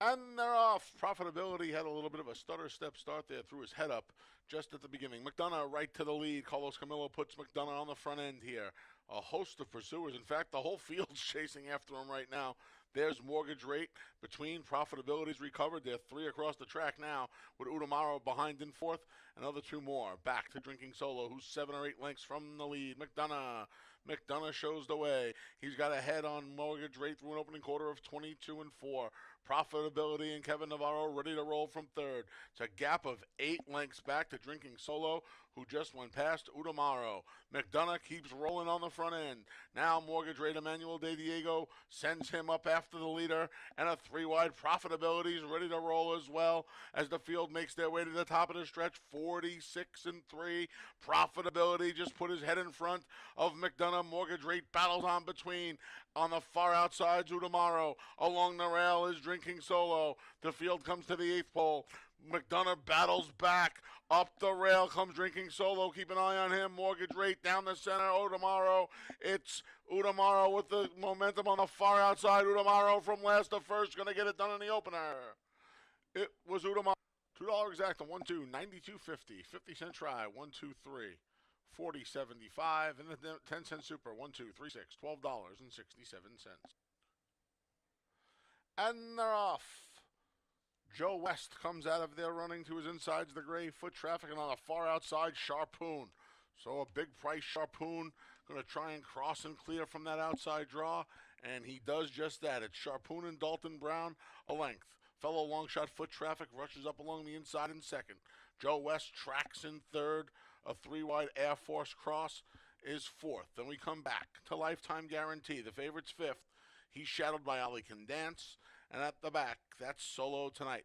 And they're off. Profitability had a little bit of a stutter step start there, threw his head up just at the beginning. McDonough right to the lead. Carlos Camillo puts McDonough on the front end here. A host of pursuers. In fact, the whole field's chasing after him right now. There's Mortgage Rate between. Profitability's recovered. They're three across the track now with Udamaro behind in fourth. Another two more. Back to Drinking Solo, who's 7 or 8 lengths from the lead. McDonough shows the way. He's got a head on Mortgage Rate through an opening quarter of 22 and 4. Profitability and Kevin Navarro ready to roll from third. It's a gap of 8 lengths back to Drinking Solo, who just went past Udamaro. McDonough keeps rolling on the front end. Now Mortgage Rate Emmanuel De Diego sends him up after the leader, and a 3-wide. Profitability is ready to roll as well as the field makes their way to the top of the stretch. 46 and 3. Profitability just put his head in front of McDonough. Mortgage Rate battles on between. On the far outside, Udamaro. Along the rail is Drinking Solo. The field comes to the 8th pole. McDonough battles back. Up the rail comes Drinking Solo. Keep an eye on him. Mortgage Rate down the center. Udamaro. It's Udamaro with the momentum on the far outside. Udamaro from last to first. Going to get it done in the opener. It was Udamaro. $2 exact on 1-2. 92.50. 50-cent try. 1-2-3. 40.75 and the 10-cent super. 1-2-3-6. $12.67. And they're off. Joe West comes out of there running to his insides, the gray foot traffic, and on the far outside, Sharpoon. So a big price Sharpoon going to try and cross and clear from that outside draw, and he does just that. It's Sharpoon and Dalton Brown a length. Fellow long shot foot traffic rushes up along the inside in second. Joe West tracks in third. A 3-wide Air Force cross is fourth. Then we come back to Lifetime Guarantee. The favorite's fifth. He's shadowed by Ali Can Dance. And at the back, that's Solo Tonight.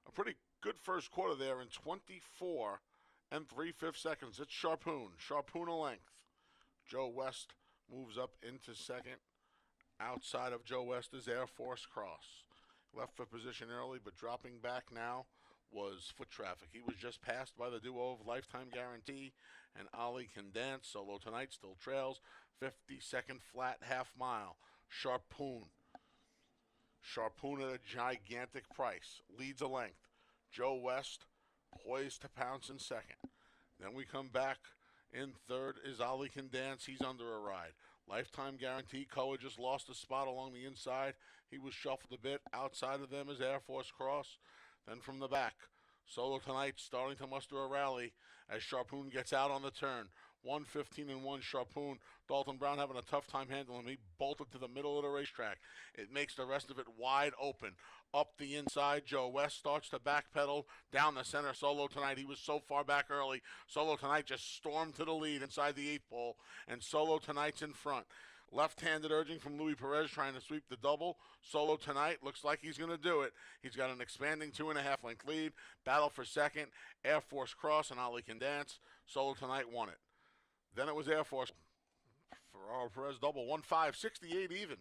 A pretty good first quarter there in 24 and 3/5 seconds. It's Sharpoon. Sharpoon a length. Joe West moves up into second. Outside of Joe West is Air Force Cross. Left for position early, but dropping back now was foot traffic. He was just passed by the duo of Lifetime Guarantee and Ali Can Dance. Solo Tonight still trails. 52nd flat half mile. Sharpoon. Sharpoon at a gigantic price. Leads a length. Joe West poised to pounce in second. Then we come back. In third is Ali Can Dance. He's under a ride. Lifetime Guarantee. Coa just lost a spot along the inside. He was shuffled a bit. Outside of them is Air Force Cross. Then from the back, Solo Tonight starting to muster a rally as Sharpoon gets out on the turn. 1:15 and 1 Sharpoon. Dalton Brown having a tough time handling him. He bolted to the middle of the racetrack. It makes the rest of it wide open. Up the inside, Joe West starts to backpedal down the center. Solo Tonight, he was so far back early. Solo Tonight just stormed to the lead inside the 8th pole, and Solo Tonight's in front. Left-handed urging from Luis Perez trying to sweep the double. Solo Tonight looks like he's going to do it. He's got an expanding 2.5 length lead. Battle for second. Air Force Cross and Ali Can Dance. Solo Tonight won it. Then it was Air Force. Ferraro Perez double. 1-5, even.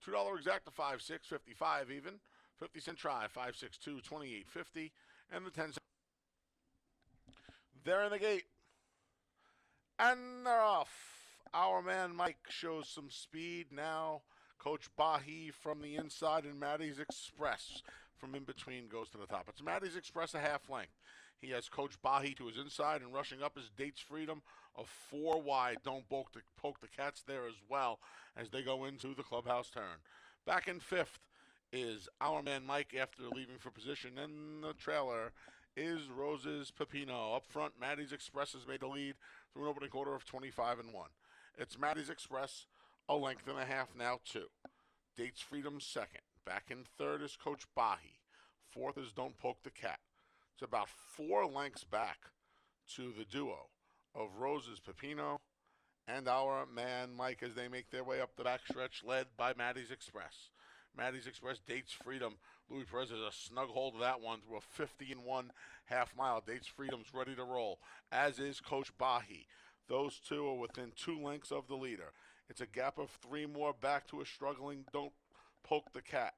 $2 exact to 5-6, 55 even. 50-cent try. 5-6-2, 28.50. And the 10-cent. They're in the gate. And they're off. Our man Mike shows some speed now. Coach Bahi from the inside and Maddie's Express from in between goes to the top. It's Maddie's Express a half length. He has Coach Bahi to his inside and rushing up is Dates Freedom of 4 wide. Don't poke the cats there as well as they go into the clubhouse turn. Back in fifth is our man Mike after leaving for position, and the trailer is Rose's Pepino. Up front, Maddie's Express has made the lead through an opening quarter of 25 and 1. It's Maddie's Express, a length and a half now, 2. Dates Freedom second. Back in third is Coach Bahi. Fourth is Don't Poke the Cat. It's about 4 lengths back to the duo of Rose's Pepino and our man Mike as they make their way up the backstretch, led by Maddie's Express. Maddie's Express, Dates Freedom. Luis Perez has a snug hold of that one through a 50 and 1 half mile. Dates Freedom's ready to roll, as is Coach Bahi. Those two are within 2 lengths of the leader. It's a gap of 3 more back to a struggling Don't Poke the Cat.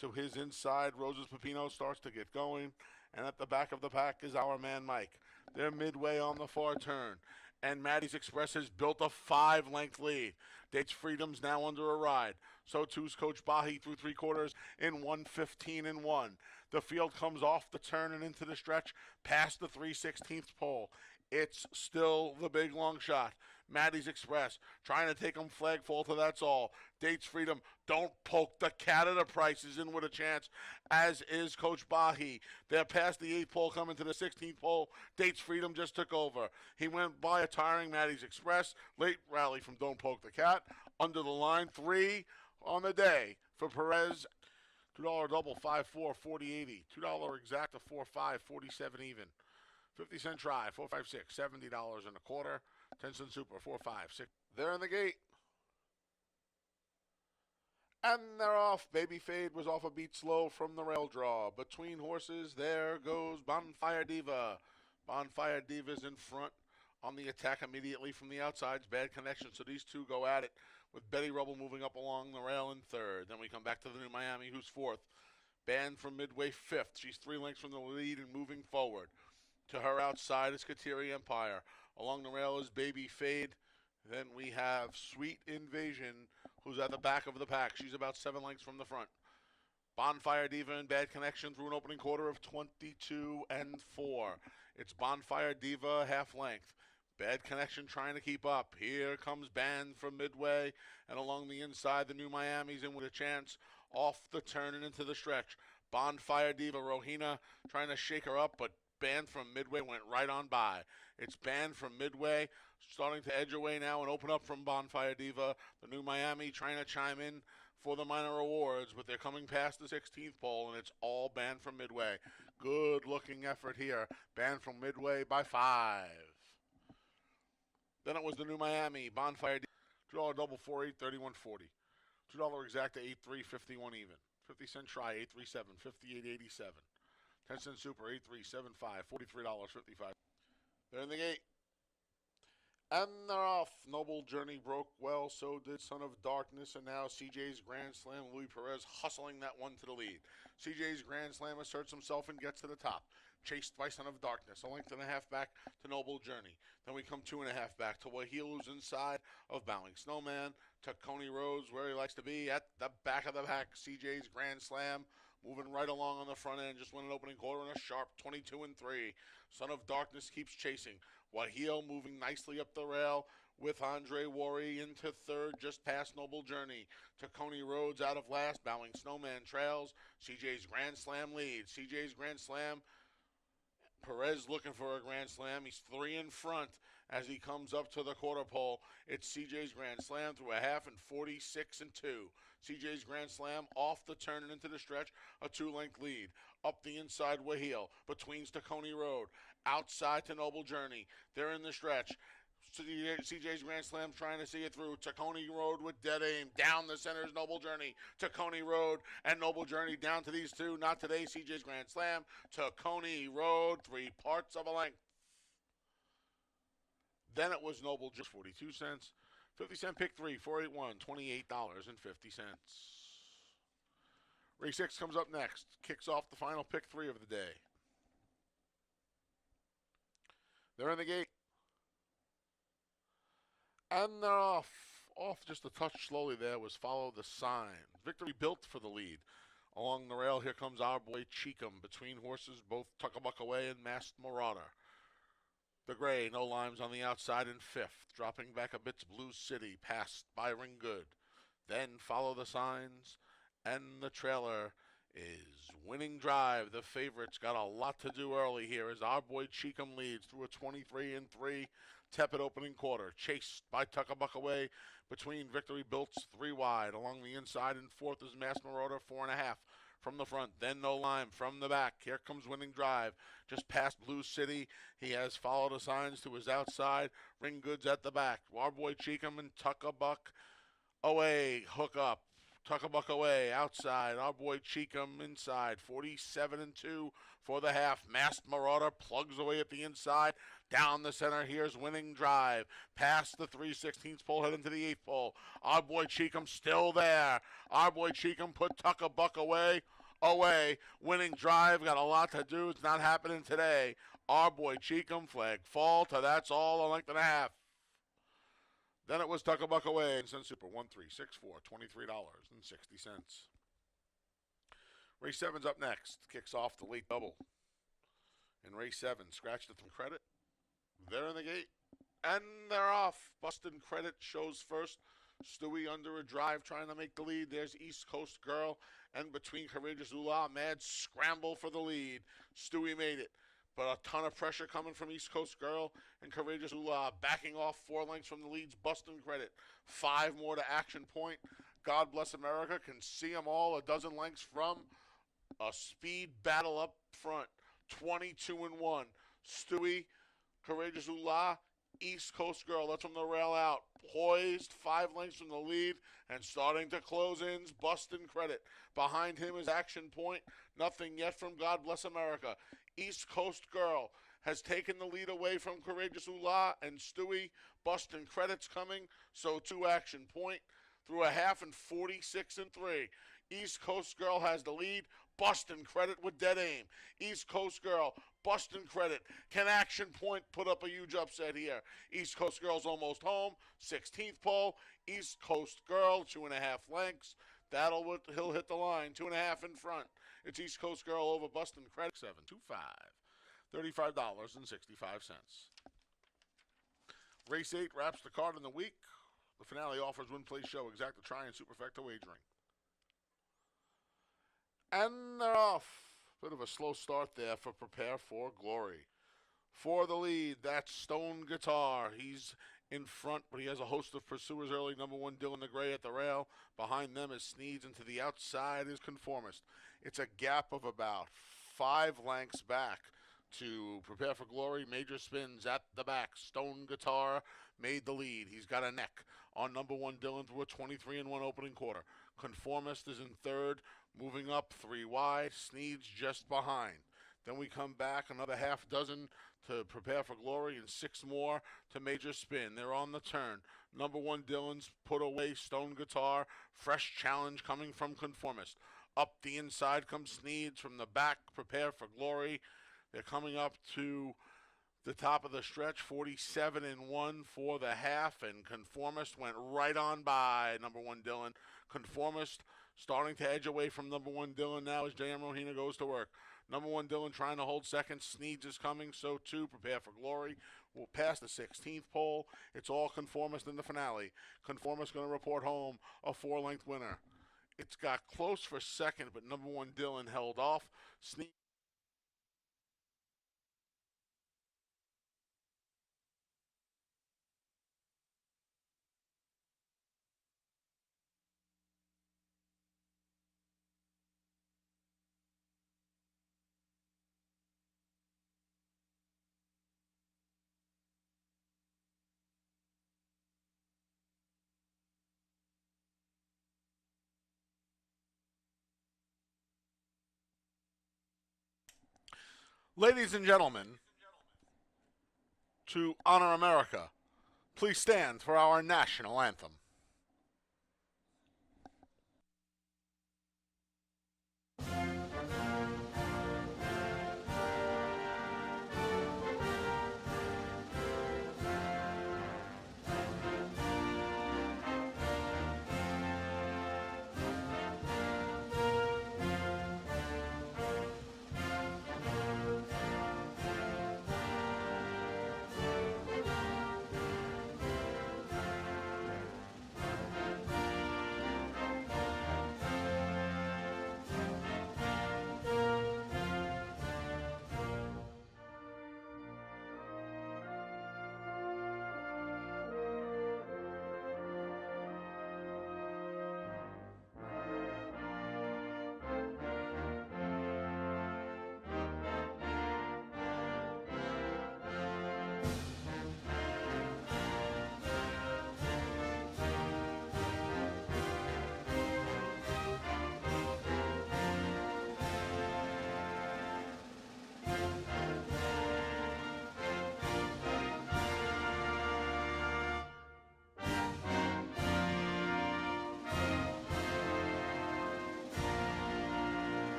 To his inside, Rose's Pepino starts to get going. And at the back of the pack is our man Mike. They're midway on the far turn. And Maddie's Express has built a 5-length lead. Dates Freedom's now under a ride. So too's Coach Bahi through 3/4 in 1:15-1. The field comes off the turn and into the stretch past the 3/16 pole. It's still the big long shot. Maddie's Express trying to take them flagfall to that's all. Dates Freedom, don't poke the cat at the prices in with a chance, as is Coach Bahi. They're past the 8th pole, coming to the 16th pole. Dates Freedom just took over. He went by a tiring Maddie's Express. Late rally from Don't Poke the Cat. Under the line, 3 on the day for Perez. $2 double, 5-4, 40-80. $2 exacta, 4-5, 47 even. 50-cent try, 4-5-6, $70.25. 10-cent super, 4-5-6. They're in the gate. And they're off. Baby Fade was off a beat slow from the rail draw. Between horses, there goes Bonfire Diva. Bonfire Diva's in front on the attack immediately from the outsides. Bad connection, so these two go at it with Betty Rubble moving up along the rail in third. Then we come back to the New Miami, who's fourth. Banned from Midway, fifth. She's 3 lengths from the lead and moving forward. To her outside is Kateri Empire. Along the rail is Baby Fade. Then we have Sweet Invasion, who's at the back of the pack. She's about 7 lengths from the front. Bonfire Diva in bad connection through an opening quarter of 22-4. It's Bonfire Diva half length. Bad connection trying to keep up. Here comes Band from Midway, and along the inside, the New Miami's in with a chance off the turn and into the stretch. Bonfire Diva, Rohina trying to shake her up, but Band from Midway went right on by. It's Band from Midway starting to edge away now and open up from Bonfire Diva. The New Miami trying to chime in for the minor awards, but they're coming past the 16th pole, and it's all Band from Midway. Good looking effort here. Band from Midway by 5. Then it was the New Miami, Bonfire Diva. $2 double, 4-8, 31.40. $2 exacta, 8-3, 51 even. 50-cent try, 8-3-7, 58.87. 10-cent super, 8-3-7-5, $43.55. They're in the gate. And they're off. Noble Journey broke well, so did Son of Darkness, and now CJ's Grand Slam, Louis Perez hustling that one to the lead. CJ's Grand Slam asserts himself and gets to the top. Chased by Son of Darkness, a length and a half back to Noble Journey. Then we come 2.5 back to Waheel, who's inside of Bowling Snowman, to Coney Rhodes, where he likes to be, at the back of the pack. CJ's Grand Slam moving right along on the front end, just won an opening quarter in a sharp 22-3. Son of Darkness keeps chasing. Waheel moving nicely up the rail with Andre Worry into third, just past Noble Journey. To Coney Rhodes out of last. Bowling Snowman trails. CJ's Grand Slam leads. CJ's Grand Slam. Perez looking for a Grand Slam. He's 3 in front as he comes up to the quarter pole. It's CJ's Grand Slam through a half and 46-2. CJ's Grand Slam off the turn and into the stretch, a 2-length lead. Up the inside, Waheel, between to Coney Road, outside to Noble Journey. They're in the stretch. CJ's Grand Slam trying to see it through. To Coney Road with dead aim. Down the center is Noble Journey. To Coney Road and Noble Journey down to these two. Not today, CJ's Grand Slam. To Coney Road, 3 parts of a length. Then it was Noble just 42 cents. 50-cent pick 3, 481, $28.50. Race 6 comes up next. Kicks off the final pick 3 of the day. They're in the gate. And they're off. Off just a touch slowly there was Follow the Sign. Victory Built for the lead. Along the rail, here comes our boy Cheekham. Between horses, both Tuckabuck Away and Masked Marauder. The gray, no limes on the outside in 5th. Dropping back a bit's Blue City, passed by Ring Good. Then Follow the Signs, and the trailer is Winning Drive. The favorites got a lot to do early here as our boy Cheekham leads through a 23-3 tepid opening quarter. Chased by Tuckabuck Away between Victory Built's 3 wide. Along the inside in 4th is Masked Marauder, 4.5 from the front. Then No Lime from the back. Here comes Winning Drive. Just past Blue City. He has Follow the Signs to his outside. Ring Goods at the back. Our boy Cheekham and Tuckabuck Away hook up. Tuckabuck Away outside. Our boy Cheekham inside. 47-2 for the half. Masked Marauder plugs away at the inside. Down the center, here's Winning Drive. Past the 3/16 pole, head into the 8th pole. Our boy Cheekham still there. Our boy Cheekham put Tuckabuck Away. Winning Drive got a lot to do. It's not happening today. Our boy Cheekham, flag fall to that's all a length and a half. Then it was Tuck a Buck Away and Sun Super 1364, $23.60. Race 7's up next. Kicks off the late double. In race 7, scratch the credit. They're in the gate. And they're off. Bustin' Credit shows first. Stewie under a drive trying to make the lead. There's East Coast Girl. And between Courageous Ula, mad scramble for the lead. Stewie made it. But a ton of pressure coming from East Coast Girl and Courageous Ula backing off 4 lengths from the leads. Bustin' Credit. 5 more to Action Point. God Bless America can see them all a dozen lengths from a speed battle up front. 22-1. Stewie, Courageous Ula, East Coast Girl lets from the rail out. Poised 5 lengths from the lead and starting to close in. Bustin' Credit. Behind him is Action Point. Nothing yet from God Bless America. East Coast Girl has taken the lead away from Courageous Ula and Stewie. Bustin' Credit's coming. So to Action Point through a half and 46-3. East Coast Girl has the lead. Bustin' Credit with dead aim. East Coast Girl, Bustin' Credit. Can Action Point put up a huge upset here? East Coast Girl's almost home. 16th pole. East Coast Girl, 2.5 lengths. He'll hit the line. 2.5 in front. It's East Coast Girl over Bustin' Credit. 7-2-5. $35.65. Race 8 wraps the card in the week. The finale offers win, place, show, exacta, try, and superfecta wagering. And they're off. Bit of a slow start there for Prepare for Glory. For the lead, that's Stone Guitar. He's in front, but he has a host of pursuers early. Number 1, Dylan the Gray at the rail. Behind them is Sneeds, and to the outside is Conformist. It's a gap of about 5 lengths back to Prepare for Glory. Major Spins at the back. Stone Guitar made the lead. He's got a neck on number 1, Dylan, through a 23-1 opening quarter. Conformist is in third, moving up 3 wide. Sneeds just behind. Then we come back another half dozen to Prepare for Glory and 6 more to Major Spin. They're on the turn. Number 1, Dylan's put away Stone Guitar. Fresh challenge coming from Conformist. Up the inside comes Sneeds. From the back, Prepare for Glory. They're coming up to the top of the stretch, 47-1 for the half, and Conformist went right on by number 1, Dylan. Conformist starting to edge away from number 1, Dylan now as J.M. Rohina goes to work. Number 1, Dylan trying to hold second. Sneeds is coming, so too Prepare for Glory. We'll pass the 16th pole. It's all Conformist in the finale. Conformist going to report home a 4-length winner. It's got close for second, but number 1, Dylan held off. Sneeds. Ladies and gentlemen, to honor America, please stand for our national anthem.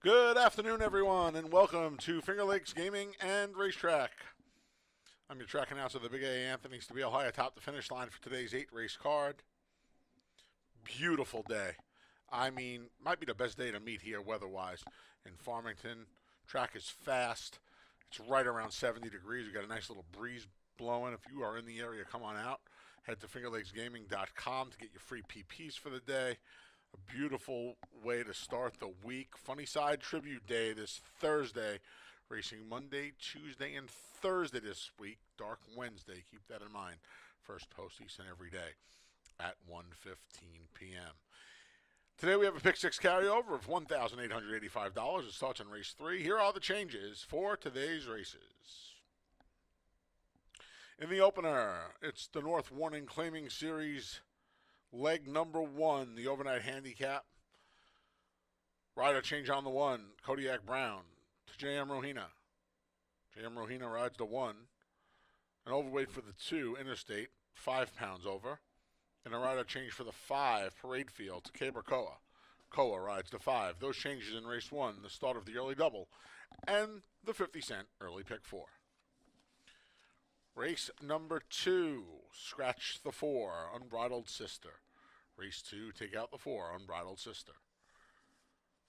Good afternoon, everyone, and welcome to Finger Lakes Gaming and Racetrack. I'm your track announcer, the Big A, Anthony Stabile, high atop the finish line for today's 8-race card. Beautiful day. I mean, might be the best day to meet here weather-wise in Farmington. Track is fast. It's right around 70 degrees. We've got a nice little breeze blowing. If you are in the area, come on out. Head to fingerlakesgaming.com to get your free PPs for the day. A beautiful way to start the week. Funny Side Tribute Day this Thursday. Racing Monday, Tuesday, and Thursday this week. Dark Wednesday. Keep that in mind. First post each and every day at 1:15 p.m. Today we have a Pick 6 carryover of $1,885. It starts in race 3. Here are the changes for today's races. In the opener, it's the North Warning Claiming Series leg number 1, the overnight handicap. Rider change on the 1, Kodiak Brown to J.M. Rohina. J.M. Rohina rides the 1. An overweight for the 2, Interstate, 5 pounds over. And a rider change for the 5, Parade Field to Caber Koa. Koa rides the 5. Those changes in race 1, the start of the early double, and the 50-cent early pick 4. Race number 2, scratch the 4, Unbridled Sister. Race 2, take out the 4, Unbridled Sister.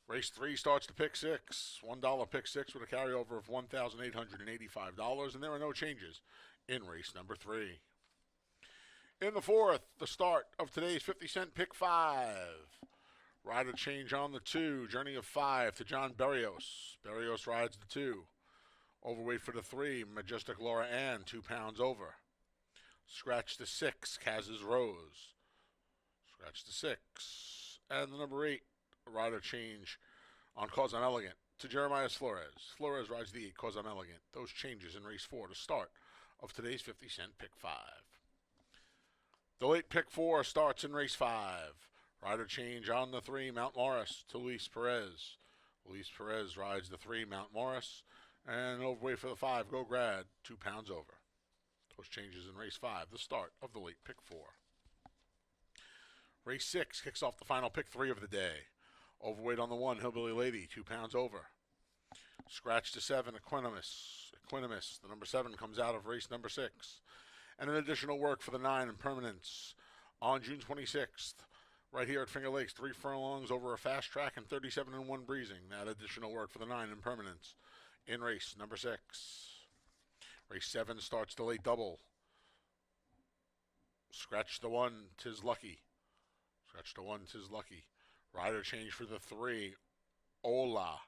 Race 3 starts the pick 6, $1 pick 6 with a carryover of $1,885, and there are no changes in race number 3. In the 4th, the start of today's 50-cent pick 5. Rider change on the 2, Journey of 5 to John Berrios. Berrios rides the 2. Overweight for the 3, Majestic Laura Ann, 2 pounds over. Scratch the 6, Kaz's Rose. Scratch the 6. And the number 8, rider change on Cause I'm Elegant to Jeremiah Flores. Flores rides the 8, Cause I'm Elegant. Those changes in race 4 to start of today's 50-cent pick 5. The late pick 4 starts in race 5. Rider change on the 3, Mount Morris to Luis Perez. Luis Perez rides the 3, Mount Morris. And overweight for the 5, Go Grad, 2 pounds over. Those changes in race 5, the start of the late pick 4. Race 6 kicks off the final pick 3 of the day. Overweight on the 1, Hillbilly Lady, 2 pounds over. Scratch to 7, Equanimus. Equanimus, the number 7, comes out of race number 6. And an additional work for the 9 Impermanence on June 26th. Right here at Finger Lakes, 3 furlongs over a fast track and 37-1 breezing. That additional work for the 9 Impermanence in race number 6. Race 7 starts the late double. Scratch the 1, Tis Lucky. Scratch the 1, Tis Lucky. Rider change for the 3, Ola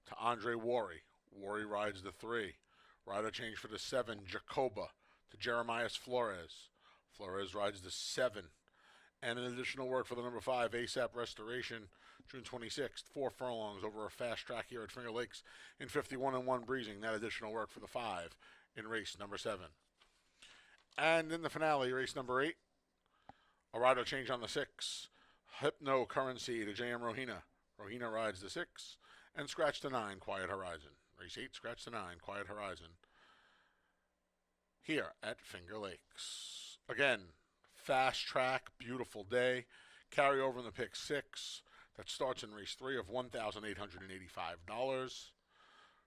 to Andre Worry. Worry rides the 3. Rider change for the 7, Jacoba to Jeremiah Flores. Flores rides the 7. And an additional work for the number 5, ASAP Restoration, June 26th. 4 furlongs over a fast track here at Finger Lakes in 51-1 breezing. That additional work for the 5 in race number 7. And in the finale, race number 8, a rider change on the 6, Hypno Currency to J.M. Rohina. Rohina rides the 6. And scratch the 9, Quiet Horizon. Race 8, scratch the 9, Quiet Horizon. Here at Finger Lakes. Again, fast track, beautiful day. Carry over in the pick 6. That starts in race 3 of $1,885.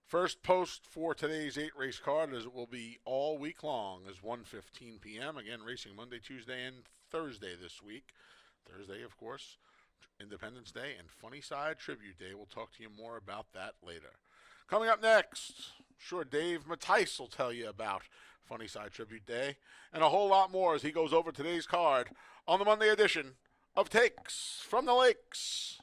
First post for today's 8-race card, as it will be all week long, is 1:15 p.m. Again, racing Monday, Tuesday, and Thursday this week. Thursday, of course, Independence Day and Funny Side Tribute Day. We'll talk to you more about that later. Coming up next, sure, Dave Mattice will tell you about Funny Side Tribute Day and a whole lot more as he goes over today's card on the Monday edition of Takes from the Lakes.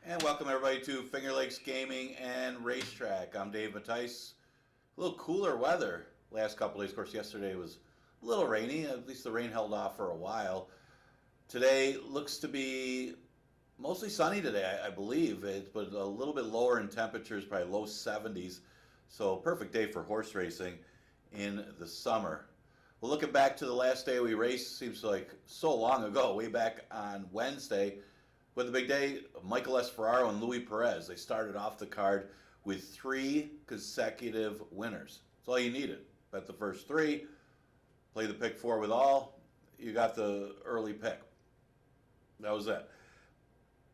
And welcome everybody to Finger Lakes Gaming and Racetrack. I'm Dave Mattice. A little cooler weather last couple days. Of course, yesterday was a little rainy. At least the rain held off for a while. Today looks to be Mostly sunny today, I believe. It's but a little bit lower in temperatures, probably low 70s. So perfect day for horse racing in the summer. Well, looking back to the last day we raced, seems like so long ago, way back on Wednesday, with the big day, Michael Ferraro and Luis Perez. They started off the card with 3 consecutive winners. That's all you needed. Bet the first 3, play the pick 4 with all, you got the early pick. That was it.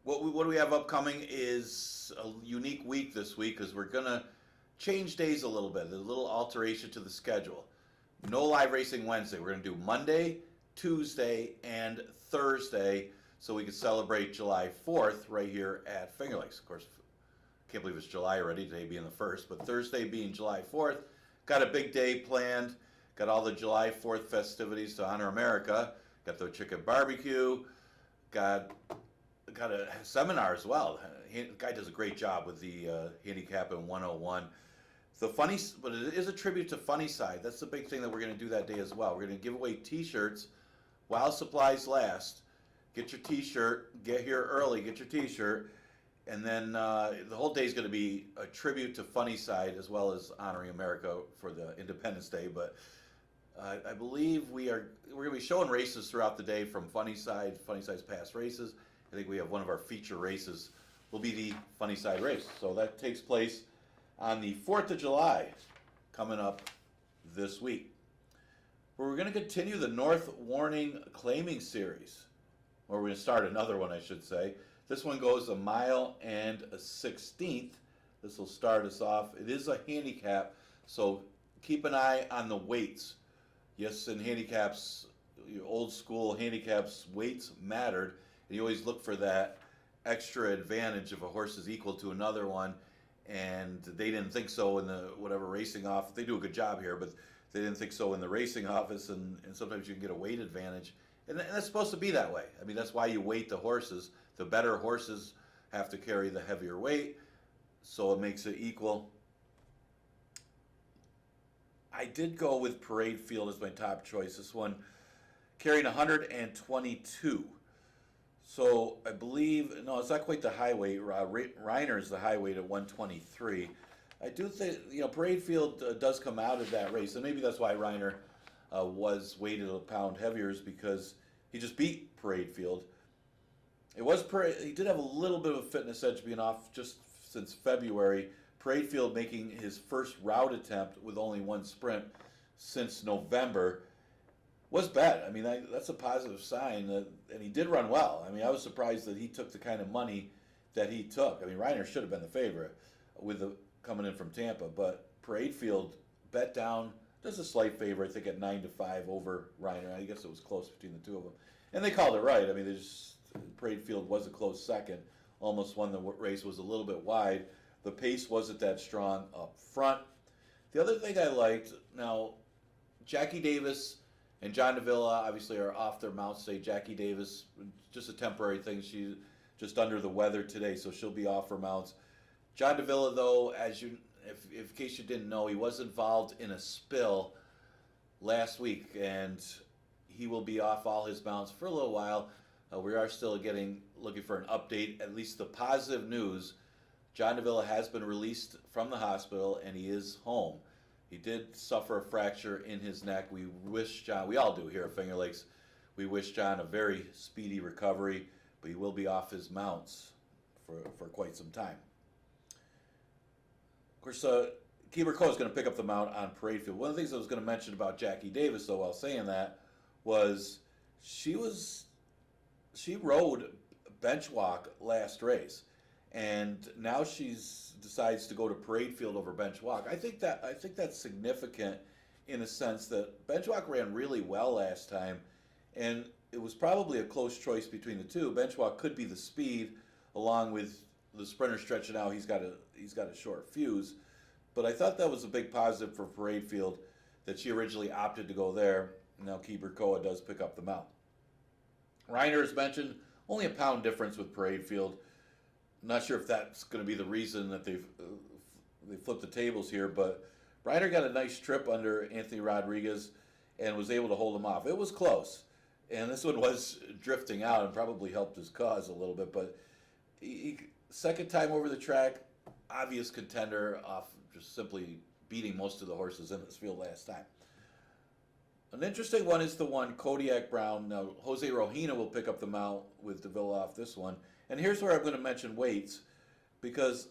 What do we have upcoming is a unique week this week because we're going to change days a little bit. There's a little alteration to the schedule. No live racing Wednesday. We're going to do Monday, Tuesday, and Thursday so we can celebrate July 4th right here at Finger Lakes. Of course, can't believe it's July already, today being the 1st, but Thursday being July 4th. Got a big day planned. Got all the July 4th festivities to honor America. Got the chicken barbecue. Got a seminar as well. The guy does a great job with the Handicapping 101. But it is a tribute to Funny Side. That's the big thing that we're going to do that day as well. We're going to give away T-shirts while supplies last. Get your T-shirt. Get here early. Get your T-shirt. And then the whole day is going to be a tribute to Funny Side as well as honoring America for the Independence Day. But I believe we're going to be showing races throughout the day from Funny Side's past races. I think we have one of our feature races will be the Funny Side race. So that takes place on the 4th of July, coming up this week. We're going to continue the North Warning Claiming Series, or we're going to start another one, I should say. This one goes a mile and a 16th. This will start us off. It is a handicap, so keep an eye on the weights. Yes, in handicaps, old school handicaps, weights mattered. And you always look for that extra advantage if a horse is equal to another one. And they didn't think so in the whatever racing office. They do a good job here, but they didn't think so in the racing office. And sometimes you can get a weight advantage. And that's supposed to be that way. I mean, that's why you weight the horses. The better horses have to carry the heavier weight, so it makes it equal. I did go with Parade Field as my top choice. This one carrying 122. So I believe, no, it's not quite the high weight. Reiner is the high weight at 123. I do think, Parade Field does come out of that race, and maybe that's why Reiner was weighted a pound heavier, is because he just beat Parade Field. He did have a little bit of a fitness edge being off just since February. Parade Field making his first route attempt with only one sprint since November was bad. I mean, that's a positive sign, and he did run well. I mean, I was surprised that he took the kind of money that he took. I mean, Reiner should have been the favorite coming in from Tampa, but Parade Field bet down, just a slight favor, I think at 9-5 over Reiner. I guess it was close between the two of them, and they called it right. I mean, Parade Field was a close second, almost won the race, was a little bit wide. The pace wasn't that strong up front. The other thing I liked, now, Jackie Davis and John Davila obviously are off their mounts today. Jackie Davis, just a temporary thing. She's just under the weather today, so she'll be off her mounts. John Davila, though, in case you didn't know, he was involved in a spill last week, and he will be off all his mounts for a little while. We are still looking for an update. At least the positive news, John Davila has been released from the hospital, and he is home. He did suffer a fracture in his neck. We wish John, we all do here at Finger Lakes, we wish John a very speedy recovery, but he will be off his mounts for quite some time. Of course, Keeper Coe is going to pick up the mount on Parade Field. One of the things I was going to mention about Jackie Davis, though, while saying that, was she rode bench walk last race, and now decides to go to Parade Field over bench walk. I think that's significant in a sense that bench walk ran really well last time, and it was probably a close choice between the two. Bench walk could be the speed, along with the sprinter stretching out. He's got a short fuse, but I thought that was a big positive for Parade Field that she originally opted to go there. Now Keeper Coe does pick up the mount. Reiner, as mentioned, only a pound difference with Parade Field. I'm not sure if that's going to be the reason that they flipped the tables here, but Reiner got a nice trip under Anthony Rodriguez and was able to hold him off. It was close, and this one was drifting out and probably helped his cause a little bit, but Second time over the track, obvious contender off just simply beating most of the horses in this field last time. An interesting one is the one Kodiak Brown. Now, Jose Rojina will pick up the mount with DeVille off this one. And here's where I'm going to mention weights, because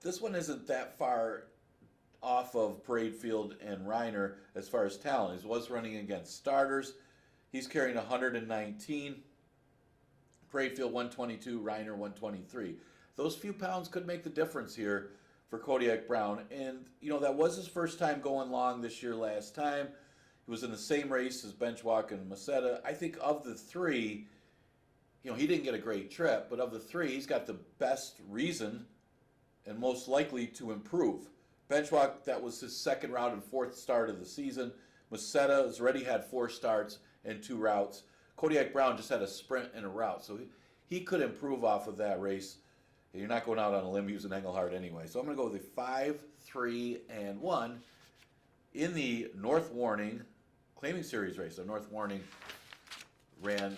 this one isn't that far off of Parade Field and Reiner as far as talent. He was running against starters. He's carrying 119. Parade Field 122, Reiner 123. Those few pounds could make the difference here for Kodiak Brown. And, that was his first time going long this year last time. He was in the same race as Benchwalk and Maceda. I think of the three, he didn't get a great trip, but of the three, he's got the best reason and most likely to improve. Benchwalk, that was his second round and fourth start of the season. Maceda has already had 4 starts and 2 routes. Kodiak Brown just had a sprint and a route, so he could improve off of that race. You're not going out on a limb using Engelhard anyway. So I'm going to go with the 5, 3, and 1 in the North Warning Claiming Series race. So North Warning ran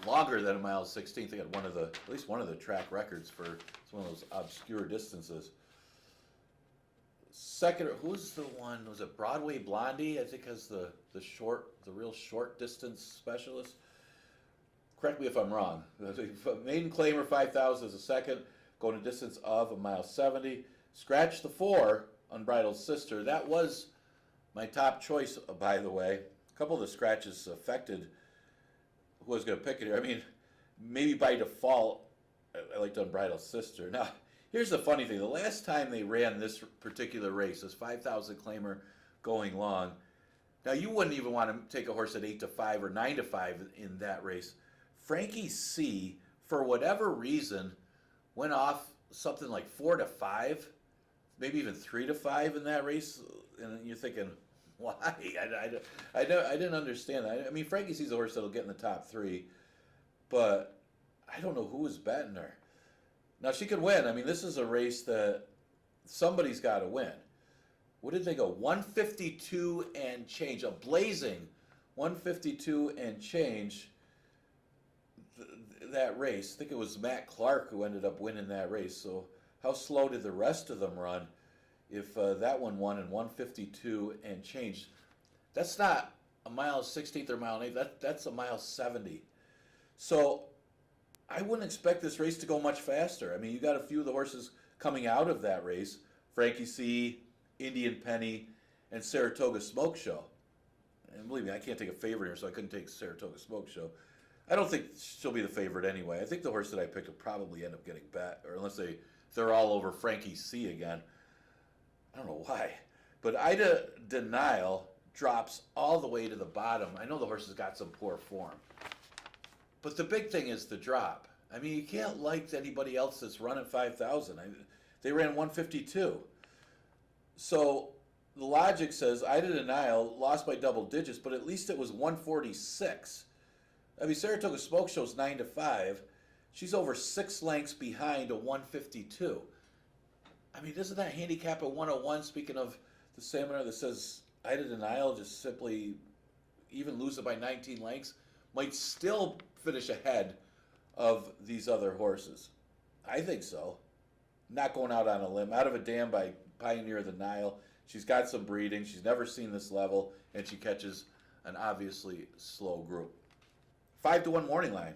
longer than a mile 16th. They got at least one of the track records for some of those obscure distances. Second, who's the one? Was it Broadway Blondie? I think has the real short distance specialist. Correct me if I'm wrong. Maiden Claimer 5,000 is a second, going a distance of a mile 70. Scratch the 4, Unbridled Sister. That was my top choice, by the way. A couple of the scratches affected who I was going to pick it here. I mean, maybe by default, I liked Unbridled Sister. Now, here's the funny thing. The last time they ran this particular race, this 5,000 claimer going long, now you wouldn't even want to take a horse at 8-5 or 9-5 in that race. Frankie C, for whatever reason, went off something like 4-5, maybe even 3-5 in that race, and you're thinking, why? I didn't understand that. I mean, Frankie C's a horse that'll get in the top 3, but I don't know who was betting her. Now, she could win. I mean, this is a race that somebody's got to win. What did they go? 152 and change. A blazing 152 and change that race. I think it was Matt Clark who ended up winning that race. So how slow did the rest of them run if that one won in 152 and change? That's not a mile 16th or mile 8th. That's a mile 70. So I wouldn't expect this race to go much faster. I mean, you got a few of the horses coming out of that race. Frankie C, Indian Penny, and Saratoga Smoke Show. And believe me, I can't take a favorite here, so I couldn't take Saratoga Smoke Show. I don't think she'll be the favorite anyway. I think the horse that I picked will probably end up getting bet, or unless they're all over Frankie C again. I don't know why. But Ida Denial drops all the way to the bottom. I know the horse has got some poor form. But the big thing is the drop. I mean, you can't like anybody else that's running 5,000. They ran 152. So the logic says Ida Denial lost by double digits, but at least it was 146. I mean, Saratoga Smoke Show's 9-5. She's over 6 lengths behind a 152. I mean, doesn't that handicap a 101? Speaking of the seminar that says Ida Denial just simply even lose it by 19 lengths, might still finish ahead of these other horses. I think so. Not going out on a limb. Out of a Dam by Pioneer of the Nile. She's got some breeding. She's never seen this level, and she catches an obviously slow group. 5-1 morning line.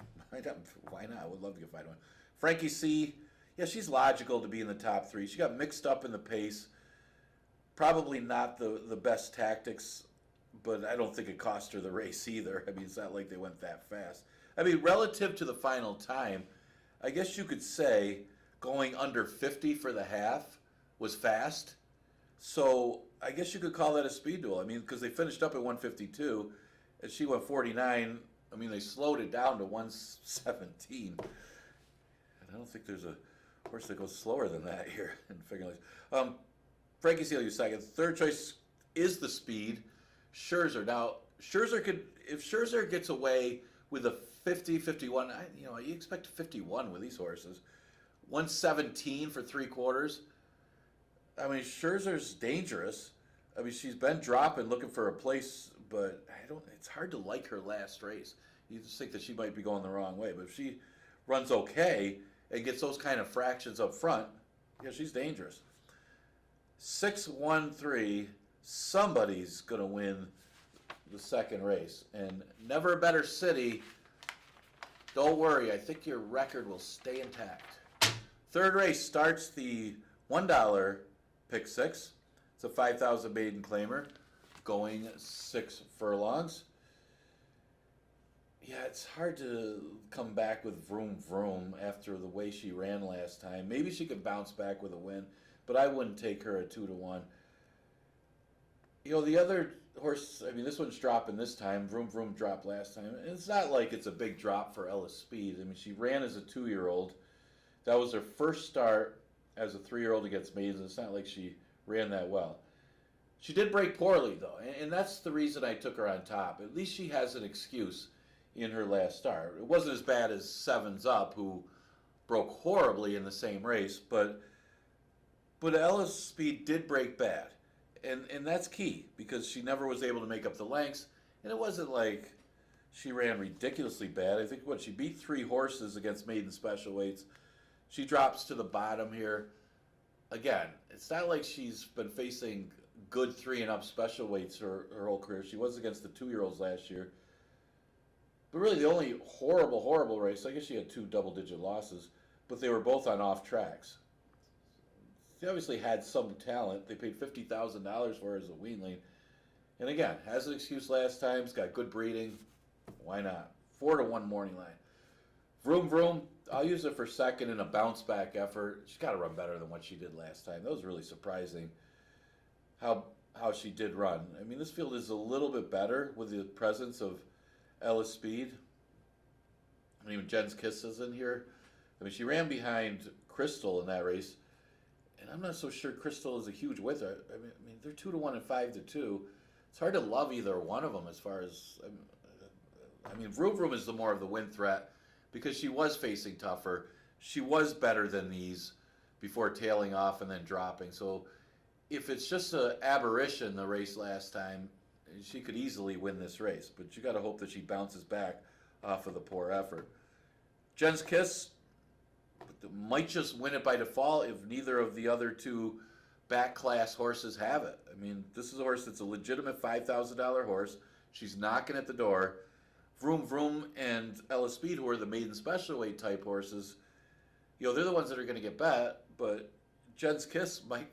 Why not? I would love to get 5-1. Frankie C, yeah, she's logical to be in the top 3. She got mixed up in the pace. Probably not the best tactics, but I don't think it cost her the race either. I mean, it's not like they went that fast. I mean, relative to the final time, I guess you could say going under 50 for the half was fast. So I guess you could call that a speed duel. I mean, because they finished up at 152, and she went 49. I mean, they slowed it down to 117. And I don't think there's a horse that goes slower than that here in Finger Lakes. Frankie Seal, you second. Third choice is the speed. Scherzer. Now, if Scherzer gets away with a 50, 51, you expect 51 with these horses. 117 for 3/4. I mean, Scherzer's dangerous. I mean, she's been dropping, looking for a place, but it's hard to like her last race. You just think that she might be going the wrong way. But if she runs okay, and gets those kind of fractions up front, yeah, she's dangerous. 6-1-3, somebody's going to win the second race. And Never a Better City, don't worry, I think your record will stay intact. Third race starts the $1 pick six. It's a 5,000 maiden claimer going 6 furlongs. Yeah, it's hard to come back with Vroom Vroom after the way she ran last time. Maybe she could bounce back with a win, but I wouldn't take her at 2-1. You know, the other horse, I mean, this one's dropping this time. Vroom Vroom dropped last time. And it's not like it's a big drop for Ellis Speed. I mean, she ran as a 2-year-old. That was her first start as a 3-year-old against maidens. It's not like she ran that well. She did break poorly, though, and that's the reason I took her on top. At least she has an excuse in her last start. It wasn't as bad as Sevens Up, who broke horribly in the same race, but Ellis Speed did break bad, and that's key, because she never was able to make up the lengths, and it wasn't like she ran ridiculously bad. I think she beat 3 horses against maiden special weights. She drops to the bottom here. Again, it's not like she's been facing good 3 and up special weights her whole career. She was against the 2-year-olds last year. But really, the only horrible race, I guess she had 2 double-digit losses, but they were both on off tracks. They obviously had some talent. They paid $50,000 for her as a weanling. And again, has an excuse last time. It's got good breeding. Why not? 4-1 morning line. Vroom Vroom, I'll use it for second in a bounce-back effort. She's got to run better than what she did last time. That was really surprising how she did run. I mean, this field is a little bit better with the presence of Ellis Speed. I mean, even Jen's Kiss is in here. I mean, she ran behind Crystal in that race, and I'm not so sure Crystal is a huge winner. I mean, they're 2-1 and 5-2. It's hard to love either one of them as far as. I mean, Vroom Vroom is the more of the win threat because she was facing tougher. She was better than these before tailing off and then dropping. So if it's just an aberration, the race last time, she could easily win this race, but you got to hope that she bounces back off of the poor effort. Jen's Kiss might just win it by default if neither of the other 2 back class horses have it. I mean, this is a horse that's a legitimate $5,000 horse. She's knocking at the door. Vroom Vroom and Ellis Speed, who are the maiden special weight type horses, you know, they're the ones that are going to get bet, but Jen's Kiss might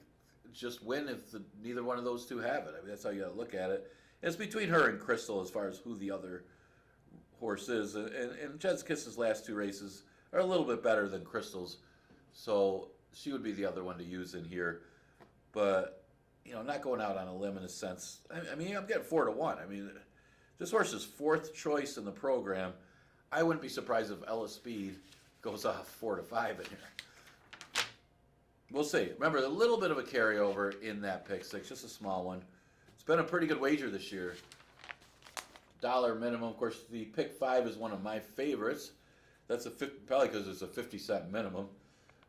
just win if neither one of those 2 have it. I mean, that's how you got to look at it. It's between her and Crystal as far as who the other horse is. And Jen's Kiss's last 2 races are a little bit better than Crystal's. So she would be the other one to use in here. But, you know, not going out on a limb in a sense. I mean, I'm getting 4-1. I mean, this horse is 4th choice in the program. I wouldn't be surprised if Ellis Speed goes off 4-5 in here. We'll see. Remember, a little bit of a carryover in that pick six, just a small one. It's been a pretty good wager this year. $1 minimum. Of course, the pick 5 is one of my favorites. That's probably because it's a 50-cent minimum.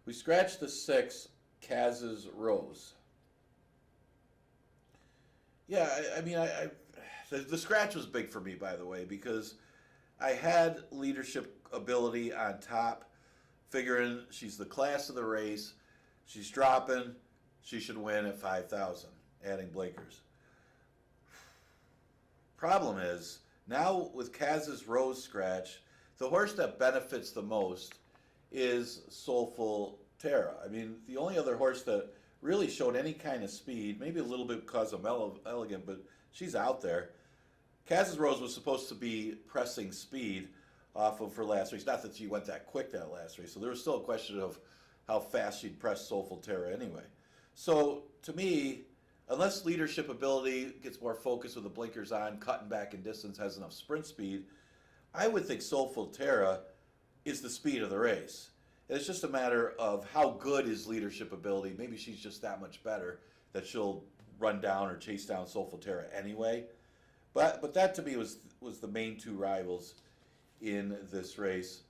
We scratched the 6, Kaz's Rose. Yeah, I mean, the scratch was big for me, by the way, because I had leadership ability on top, figuring she's the class of the race. She's dropping. She should win at 5,000, adding blinkers. Problem is, now with Kaz's Rose scratch, the horse that benefits the most is Soulful Terra. I mean, the only other horse that really showed any kind of speed, maybe a little bit because of Elegant, but she's out there. Kaz's Rose was supposed to be pressing speed off of her last race. Not that she went that quick that last race, so there was still a question of how fast she'd press Soulful Terra anyway. So, to me, unless leadership ability gets more focused with the blinkers on, cutting back in distance, has enough sprint speed, I would think Soulful Terra is the speed of the race. And it's just a matter of how good is leadership ability. Maybe she's just that much better that she'll run down or chase down Soulful Terra anyway. But that to me was the main 2 rivals in this race.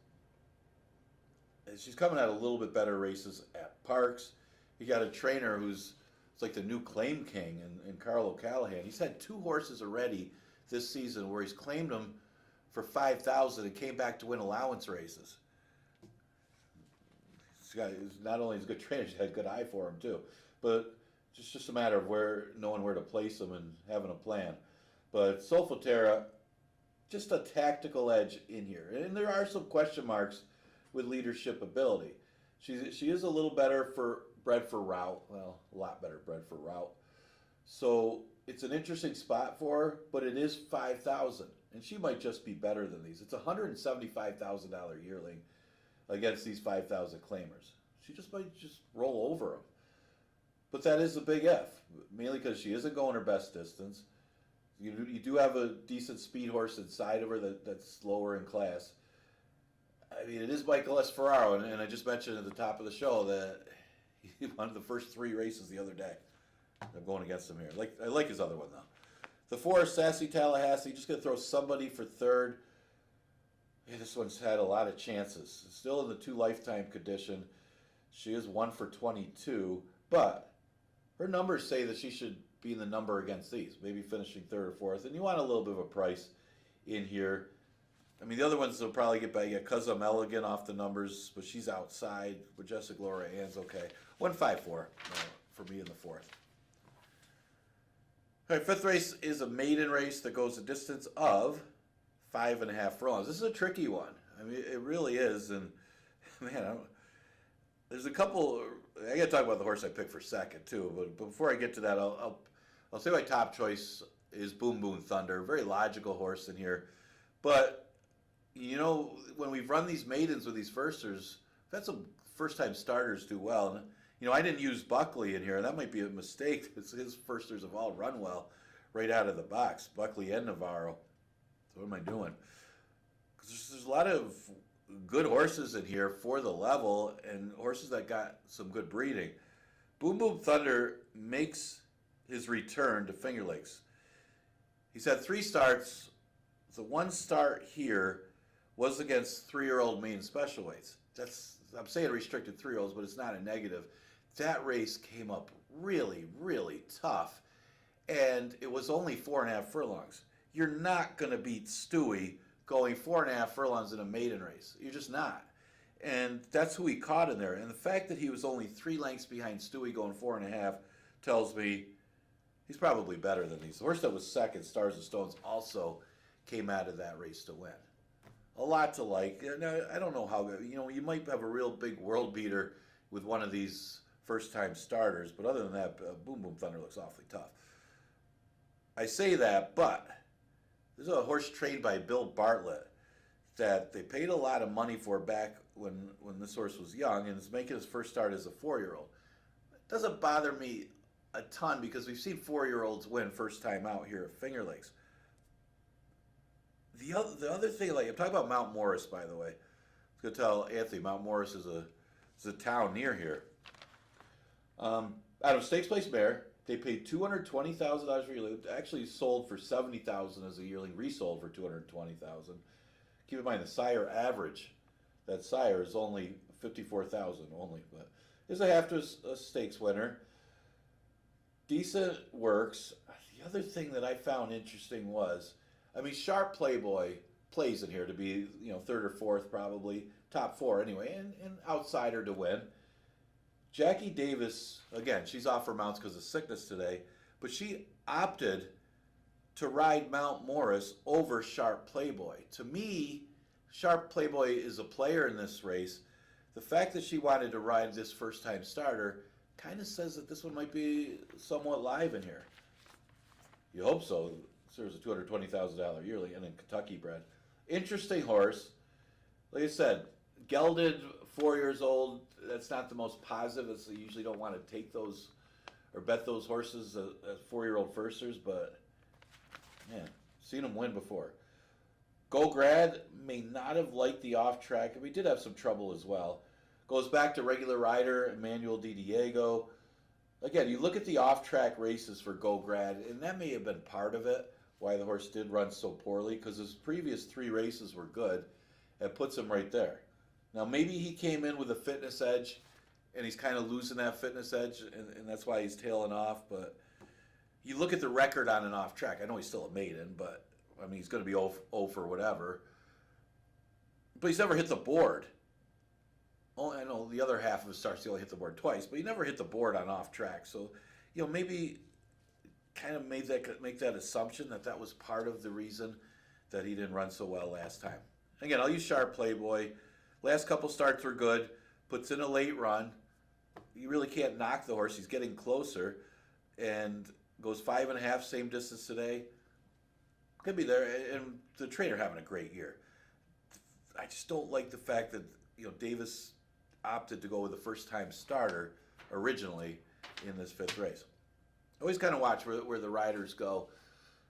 And she's coming out a little bit better races at Parks. You got a trainer who's like the new claim king in Carl O'Callahan. He's had 2 horses already this season where he's claimed them for 5,000 and came back to win allowance races. he's not only is a good trainer, he's got a good eye for him too. But just a matter of knowing where to place him and having a plan. But Solfatera, just a tactical edge in here, and there are some question marks with leadership ability. She is a little better bred for route. Well, a lot better bred for route. So it's an interesting spot for her, but it is 5,000, and she might just be better than these. It's a $175,000 yearling against these 5,000 claimers. She just might roll over them. But that is a big F, mainly because she isn't going her best distance. You do have a decent speed horse inside of her that's lower in class. I mean, it is Michael Esferraro, and I just mentioned at the top of the show that he won the first 3 races the other day. I'm going against him here. I like his other one, though. The 4, Sassy Tallahassee, just going to throw somebody for third. Yeah, this one's had a lot of chances. Still in the 2 lifetime condition. She is 1 for 22, but her numbers say that she should be in the number against these, maybe finishing 3rd or 4th, and you want a little bit of a price in here. I mean, the other ones will probably get back. You got Cuzzo Milligan off the numbers, but she's outside. Majestic Laura Ann's okay. 154 for me in the 4th. All right, 5th race is a maiden race that goes a distance of 5.5 furlongs. This is a tricky one. I mean, it really is, and man, there's a couple. I got to talk about the horse I picked for second too. But before I get to that, I'll say my top choice is Boom Boom Thunder. Very logical horse in here, but you know, when we've run these maidens with these firsters, we've had some first-time starters do well. And, you know, I didn't use Buckley in here. That might be a mistake. His firsters have all run well right out of the box, Buckley and Navarro. So what am I doing? Because there's a lot of good horses in here for the level and horses that got some good breeding. Boom Boom Thunder makes his return to Finger Lakes. He's had 3 starts. The 1 start here was against 3-year-old maiden special weights. I'm saying restricted 3-year-olds, but it's not a negative. That race came up really, really tough, and it was only 4.5 furlongs. You're not going to beat Stewie going 4.5 furlongs in a maiden race. You're just not. And that's who he caught in there. And the fact that he was only 3 lengths behind Stewie going 4.5 tells me he's probably better than these. The horse that was second, Stars and Stones, also came out of that race to win. A lot to like. Now, I don't know how, you know, you might have a real big world beater with one of these first-time starters, but other than that, Boom Boom Thunder looks awfully tough. I say that, but there's a horse trained by Bill Bartlett that they paid a lot of money for back when this horse was young and is making his first start as a 4-year-old. It doesn't bother me a ton because we've seen 4-year-olds win first time out here at Finger Lakes. The other thing, like I'm talking about Mount Morris, by the way. I was gonna tell Anthony Mount Morris is a town near here. Out of Stakes Place Mare, they paid $220,000 for yearling. Actually sold for $70,000 as a yearling, resold for $220,000. Keep in mind the sire average. That sire is only $54,000 only, but is a half to a stakes winner. Decent works. The other thing that I found interesting was, I mean, Sharp Playboy plays in here to be, you know, 3rd or 4th probably, top 4 anyway, and outsider to win. Jackie Davis, again, she's off her mounts because of sickness today, but she opted to ride Mount Morris over Sharp Playboy. To me, Sharp Playboy is a player in this race. The fact that she wanted to ride this first-time starter kind of says that this one might be somewhat live in here. You hope so. There's a $220,000 yearly and then Kentucky bred. Interesting horse. Like I said, gelded, 4 years old. That's not the most positive. You usually don't want to take those or bet those horses as 4-year-old firsters, but man, seen them win before. Go Grad may not have liked the off track, and we did have some trouble as well. Goes back to regular rider Emmanuel Di Diego. Again, you look at the off track races for Go Grad, and that may have been part of it, why the horse did run so poorly, because his previous 3 races were good. It puts him right there. Now, maybe he came in with a fitness edge, and he's kind of losing that fitness edge, and that's why he's tailing off. But you look at the record on an off track. I know he's still a maiden, but, I mean, he's going to be 0 for whatever. But he's never hit the board. Oh, I know the other half of his starts he only hit the board twice, but he never hit the board on off track. So, maybe kind of make that assumption that that was part of the reason that he didn't run so well last time. Again, I'll use Sharp Playboy. Last couple starts were good. Puts in a late run. You really can't knock the horse. He's getting closer, and goes 5.5, same distance today. Could be there, and the trainer having a great year. I just don't like the fact that Davis opted to go with a first-time starter originally in this 5th race. Always kind of watch where the riders go.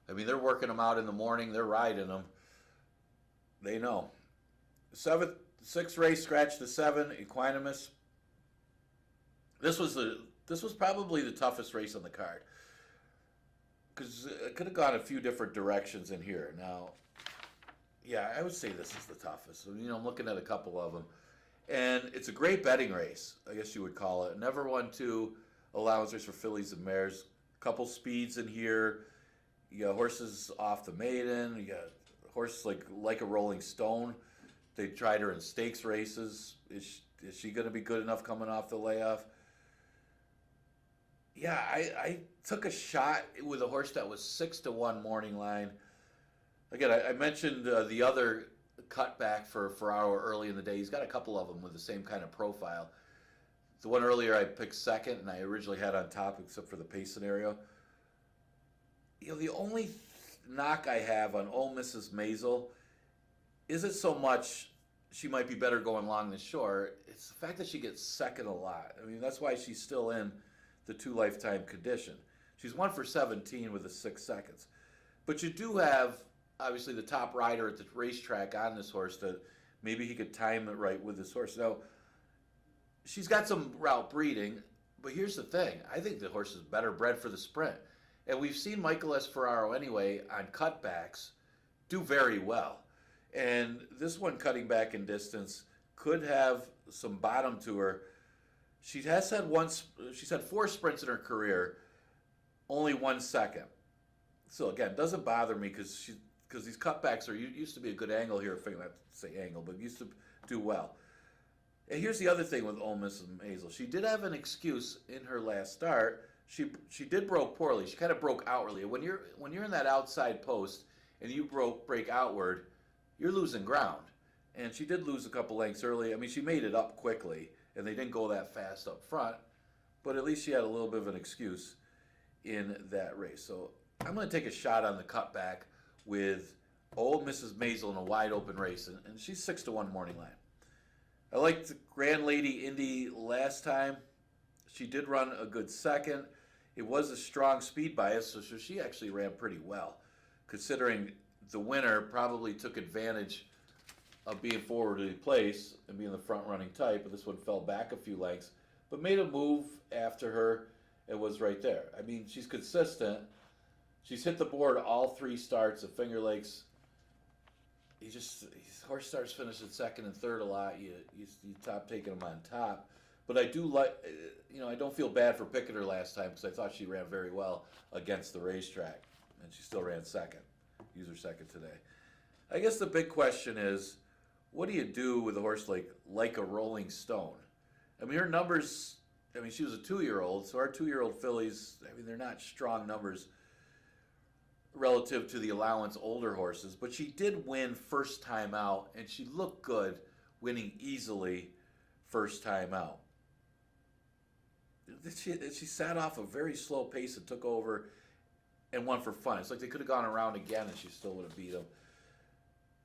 I mean, they're working them out in the morning. They're riding them. They know. 6th race, scratch the 7, Equanimus. This was probably the toughest race on the card, because it could have gone a few different directions in here. Now, yeah, I would say this is the toughest. I'm looking at a couple of them, and it's a great betting race, I guess you would call it. Never 1-2 allowance race for fillies and mares. Couple speeds in here. You got horses off the maiden. You got horses like a Rolling Stone. They tried her in stakes races. Is she going to be good enough coming off the layoff? Yeah, I took a shot with a horse that was 6-1 morning line. Again, I mentioned the other cutback for Ferraro early in the day. He's got a couple of them with the same kind of profile. The one earlier I picked second, and I originally had on top, except for the pace scenario. The only knock I have on Ole Mrs. Maisel isn't so much she might be better going long than short. It's the fact that she gets second a lot. I mean, that's why she's still in the 2 lifetime condition. She's 1 for 17 with the 6 seconds. But you do have, obviously, the top rider at the racetrack on this horse that maybe he could time it right with this horse. Now, she's got some route breeding, but here's the thing. I think the horse is better bred for the sprint. And we've seen Michael S. Ferraro anyway on cutbacks do very well. And this one cutting back in distance could have some bottom to her. She's had 4 sprints in her career, only 1 second. So again, doesn't bother me because these cutbacks used to be a good angle here. Not to say angle, but used to do well. And here's the other thing with Ole Miss Maisel. She did have an excuse in her last start. She did broke poorly. She kind of broke outwardly. When you're in that outside post and you break outward, you're losing ground. And she did lose a couple lengths early. I mean, she made it up quickly, and they didn't go that fast up front. But at least she had a little bit of an excuse in that race. So I'm going to take a shot on the cutback with Old Mrs. Maisel in a wide open race, and she's 6-1 morning line. I liked the Grand Lady Indy last time. She did run a good second. It was a strong speed bias, so she actually ran pretty well, considering the winner probably took advantage of being forwardly placed and being the front-running type, but this one fell back a few lengths, but made a move after her and was right there. I mean, she's consistent. She's hit the board all 3 starts at Finger Lakes. Horse starts finishing second and third a lot. You top taking them on top. But I do like, I don't feel bad for picking her last time because I thought she ran very well against the racetrack, and she still ran second. Use her second today. I guess the big question is, what do you do with a horse like a Rolling Stone? I mean, her numbers, she was a 2-year-old, so our 2-year-old fillies, they're not strong numbers relative to the allowance older horses, but she did win first time out, and she looked good winning easily first time out. She sat off a very slow pace and took over and won for fun. It's like they could have gone around again and she still would have beat them.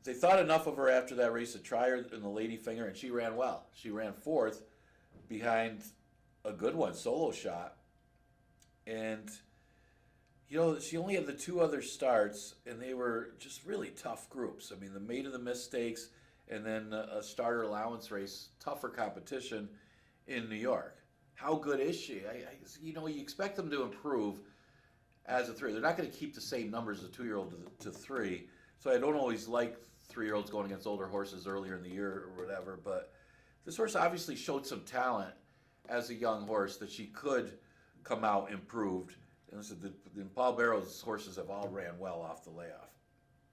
They thought enough of her after that race to try her in the Lady Finger, and she ran well. She ran 4th behind a good one, Solo Shot. And, she only had the 2 other starts, and they were just really tough groups. The Maid of the Mistakes and then a starter allowance race, tougher competition in New York. How good is she? You expect them to improve as a 3. They're not going to keep the same numbers as a 2-year-old to 3. So I don't always like 3-year-olds going against older horses earlier in the year or whatever. But this horse obviously showed some talent as a young horse that she could come out improved. And Paul Barrow's horses have all ran well off the layoff.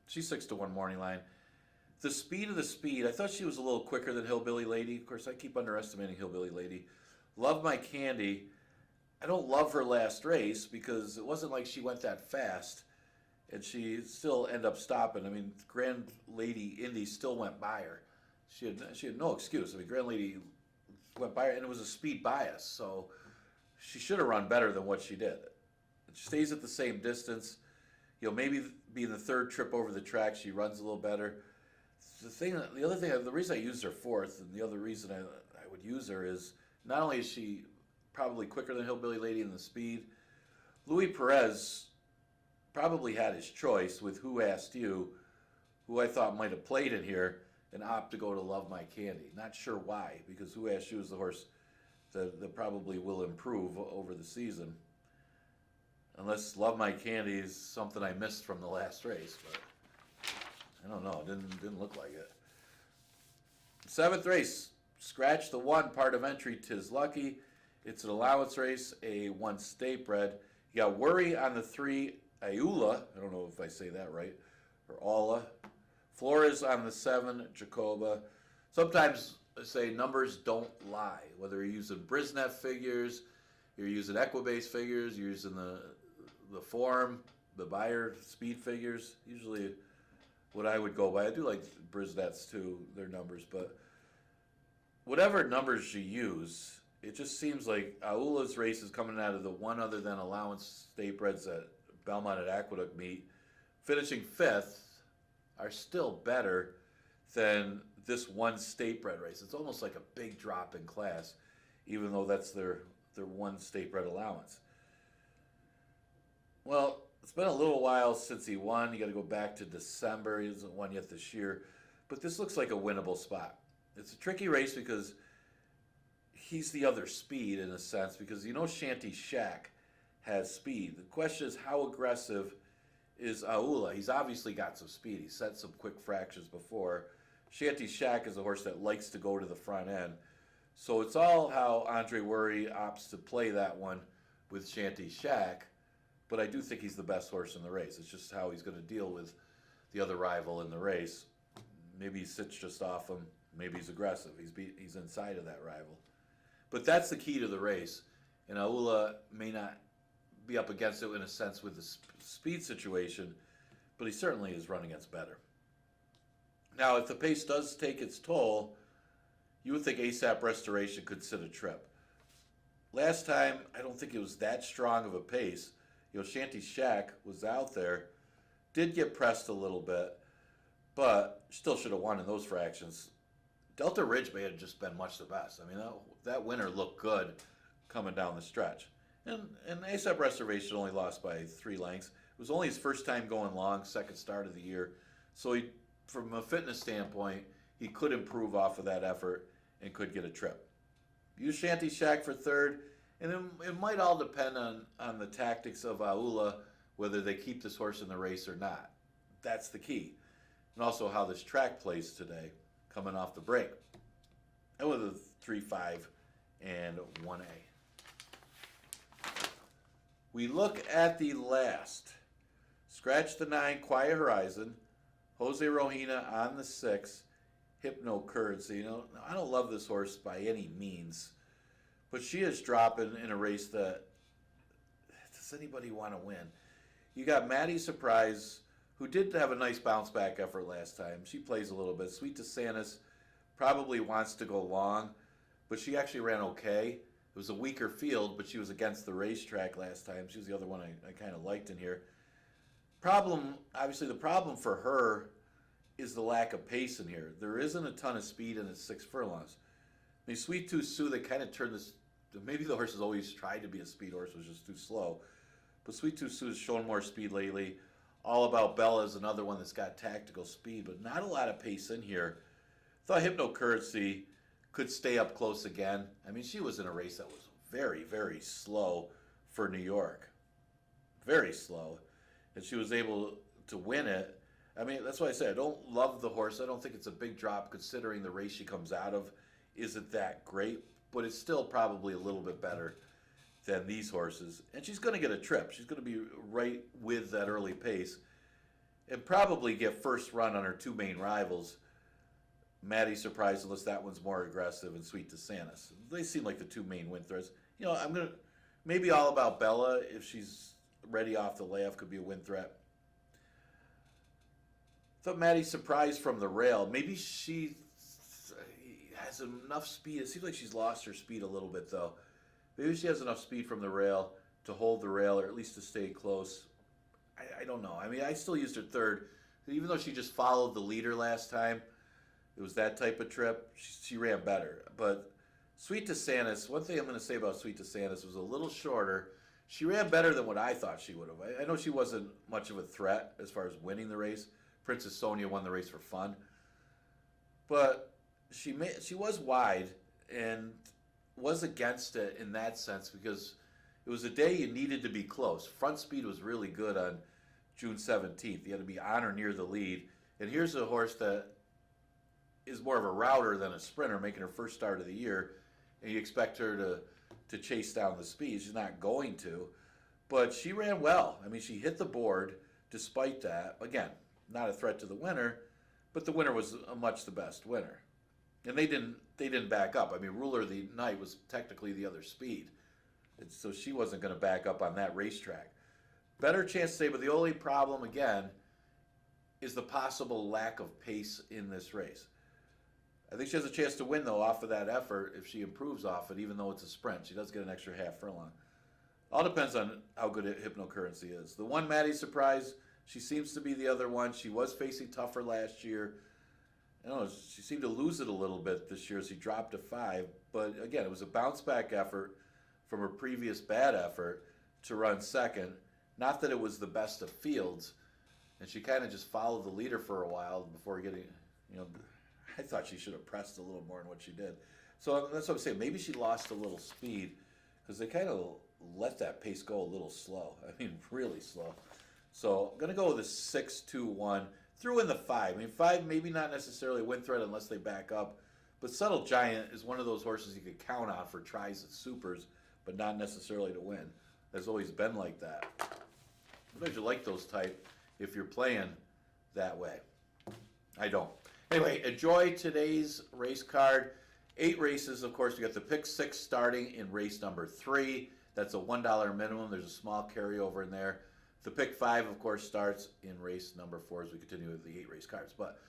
She's 6-1 morning line. The speed of the speed, I thought she was a little quicker than Hillbilly Lady. Of course, I keep underestimating Hillbilly Lady. Love My Candy. I don't love her last race because it wasn't like she went that fast, and she still ended up stopping. I mean, Grand Lady Indy still went by her. She had no excuse. I mean, Grand Lady went by her, and it was a speed bias, so she should have run better than what she did. She stays at the same distance. Maybe being the third trip over the track, she runs a little better. The reason I used her fourth, and the other reason I would use her is not only is she probably quicker than Hillbilly Lady in the speed, Louis Perez probably had his choice with Who Asked You, who I thought might have played in here, and opt to go to Love My Candy. Not sure why, because Who Asked You is the horse that probably will improve over the season. Unless Love My Candy is something I missed from the last race, but I don't know. It didn't look like it. Seventh race, scratch the one, part of entry, 'Tis Lucky. It's an allowance race, a one state bred. You got Worry on the 3, Ayula. I don't know if I say that right, or Aula. Flores on the 7, Jacoba. Sometimes I say numbers don't lie. Whether you're using Brisnet figures, you're using Equibase figures, you're using the form, the Bayer speed figures, usually what I would go by. I do like Brisnets too, their numbers, but whatever numbers you use, it just seems like Aula's race is coming out of the one other than allowance state breds at Belmont at Aqueduct meet, finishing 5th, are still better than this one state bred race. It's almost like a big drop in class, even though that's their one state bred allowance. Well, it's been a little while since he won. You got to go back to December. He hasn't won yet this year. But this looks like a winnable spot. It's a tricky race because he's the other speed in a sense, because Shanty Shack has speed. The question is, how aggressive is Aula? He's obviously got some speed. He's set some quick fractions before. Shanty Shack is a horse that likes to go to the front end. So it's all how Andre Worry opts to play that one with Shanty Shack. But I do think he's the best horse in the race. It's just how he's going to deal with the other rival in the race. Maybe he sits just off him. Maybe he's aggressive. He's inside of that rival. But that's the key to the race. And Aula may not be up against it in a sense with the speed situation, but he certainly is run against better. Now, if the pace does take its toll, you would think ASAP Restoration could sit a trip. Last time, I don't think it was that strong of a pace. Shanty Shack was out there, did get pressed a little bit, but still should have won in those fractions. Delta Ridge may have just been much the best. I mean, that winner looked good coming down the stretch. And ASAP Restoration only lost by 3 lengths. It was only his first time going long, second start of the year. So from a fitness standpoint, he could improve off of that effort and could get a trip. Use Shanty Shack for third. And it might all depend on the tactics of Aula, whether they keep this horse in the race or not. That's the key. And also how this track plays today, coming off the break. And with a 3-5 and 1A. We look at the last. Scratch the 9, Quiet Horizon. Jose Rohina on the 6. Hypno Currency. I don't love this horse by any means. But she is dropping in a race that, does anybody want to win? You got Maddie Surprise, who did have a nice bounce back effort last time. She plays a little bit. Sweet DeSantis probably wants to go long, but she actually ran okay. It was a weaker field, but she was against the racetrack last time. She was the other one I kind of liked in here. Obviously the problem for her is the lack of pace in here. There isn't a ton of speed in the 6 furlongs. I mean, Sweet Tooth Sue, they kind of turned this. Maybe the horse has always tried to be a speed horse, was just too slow. But Sweet Tooth Sue has shown more speed lately. All About Bella is another one that's got tactical speed, but not a lot of pace in here. Thought Hypno Currency could stay up close again. I mean, she was in a race that was very, very slow for New York. Very slow. And she was able to win it. I mean, that's why I say I don't love the horse. I don't think it's a big drop considering the race she comes out of isn't that great, but it's still probably a little bit better than these horses. And she's going to get a trip. She's going to be right with that early pace and probably get first run on her 2 main rivals, Maddie Surprise, unless that one's more aggressive, and Sweet DeSantis. They seem like the two main win threats. I'm gonna maybe All About Bella if she's ready off the layoff could be a win threat. Thought Maddie Surprise from the rail. Maybe she has enough speed. It seems like she's lost her speed a little bit though. Maybe she has enough speed from the rail to hold the rail or at least to stay close. I don't know. I mean, I still used her third. Even though she just followed the leader last time, it was that type of trip, she ran better. But Sweet DeSantis, one thing I'm going to say about Sweet DeSantis was a little shorter. She ran better than what I thought she would have. I know she wasn't much of a threat as far as winning the race. Princess Sonia won the race for fun. But she was wide and was against it in that sense because it was a day you needed to be close. Front speed was really good on June 17th. You had to be on or near the lead. And here's a horse that is more of a router than a sprinter, making her first start of the year. And you expect her to chase down the speed. She's not going to. But she ran well. I mean, she hit the board despite that. Again, not a threat to the winner, but the winner was a much the best winner. And they didn't back up. I mean, Ruler of the Night was technically the other speed. And so she wasn't going to back up on that racetrack. Better chance to say, but the only problem, again, is the possible lack of pace in this race. I think she has a chance to win, though, off of that effort if she improves off it, even though it's a sprint. She does get an extra half furlong. All depends on how good Hypnocurrency is. The one Maddie Surprise, she seems to be the other one. She was facing tougher last year. I don't know, she seemed to lose it a little bit this year as she dropped to 5. But again, it was a bounce-back effort from her previous bad effort to run second. Not that it was the best of fields. And she kind of just followed the leader for a while before getting, I thought she should have pressed a little more than what she did. So that's what I'm saying. Maybe she lost a little speed because they kind of let that pace go a little slow. I mean, really slow. So I'm going to go with a 6-2-1. Threw in the 5. I mean, 5 maybe not necessarily a win threat unless they back up. But Subtle Giant is one of those horses you could count on for tries at supers, but not necessarily to win. Has always been like that. Sometimes you like those type if you're playing that way. I don't. Anyway, enjoy today's race card. 8 races, of course. You got the pick 6 starting in race number 3. That's a $1 minimum. There's a small carryover in there. The pick 5, of course, starts in race number 4 as we continue with the 8 race cards. But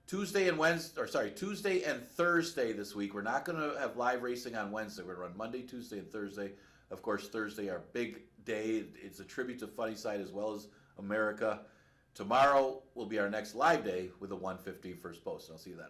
Tuesday and Thursday this week. We're not going to have live racing on Wednesday. We're going to run Monday, Tuesday, and Thursday. Of course, Thursday, our big day. It's a tribute to Funnyside as well as America. Tomorrow will be our next live day with a 1:15 first post. I'll see you then.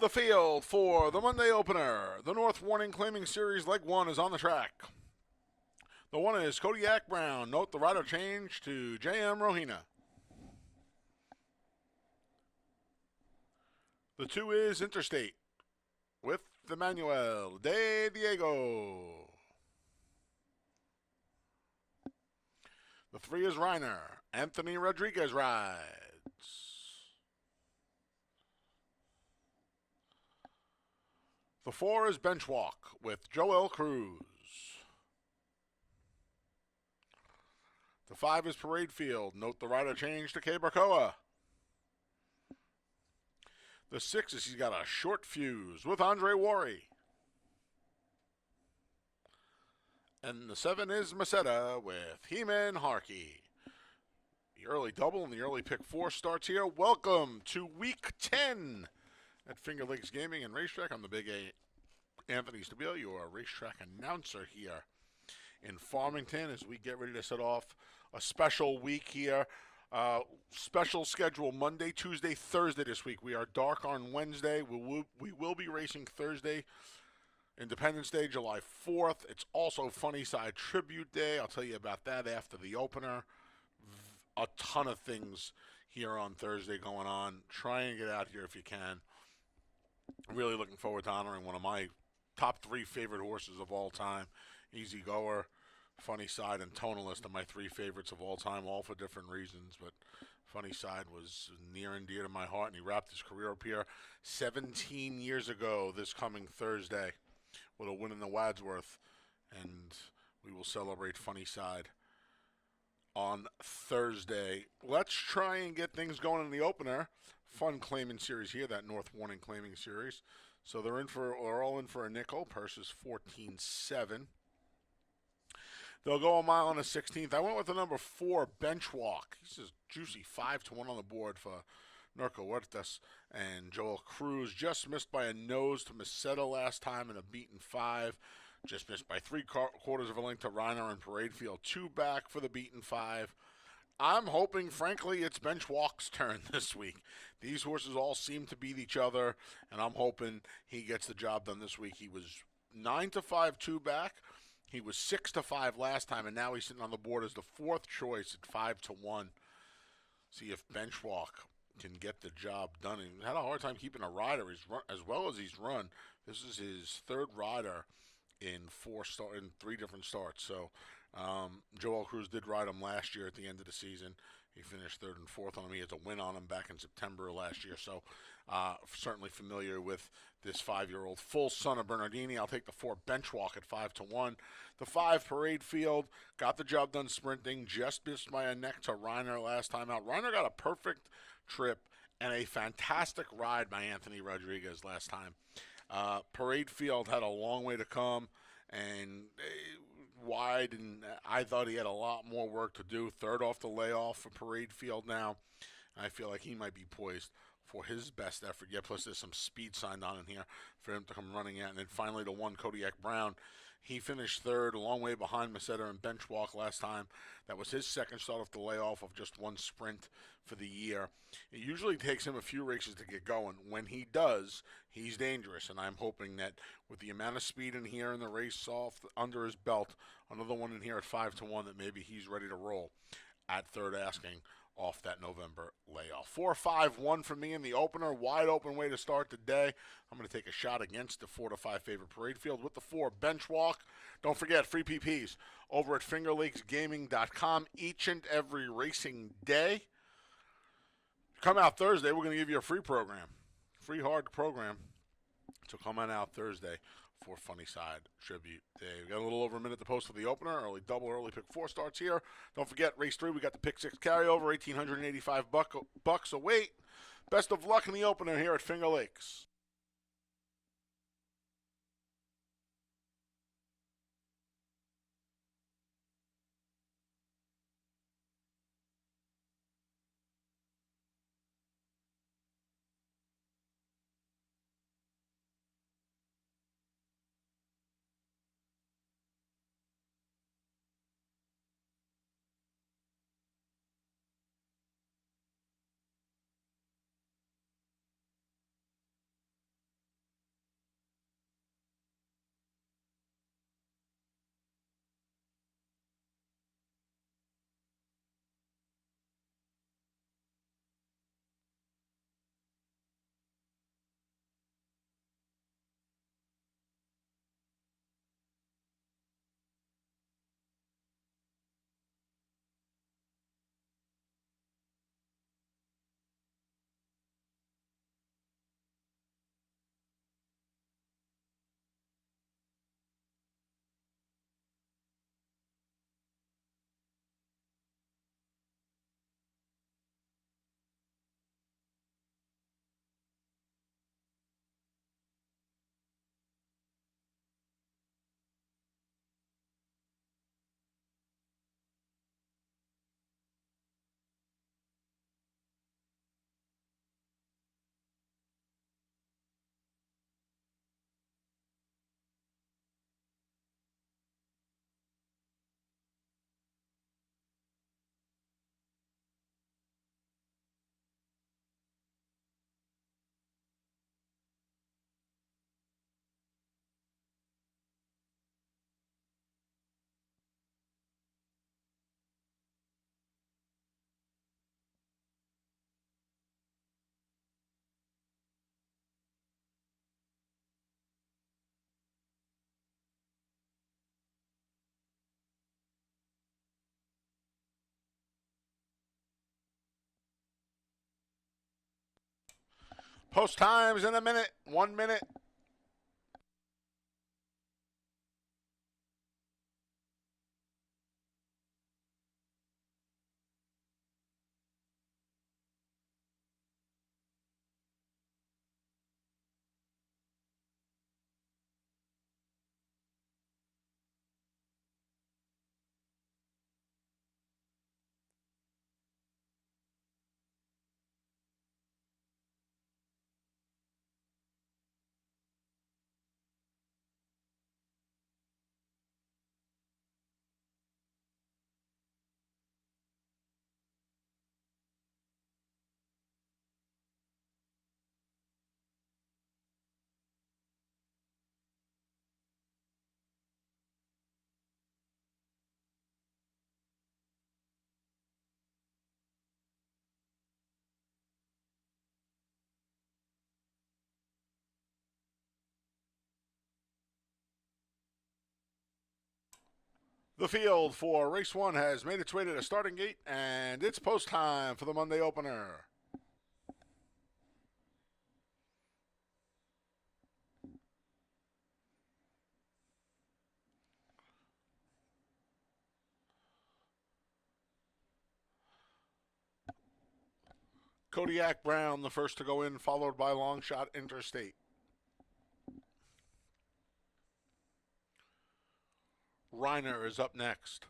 The field for the Monday opener. The North Warning Claiming Series Leg 1 is on the track. The 1 is Kodiak Brown. Note the rider change to J.M. Rohina. The 2 is Interstate with Emmanuel De Diego. The 3 is Reiner. Anthony Rodriguez rides. The 4 is Benchwalk with Joel Cruz. The 5 is Parade Field. Note the rider change to K. Barcoa. The 6 is he's got a short fuse with Andre Worry. And the 7 is Masetta with Heman Harkey. The early double and the early pick 4 starts here. Welcome to week 10 at Finger Lakes Gaming and Racetrack. I'm the Big A, Anthony Stabile, your racetrack announcer here in Farmington as we get ready to set off a special week here. Special schedule Monday, Tuesday, Thursday this week. We are dark on Wednesday. We will be racing Thursday, Independence Day, July 4th. It's also Funny Side Tribute Day. I'll tell you about that after the opener. A ton of things here on Thursday going on. Try and get out here if you can. Really looking forward to honoring one of my top 3 favorite horses of all time. Easy Goer, Funny Side, and Tonalist are my 3 favorites of all time, all for different reasons. But Funny Side was near and dear to my heart, and he wrapped his career up here 17 years ago this coming Thursday with a win in the Wadsworth. And we will celebrate Funny Side on Thursday. Let's try and get things going in the opener. Fun claiming series here, that North Warning claiming series. So they're all in for a nickel. Purse is $14.7. They'll go a mile on the 16th. I went with the number 4, Benchwalk. He's just juicy 5-1 on the board for Nerco Huertas and Joel Cruz. Just missed by a nose to Masetta last time in a beaten 5. Just missed by 3/4 of a length to Reiner and Parade Field. 2 back for the beaten 5. I'm hoping, frankly, it's Benchwalk's turn this week. These horses all seem to beat each other, and I'm hoping he gets the job done this week. He was 9-5, 2 back. He was 6-5 last time, and now he's sitting on the board as the 4th choice at 5-1. See if Benchwalk can get the job done. He had a hard time keeping a rider as well as he's run. This is his 3rd rider in 3 different starts. So Joel Cruz did ride him last year at the end of the season. He finished 3rd and 4th on him. He had a win on him back in September of last year. So certainly familiar with this 5-year-old full son of Bernardini. I'll take the 4 Benchwalk at 5-1. The 5 Parade Field got the job done sprinting. Just missed by a neck to Reiner last time out. Reiner got a perfect trip and a fantastic ride by Anthony Rodriguez last time. Parade Field had a long way to come and wide, and I thought he had a lot more work to do. 3rd off the layoff for Parade Field now. I feel like he might be poised for his best effort. Yeah, plus there's some speed signed on in here for him to come running out. And then finally the 1 Kodiak Brown. He finished 3rd, a long way behind Masetta and Benchwalk last time. That was his 2nd start off the layoff of just 1 sprint for the year. It usually takes him a few races to get going. When he does, he's dangerous, and I'm hoping that with the amount of speed in here and the race off under his belt, another one in here at 5-1, that maybe he's ready to roll at 3rd asking off that November layoff. 4-5-1 for me in the opener. Wide open way to start the day. I'm going to take a shot against the 4-5 favorite Parade Field with the 4 Benchwalk. Don't forget, free PPs over at fingerlakesgaming.com each and every racing day. Come out Thursday, we're going to give you a free program. Free hard program. So come on out Thursday for Funny Side Tribute Day. We got a little over a minute to post for the opener. Early double, early pick 4 starts here. Don't forget, race 3, we got the pick 6 carryover, $1,885 a wait. Best of luck in the opener here at Finger Lakes. Post times in a minute. 1 minute. The field for race 1 has made its way to the starting gate, and it's post time for the Monday opener. Kodiak Brown, the first to go in, followed by Long Shot Interstate. Reiner is up next.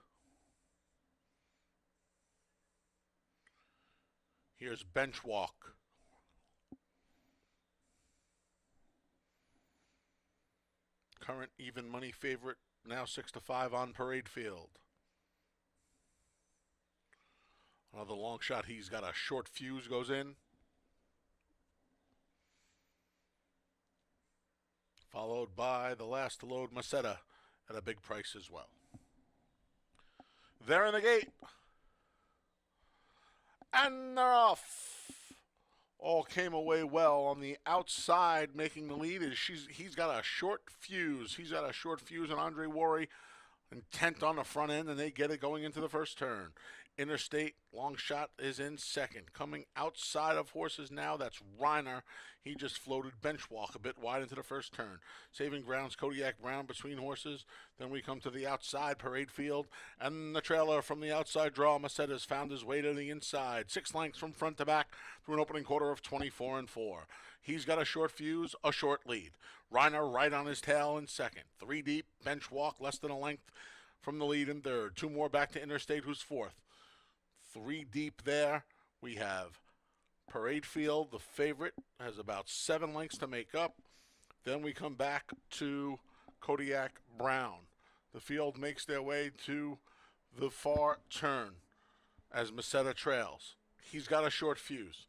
Here's Bench Walk. Current even money favorite, now 6-5 on Parade Field. Another long shot. He's got a short fuse, goes in. Followed by the last to load, Maceta, at a big price as well. They're in the gate. And they're off. All came away well. On the outside, making the lead is he's got a short fuse. He's got a short fuse, and Andre Worry intent on the front end, and they get it going into the first turn. Interstate, Long Shot is in second. Coming outside of horses now, that's Reiner. He just floated Bench Walk a bit wide into the first turn. Saving grounds, Kodiak Brown between horses. Then we come to the outside, Parade Field. And the trailer from the outside draw, Maceta's found his way to the inside. 6 lengths from front to back through an opening quarter of 24-4. He's got a short fuse, a short lead. Reiner right on his tail in second. 3 deep, Bench Walk less than a length from the lead in third. 2 more back to Interstate, who's fourth. 3 deep there. We have Parade Field, the favorite, has about 7 lengths to make up. Then we come back to Kodiak Brown. The field makes their way to the far turn as Maceta trails. He's got a short fuse.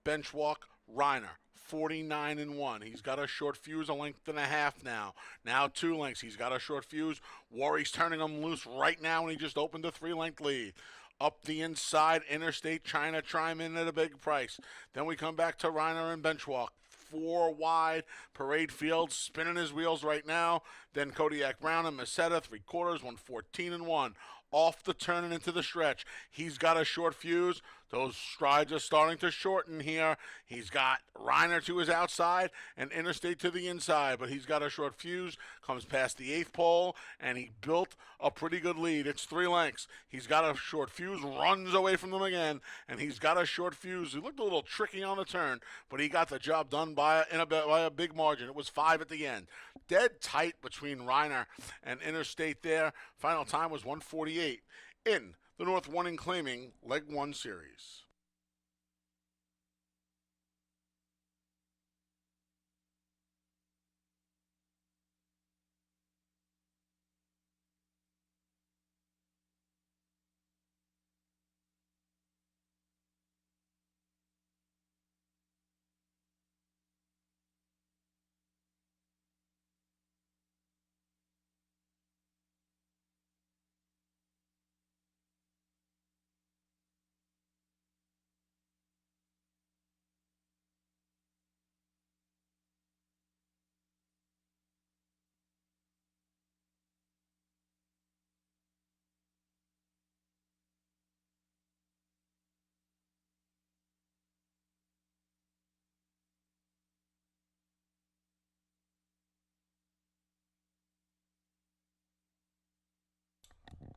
Bench Walk, Reiner. 49-1. He's got a short fuse, a length and a half now. Now 2 lengths. He's got a short fuse. Worry's turning him loose right now, and he just opened a 3-length lead. Up the inside, Interstate, China chime in at a big price. Then we come back to Reiner and Bench Walk. 4 wide. Parade Field spinning his wheels right now. Then Kodiak Brown and Maceta, 3/4, 114-1. Off the turn and into the stretch. He's got a short fuse. Those strides are starting to shorten here. He's got Reiner to his outside and Interstate to the inside, but he's got a short fuse, comes past the 8th pole, and he built a pretty good lead. It's 3 lengths. He's got a short fuse, runs away from them again, and he's got a short fuse. He looked a little tricky on the turn, but he got the job done by a big margin. It was 5 at the end. Dead tight between Reiner and Interstate there. Final time was 1:48 in the North Warning Claiming Leg 1 Series.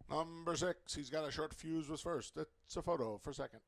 Number 6, he's got a short fuse, was first. It's a photo for second.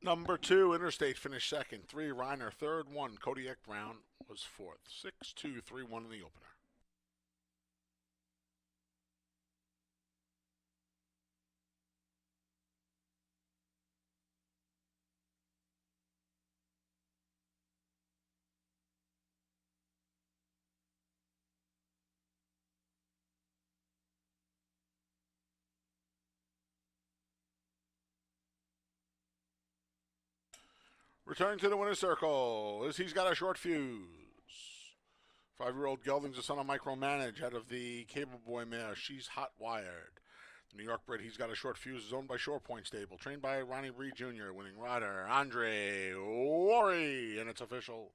Number 2, Interstate finished second. 3, Reiner third. 1, Kodiak Brown was fourth. 6-2-3-1 in the opener. Returning to the winner's circle is he's got a short fuse. 5-year-old Gelding's the son of Micromanage out of the Cable Boy mare. She's hot wired. The New York bred, he's got a short fuse, is owned by Shore Point Stable, trained by Ronnie Reed Jr., winning rider Andre Worry, and it's official.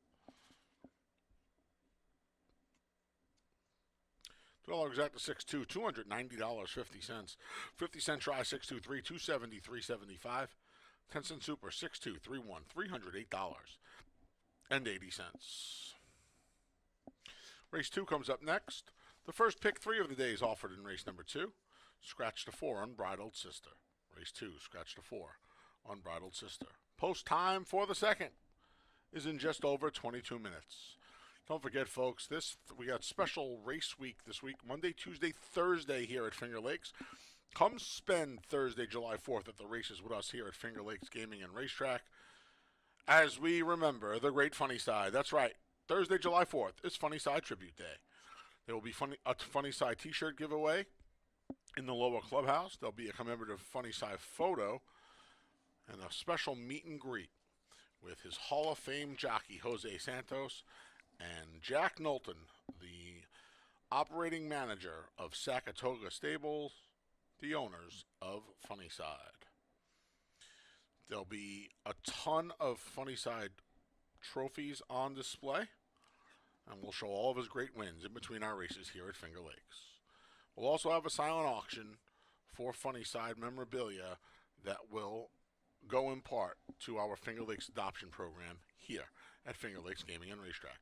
$2 exact to 6-2, $290.50. 50-cent try, 623, 270, 375. 10-cent super, 6-2-3-1, $308.80. Race 2 comes up next. The first pick 3 of the day is offered in race number 2. Scratch to 4, Unbridled Sister. Race 2, scratch to 4, Unbridled Sister. Post time for the second is in just over 22 minutes. Don't forget, folks, we got special race week this week, Monday, Tuesday, Thursday here at Finger Lakes. Come spend Thursday, July 4th at the races with us here at Finger Lakes Gaming and Racetrack as we remember the great Funny Side. That's right. Thursday, July 4th is Funny Side Tribute Day. There will be a Funny Side t-shirt giveaway in the lower clubhouse. There'll be a commemorative Funny Side photo and a special meet and greet with his Hall of Fame jockey, Jose Santos, and Jack Knowlton, the operating manager of Sakatoga Stables, the owners of Funny Side. There'll be a ton of Funny Side trophies on display, and we'll show all of his great wins in between our races here at Finger Lakes. We'll also have a silent auction for Funny Side memorabilia that will go in part to our Finger Lakes adoption program here at Finger Lakes Gaming and Racetrack.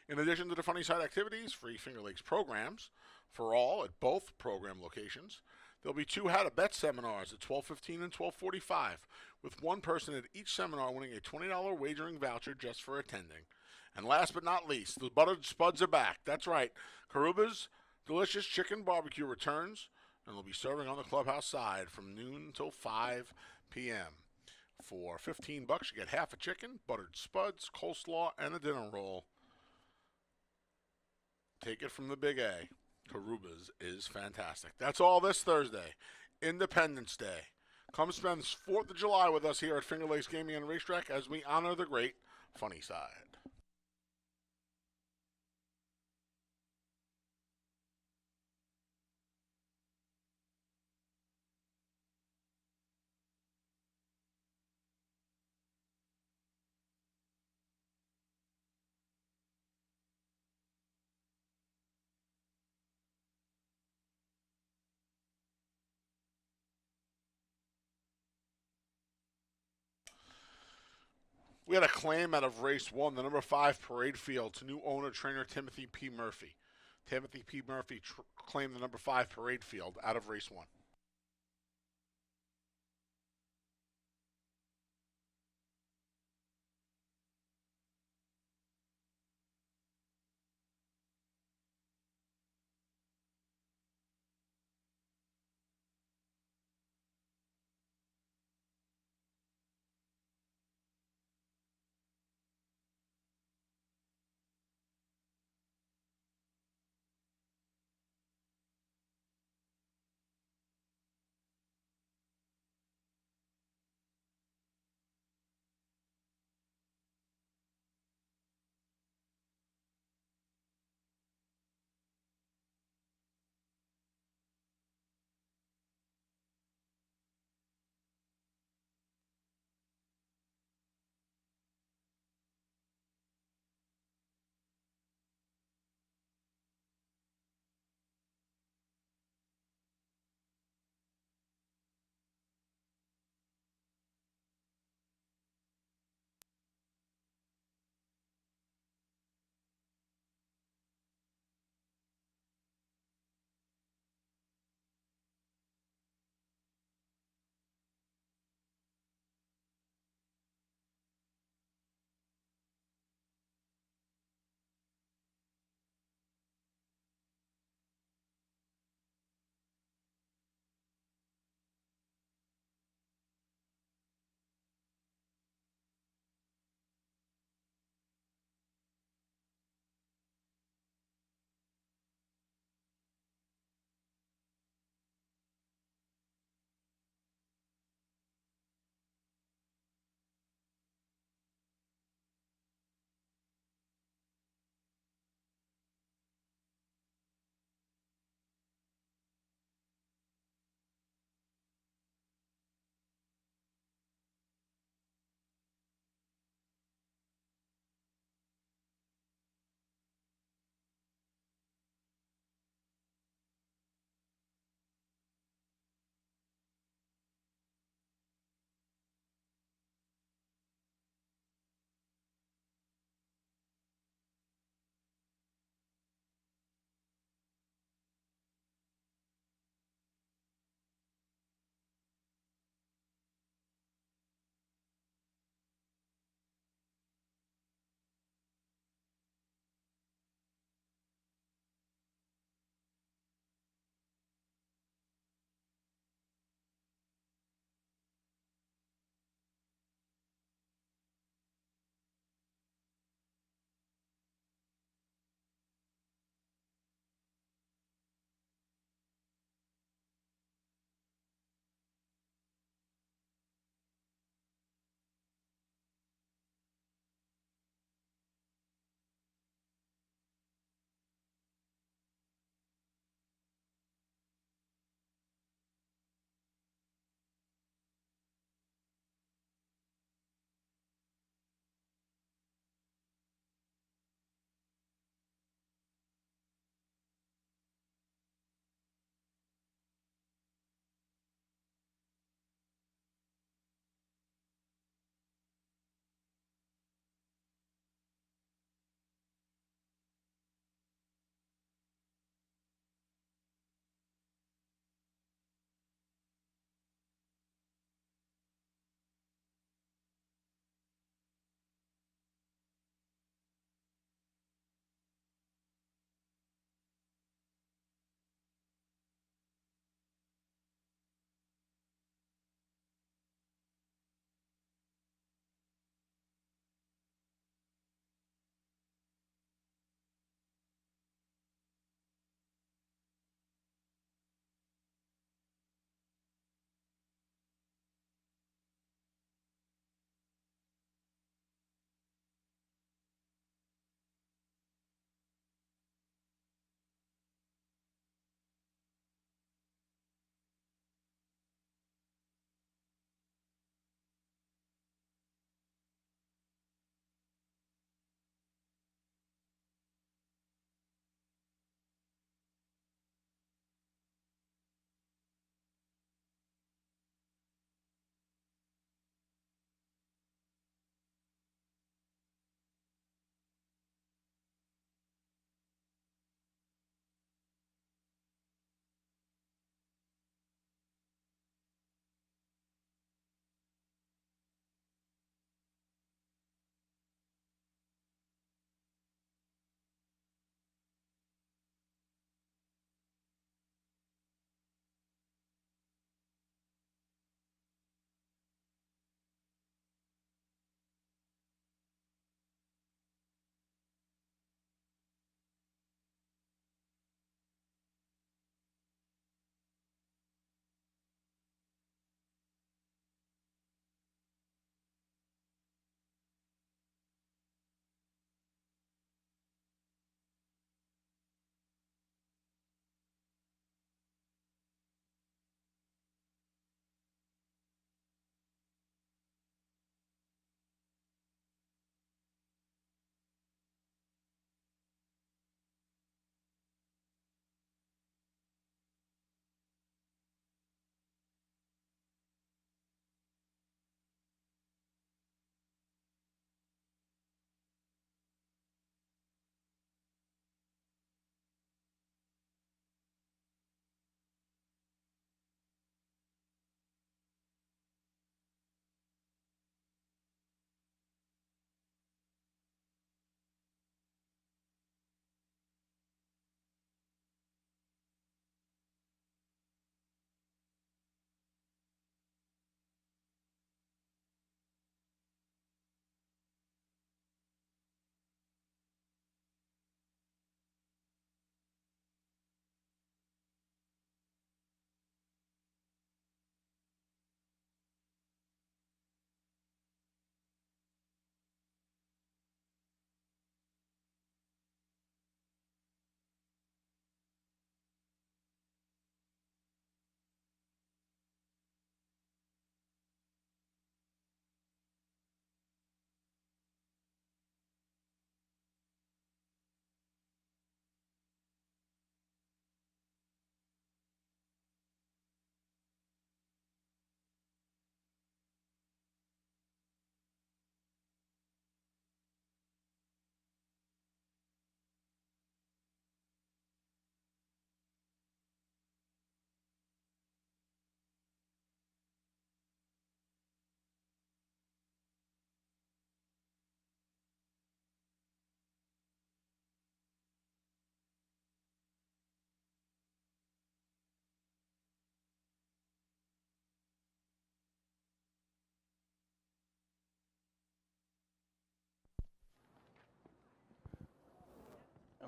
In addition to the Funny Side activities, free Finger Lakes programs for all at both program locations. There'll be 2 How to Bet seminars at 12:15 and 12:45, with one person at each seminar winning a $20 wagering voucher just for attending. And last but not least, the Buttered Spuds are back. That's right. Karuba's Delicious Chicken Barbecue returns, and they'll be serving on the clubhouse side from noon until 5 p.m. For $15, you get half a chicken, buttered spuds, coleslaw, and a dinner roll. Take it from the Big A. Karuba's is fantastic. That's all this Thursday, Independence Day. Come spend 4th of July with us here at Finger Lakes Gaming and Racetrack as we honor the great Funny Side. We had a claim out of race 1, the number 5 Parade Field, to new owner trainer Timothy P. Murphy. Timothy P. Murphy claimed the number 5 Parade Field out of race 1.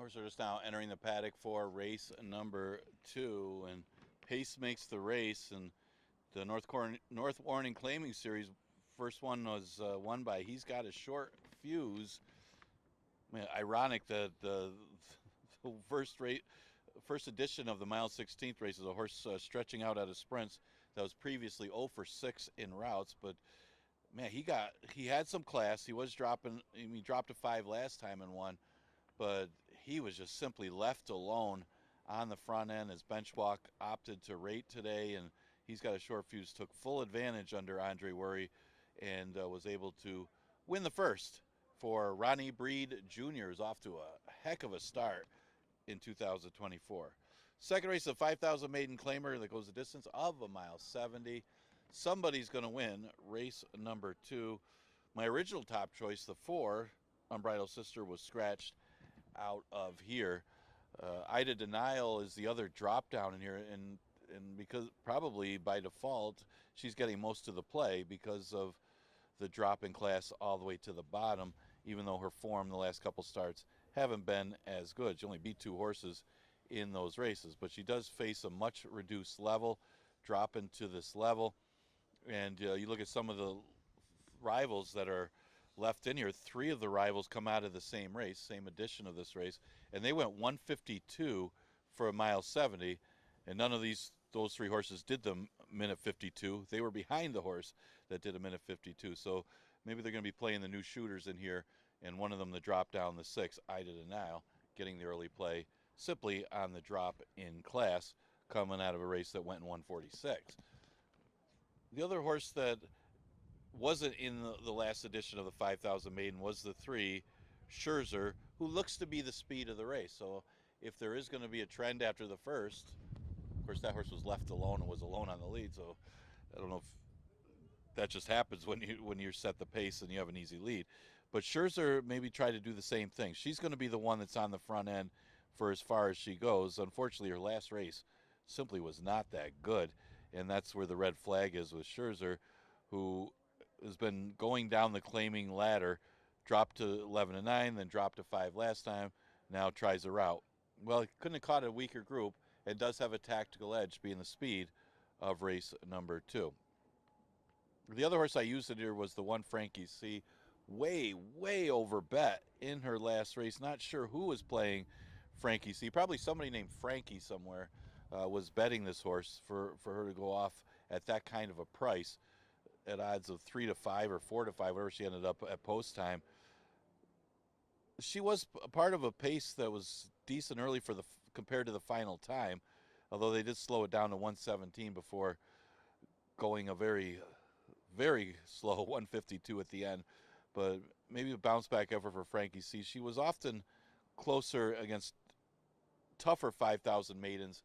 Horses are just now entering the paddock for race number 2, and pace makes the race. And the North Warning Claiming Series, first one was won by He's Got a Short Fuse. Man, ironic that the first edition of the mile 16th race is a horse stretching out out of sprints that was previously 0 for 6 in routes, but man, he had some class. He was dropping. He dropped a 5 last time and won, but he was just simply left alone on the front end. His bench walk opted to rate today, and He's Got a Short Fuse took full advantage under Andre Worry and was able to win the first for Ronnie Breed Jr. is off to a heck of a start in 2024. Second race, the 5,000 maiden claimer that goes the distance of a mile 70. Somebody's going to win race number 2. My original top choice, the 4, Unbridled Sister, was scratched out of here. Ida Denial is the other drop down in here, and because probably by default she's getting most of the play because of the drop in class all the way to the bottom, even though her form the last couple starts haven't been as good. She only beat 2 horses in those races, but she does face a much reduced level, dropping to this level. And you look at some of the rivals that are left in here, 3 of the rivals come out of the same race, same edition of this race, and they went 152 for a mile 70, and none of those 3 horses did the minute 52. They were behind the horse that did a minute 52. So maybe they're going to be playing the new shooters in here, and one of them the drop down the 6, Ida Denial, getting the early play simply on the drop in class, coming out of a race that went in 146. The other horse that wasn't in the last edition of the 5,000 maiden was the 3, Scherzer, who looks to be the speed of the race. So if there is going to be a trend after the first, of course that horse was left alone and was alone on the lead, so I don't know if that just happens when you set the pace and you have an easy lead. But Scherzer maybe try to do the same thing. She's going to be the one that's on the front end for as far as she goes. Unfortunately, her last race simply was not that good, and that's where the red flag is with Scherzer, who has been going down the claiming ladder, dropped to 11 and 9, then dropped to 5 last time, now tries a route. Well, he couldn't have caught a weaker group, and does have a tactical edge, being the speed of race number 2. The other horse I used in here was the 1 Frankie C. Way over bet in her last race. Not sure who was playing Frankie C. Probably somebody named Frankie somewhere was betting this horse for her to go off at that kind of a price at odds of 3 to 5 or 4 to 5, wherever she ended up at post time. She was a part of a pace that was decent early compared to the final time, although they did slow it down to 117 before going a very, very slow 152 at the end. But maybe a bounce back effort for Frankie C. She was often closer against tougher 5,000 maidens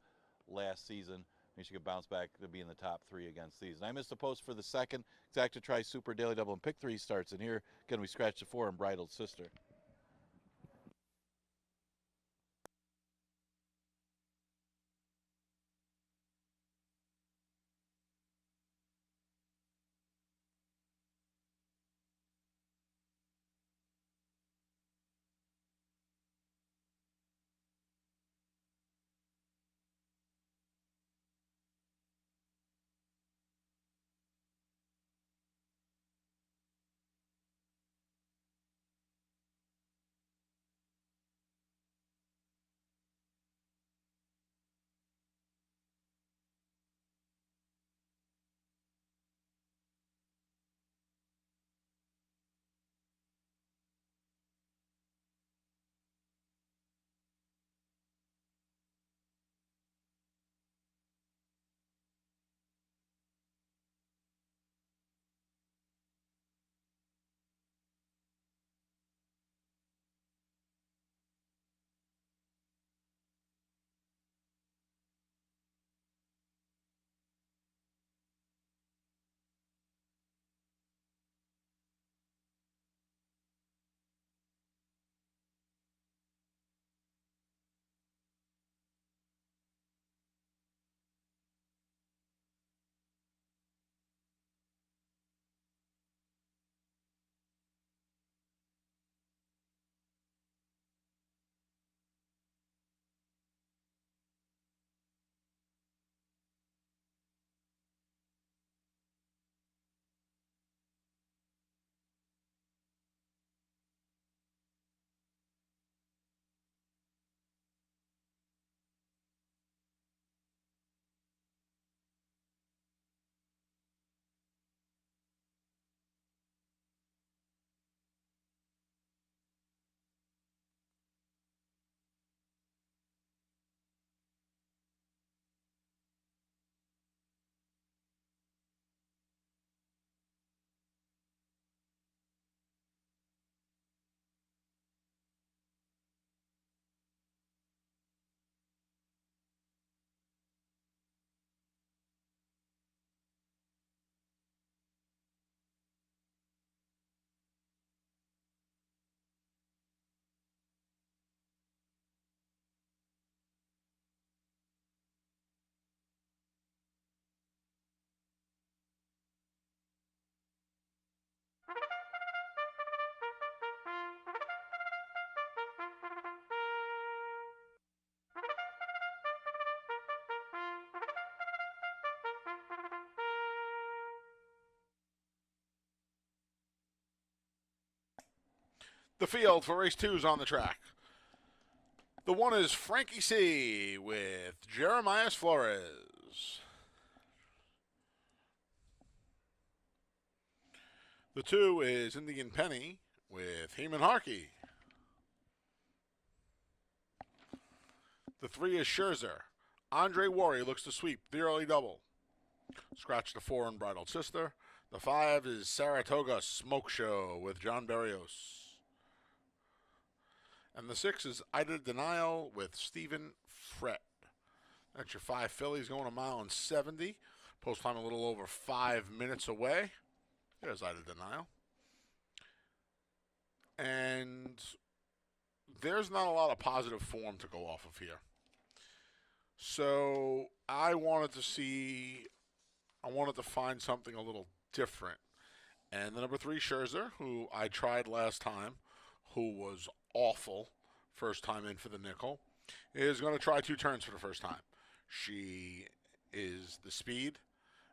last season. I mean, she could bounce back to be in the top 3 against these. And I missed a post for the second Exacta Tri Super Daily Double and Pick 3 starts in here. Again, we scratched the 4 Unbridled Sister. The field for race 2 is on the track. The 1 is Frankie C with Jeremias Flores. The 2 is Indian Penny with Heeman Harkey. The 3 is Scherzer. Andre Worry looks to sweep the early double. Scratch the 4 Unbridled Sister. The 5 is Saratoga Smoke Show with John Berrios. And the 6 is Ida Denial with Stephen Fret. That's your 5 fillies going a mile and 70. Post time a little over 5 minutes away. There's Ida Denial. And there's not a lot of positive form to go off of here. So I wanted to find something a little different. And the number 3, Scherzer, who I tried last time, who was awful first time in for the nickel, is going to try 2 turns for the first time. She is the speed.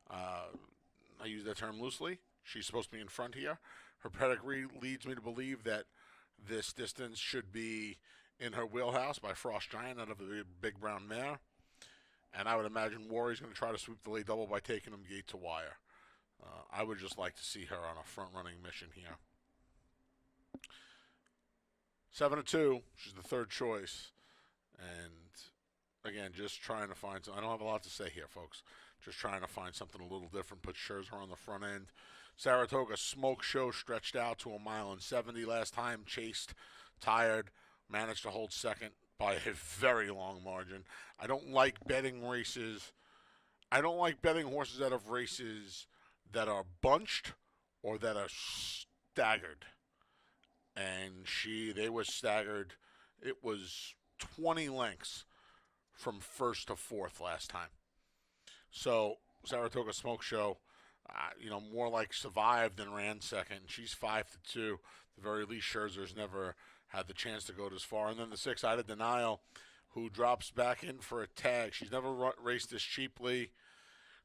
I use that term loosely. She's supposed to be in front here. Her pedigree leads me to believe that this distance should be in her wheelhouse by Frost Giant out of the Big Brown Mare. And I would imagine Worry's going to try to sweep the late double by taking him gate to wire. I would just like to see her on a front-running mission here. 7-2, she's the 3rd choice. And, again, just trying to find something. I don't have a lot to say here, folks. Just trying to find something a little different. Put Scherzer on the front end. Saratoga Smoke Show stretched out to a mile and 70 last time. Chased, tired, managed to hold second by a very long margin. I don't like betting races. I don't like betting horses out of races that are bunched or that are staggered. And they were staggered. It was 20 lengths from 1st to 4th last time. So Saratoga Smoke Show, more like survived than ran second. She's 5-2. At the very least, Scherzer's never had the chance to go this far. And then the 6, Ida Denial, who drops back in for a tag. She's never raced this cheaply.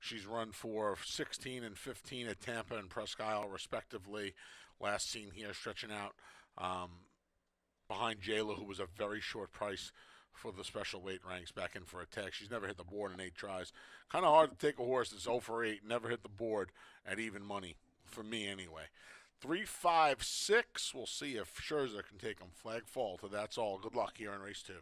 She's run for 16 and 15 at Tampa and Presque Isle, respectively. Last seen here, stretching out behind Jayla, who was a very short price for the special weight ranks, back in for a tag. She's never hit the board in 8 tries. Kind of hard to take a horse that's 0 for 8, never hit the board at even money, for me anyway. 3, 5, 6. We'll see if Scherzer can take him. Flag fall to that's all. Good luck here in race 2.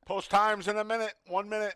Post times in a minute. 1 minute.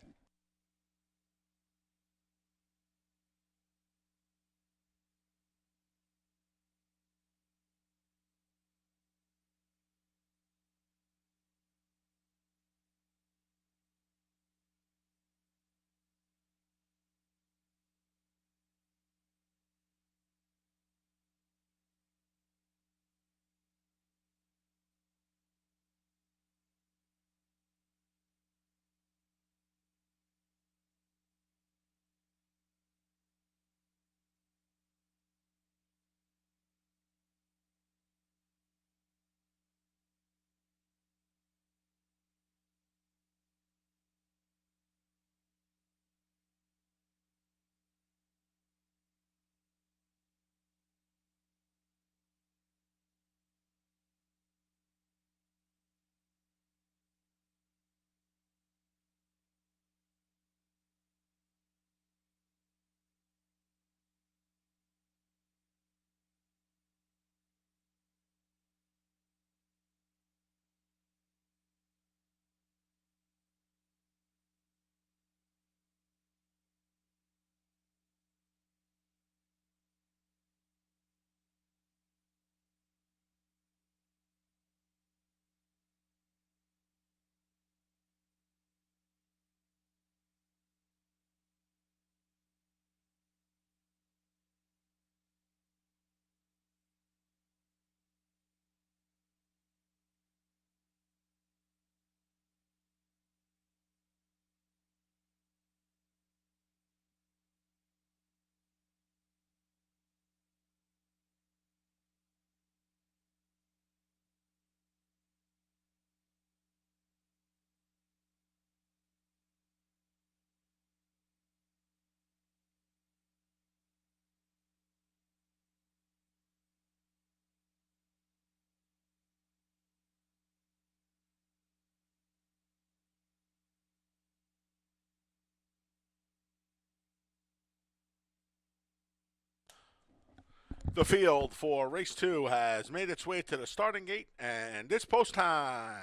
The field for race 2 has made its way to the starting gate, and it's post time.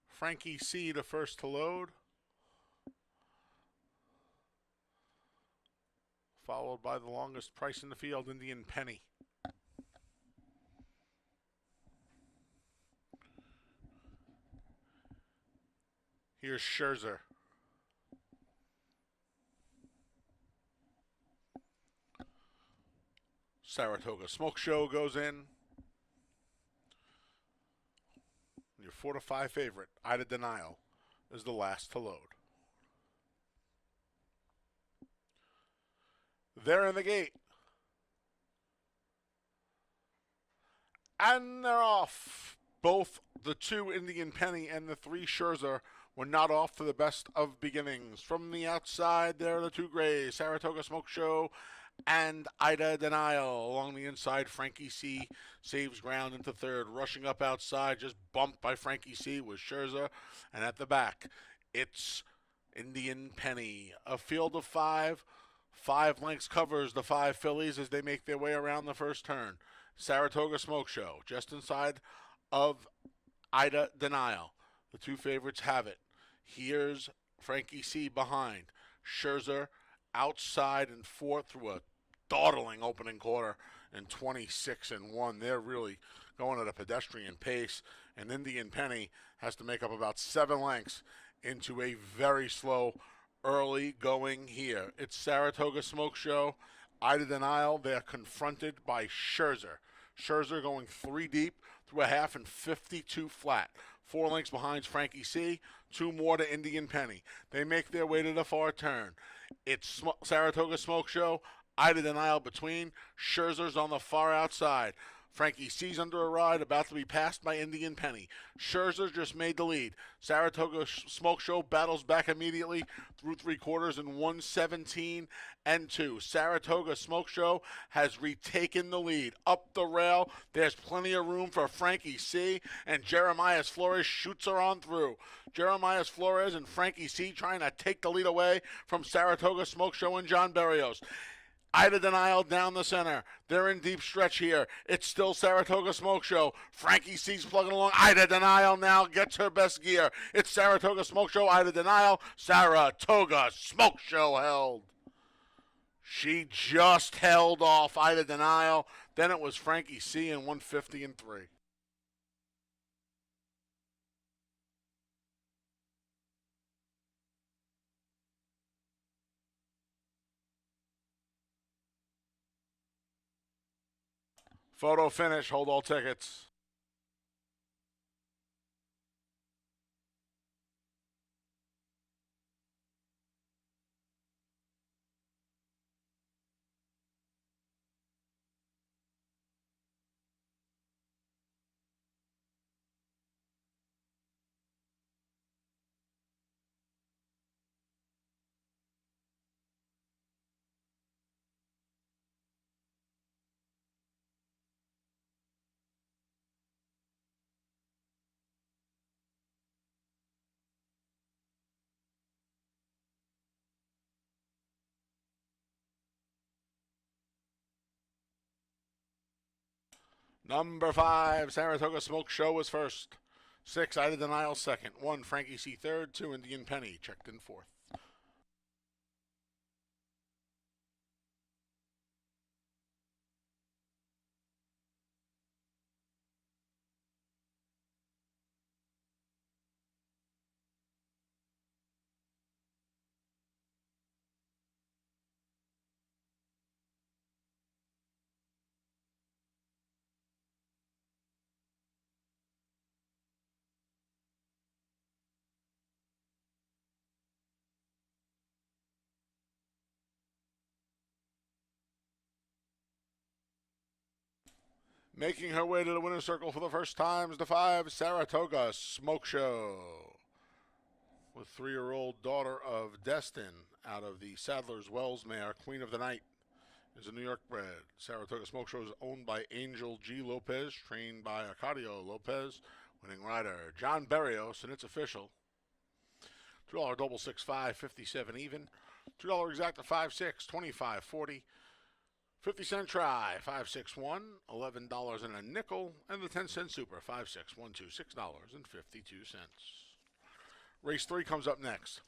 Frankie C, the first to load, followed by the longest price in the field, Indian Penny. Here's Scherzer. Saratoga Smoke Show goes in. Your 4 to 5 favorite, Ida Denial, is the last to load. They're in the gate. And they're off. Both the 2 Indian Penny and the 3 Scherzer were not off to the best of beginnings. From the outside, there are the 2 grays, Saratoga Smoke Show and Ida Denial. Along the inside, Frankie C saves ground into third. Rushing up outside, just bumped by Frankie C, was Scherzer. And at the back, it's Indian Penny. A field of 5. 5 lengths covers the 5 fillies as they make their way around the first turn. Saratoga Smoke Show just inside of Ida Denial. The 2 favorites have it. Here's Frankie C behind. Scherzer outside in 4th through a dawdling opening quarter in 26-1. They're really going at a pedestrian pace, and Indian Penny has to make up about 7 lengths into a very slow early going here. It's Saratoga Smoke Show, Ida Denial. They're confronted by Scherzer. Scherzer going 3 deep through a half and 52 flat. 4 lengths behind Frankie C. 2 more to Indian Penny. They make their way to the far turn. It's Saratoga Smoke Show, Ida Denial between. Scherzer's on the far outside. Frankie C's under a ride, about to be passed by Indian Penny. Scherzer just made the lead. Saratoga Smoke Show battles back immediately through three quarters in 117 and 2. Saratoga Smoke Show has retaken the lead. Up the rail, there's plenty of room for Frankie C, and Jeremiah Flores shoots her on through. Jeremiah Flores and Frankie C trying to take the lead away from Saratoga Smoke Show and John Berrios. Ida Denial down the center. They're in deep stretch here. It's still Saratoga Smoke Show. Frankie C's plugging along. Ida Denial now gets her best gear. It's Saratoga Smoke Show, Ida Denial. Saratoga Smoke Show held. She just held off Ida Denial. Then it was Frankie C in 150 and 3. Photo finish. Hold all tickets. Number 5, Saratoga Smoke Show was first. 6, Ida Denial second. 1, Frankie C third. 2, Indian Penny checked in fourth. Making her way to the winner's circle for the first time is the 5, Saratoga Smoke Show. With 3-year-old daughter of Destin out of the Sadler's Wells mare, Queen of the Night, is a New York bred. Saratoga Smoke Show is owned by Angel G. Lopez, trained by Arcadio Lopez. Winning rider John Berrios, and it's official. $2 double 6-5, 57 even. $2 exacta 5-6, 25-40. 50-cent try, 5-6-1, $11 and a nickel, and the 10-cent super, 5-6-1-2, $6.52. Race 3 comes up next.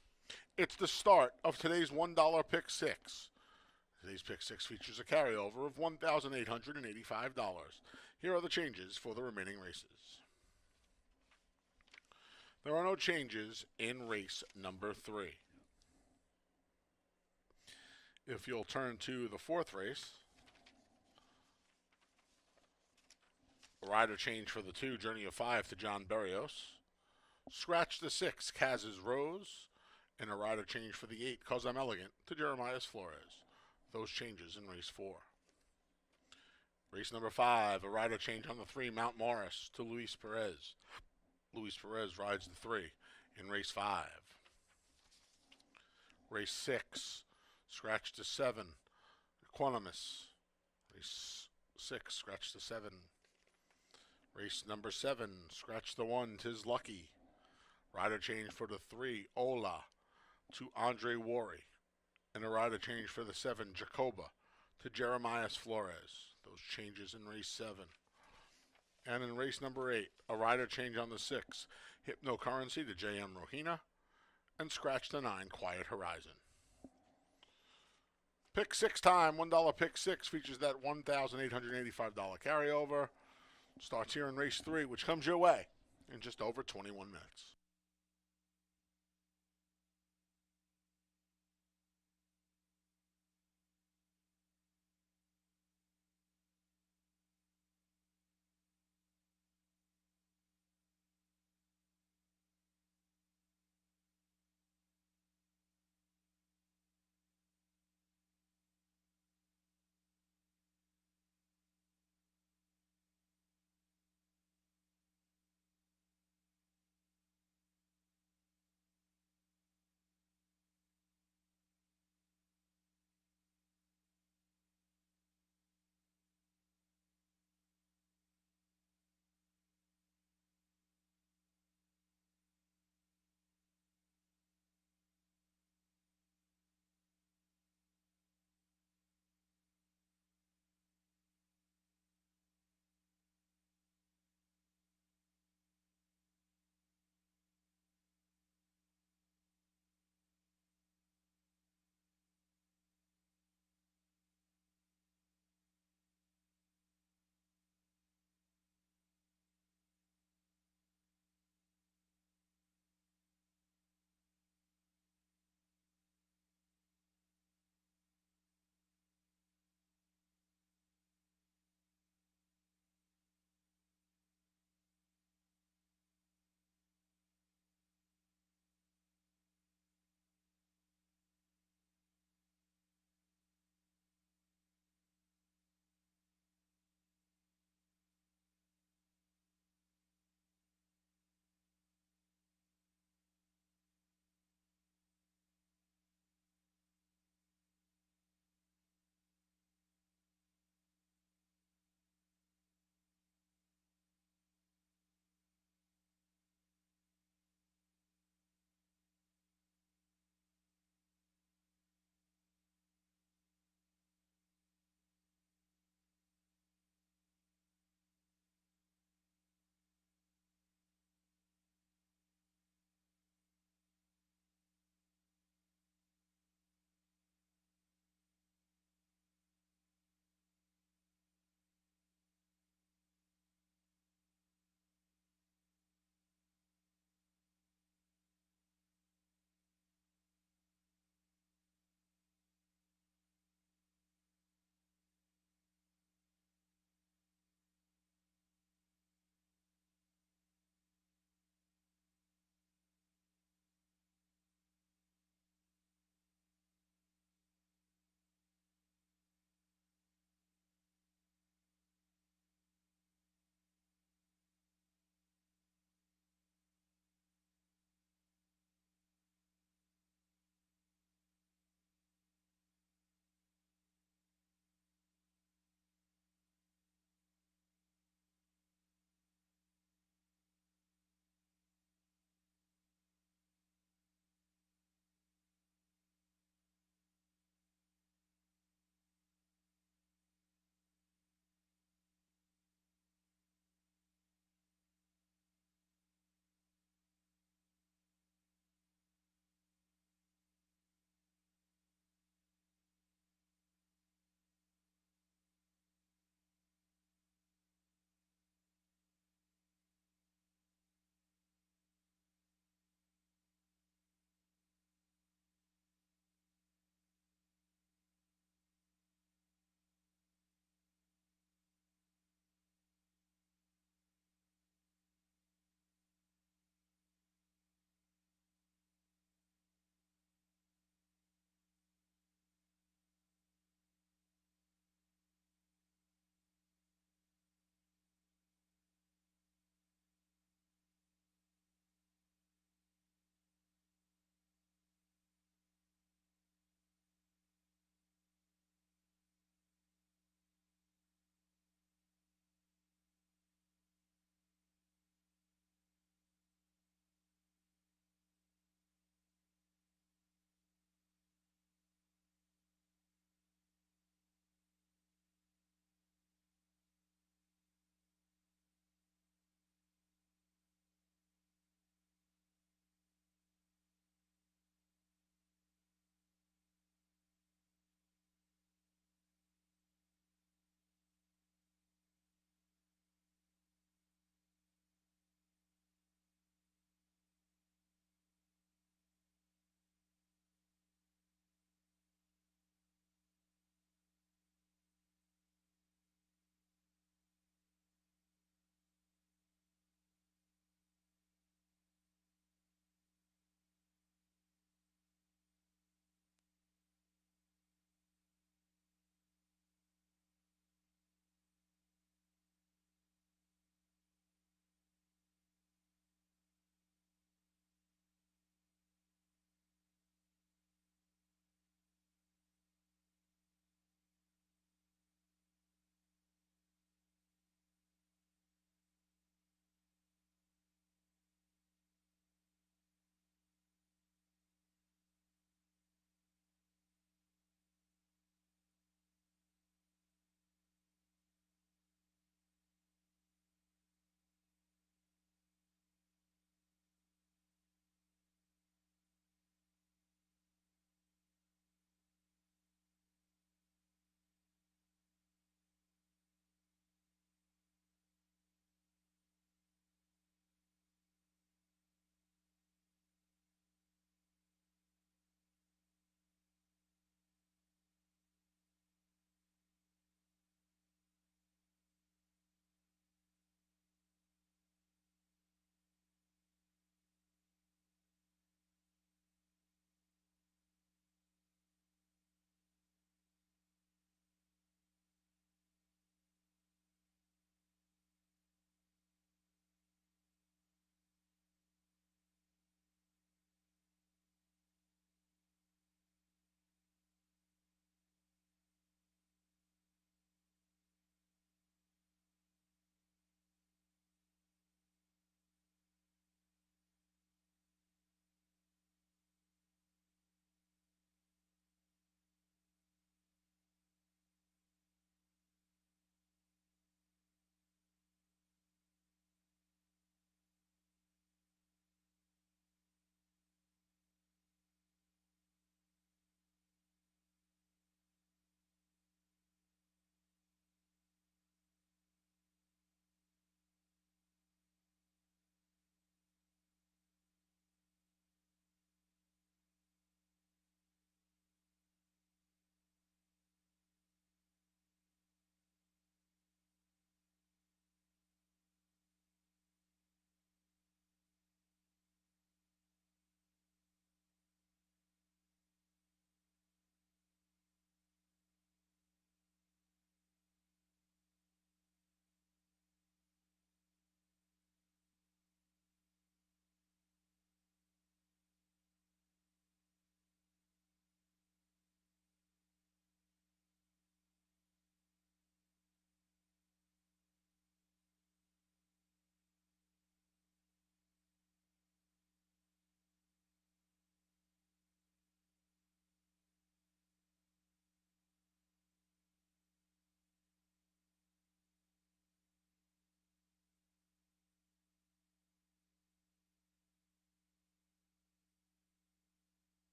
It's the start of today's $1 pick 6. Today's pick 6 features a carryover of $1,885. Here are the changes for the remaining races. There are no changes in race number 3. If you'll turn to the 4th race, a rider change for the 2, Journey of 5 to John Berrios. Scratch the 6, Kaz's Rose. And a rider change for the 8, Cause I'm Elegant, to Jeremiah Flores. Those changes in race 4. Race number 5, a rider change on the 3, Mount Morris, to Luis Perez. Luis Perez rides the 3 in race 5. Race 6, scratch to 7, Equanimous. Race 6, scratch to 7. Race number 7, scratch the 1, Tis Lucky. Rider change for the 3, Ola, to Andre Worry. And a rider change for the 7, Jacoba, to Jeremiah Flores. Those changes in race 7. And in race number 8, a rider change on the 6, Hypnocurrency to J.M. Rohina. And scratch the 9, Quiet Horizon. Pick 6 time, $1 pick 6 features that $1,885 carryover. Starts here in race 3, which comes your way in just over 21 minutes.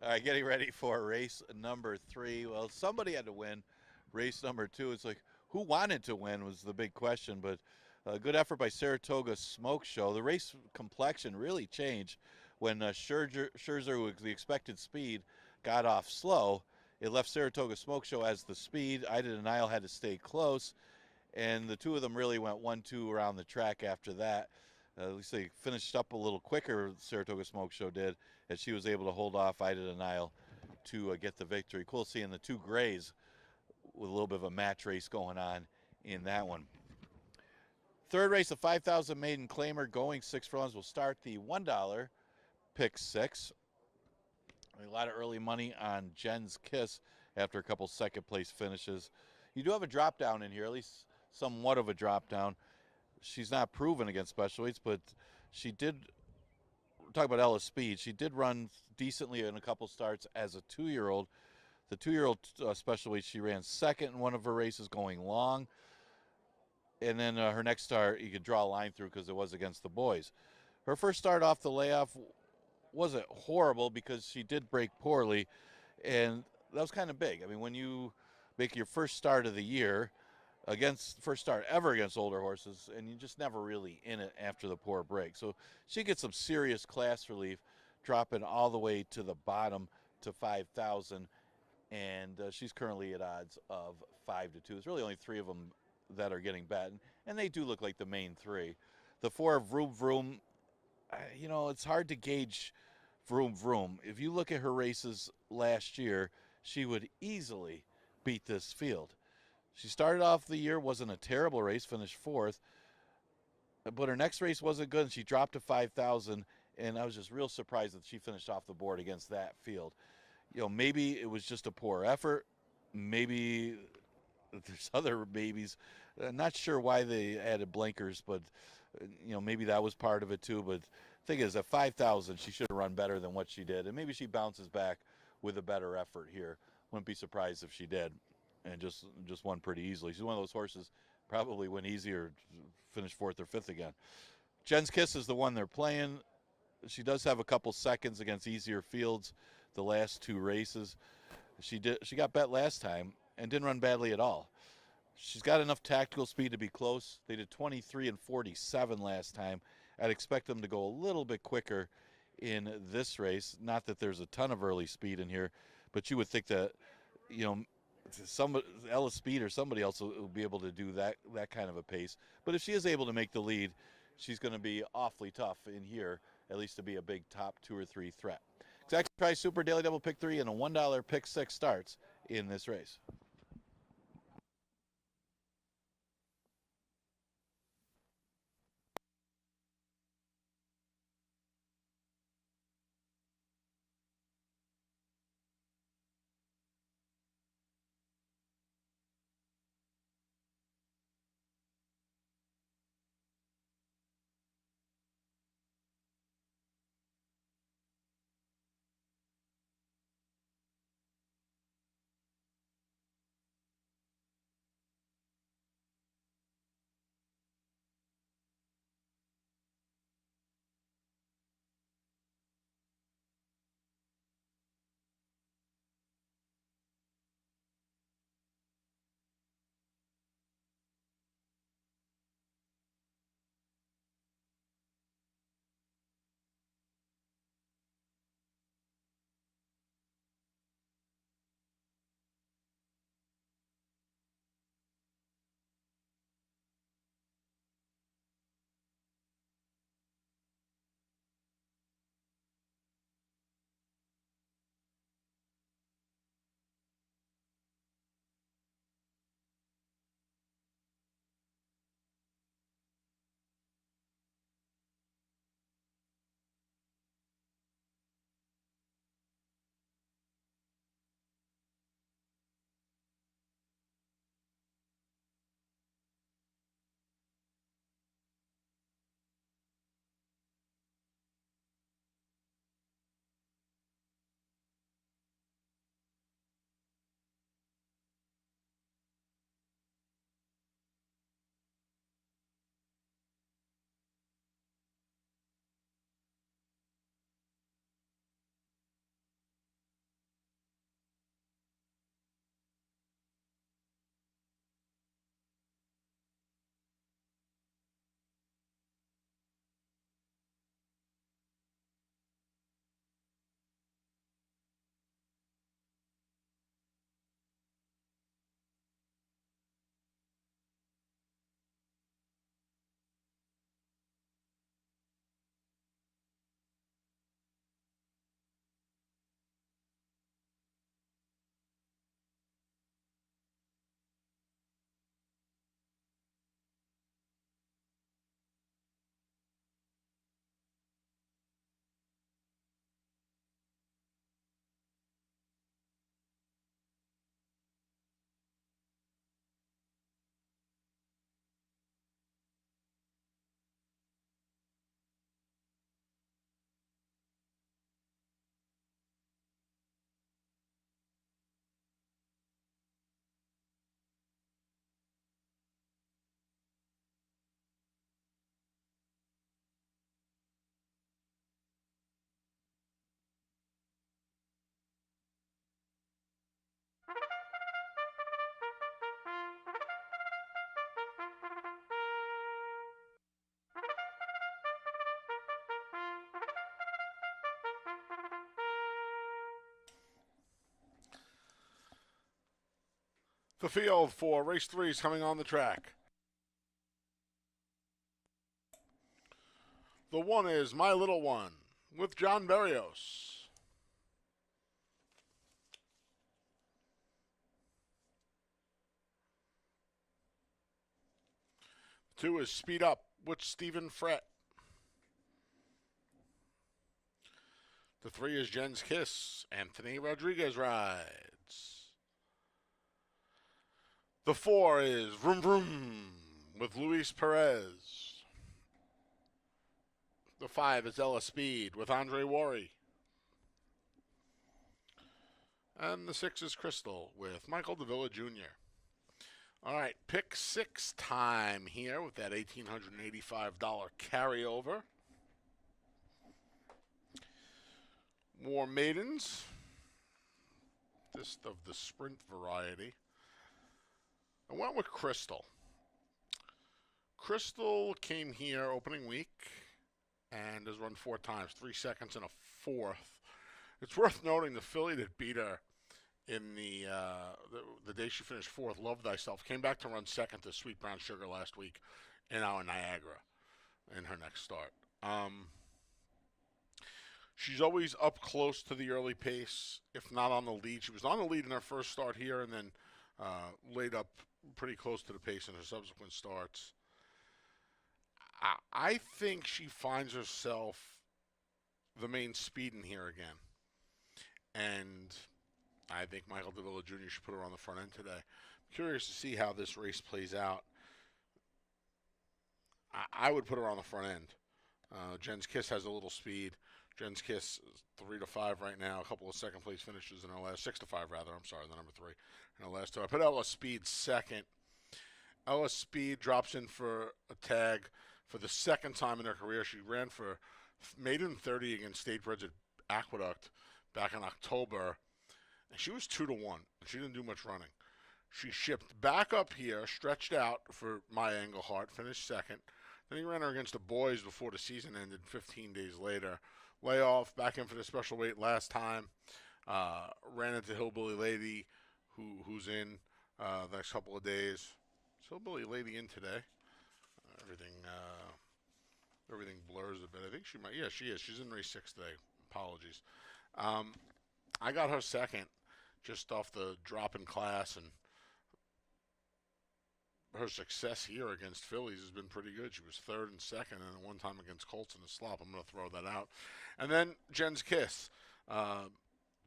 All right, getting ready for race number 3. Well, somebody had to win race number 2. It's like, who wanted to win was the big question, but a good effort by Saratoga Smoke Show. The race complexion really changed when Scherzer, with the expected speed, got off slow. It left Saratoga Smoke Show as the speed. Ida Denial had to stay close, and the two of them really went 1-2 around the track after that. At least they finished up a little quicker, Saratoga Smoke Show did, as she was able to hold off Ida Denial to get the victory. Cool seeing the two grays with a little bit of a match race going on in that one. Third race, the 5,000 maiden claimer going 6 furlongs will start the $1 pick 6. A lot of early money on Jen's Kiss after a couple second place finishes. You do have a drop down in here, at least somewhat of a drop down. She's not proven against special weights, but she did talk about Ella Speed. She did run decently in a couple starts as a 2-year-old. The 2-year-old special weight, she ran second in one of her races going long. And then her next start, you could draw a line through because it was against the boys. Her first start off the layoff wasn't horrible because she did break poorly, and that was kind of big. I mean, when you make your first start of the year first start ever against older horses, and you're just never really in it after the poor break. So she gets some serious class relief, dropping all the way to the bottom to 5,000, and she's currently at odds of 5-2. There's really only 3 of them that are getting bet, and they do look like the main 3. The 4 of Vroom Vroom, it's hard to gauge Vroom Vroom. If you look at her races last year, she would easily beat this field. She started off the year, wasn't a terrible race, finished 4th, but her next race wasn't good, and she dropped to 5,000, and I was just real surprised that she finished off the board against that field. Maybe it was just a poor effort. Maybe there's other maybes. Not sure why they added blinkers, but, maybe that was part of it too. But the thing is, at 5,000, she should have run better than what she did, and maybe she bounces back with a better effort here. Wouldn't be surprised if she did. And just won pretty easily. She's one of those horses probably went easy or finish 4th or 5th again. Jen's Kiss is the one they're playing. She does have a couple seconds against easier fields the last 2 races. She got bet last time and didn't run badly at all. She's got enough tactical speed to be close. They did 23 and 47 last time. I'd expect them to go a little bit quicker in this race. Not that there's a ton of early speed in here, but you would think that, Ella Speed or somebody else will be able to do that kind of a pace. But if she is able to make the lead, she's going to be awfully tough in here, at least to be a big top 2 or 3 threat. Exact Price Super Daily Double Pick 3 and a $1 Pick 6 starts in this race. The field for race 3 is coming on the track. The 1 is My Little One with John Berrios. The 2 is Speed Up with Stephen Frett. The 3 is Jen's Kiss. Anthony Rodriguez rides. The 4 is Vroom Vroom with Luis Perez. The 5 is Ella Speed with Andre Worry. And the 6 is Crystal with Michael Davila Jr. All right, pick 6 time here with that $1,885 carryover. More maidens. This of the sprint variety. I went with Crystal. Crystal came here opening week and has run 4 times, 3 seconds and a 4th. It's worth noting the filly that beat her in the day she finished 4th, Love Thyself, came back to run 2nd to Sweet Brown Sugar last week in our Niagara in her next start. She's always up close to the early pace, if not on the lead. She was on the lead in her first start here and then laid up pretty close to the pace in her subsequent starts. I think she finds herself the main speed in here again. And I think Michael Davila Jr. should put her on the front end today. I'm curious to see how this race plays out. I would put her on the front end. Jen's Kiss has a little speed. Jen's Kiss is 3-5 right now. A couple of second place finishes in her last 6-5 rather. I'm sorry, the number 3 in her last 2. I put Ella Speed second. Ella Speed drops in for a tag for the second time in her career. She ran for maiden 30 against Statebreds at Aqueduct back in October, and she was 2-1. She didn't do much running. She shipped back up here, stretched out for Maya Engelhart, finished second. Then he ran her against the boys before the season ended 15 days later. Layoff, back in for the special weight last time. Ran into Hillbilly Lady, who's in the next couple of days. Is Hillbilly Lady in today? Everything blurs a bit. I think she might. Yeah, she is. She's in race 6 today. Apologies. I got her second, just off the drop in class, and her success here against fillies has been pretty good. She was 3rd and 2nd, and at one time against Colts in the slop. I'm going to throw that out. And then Jen's Kiss.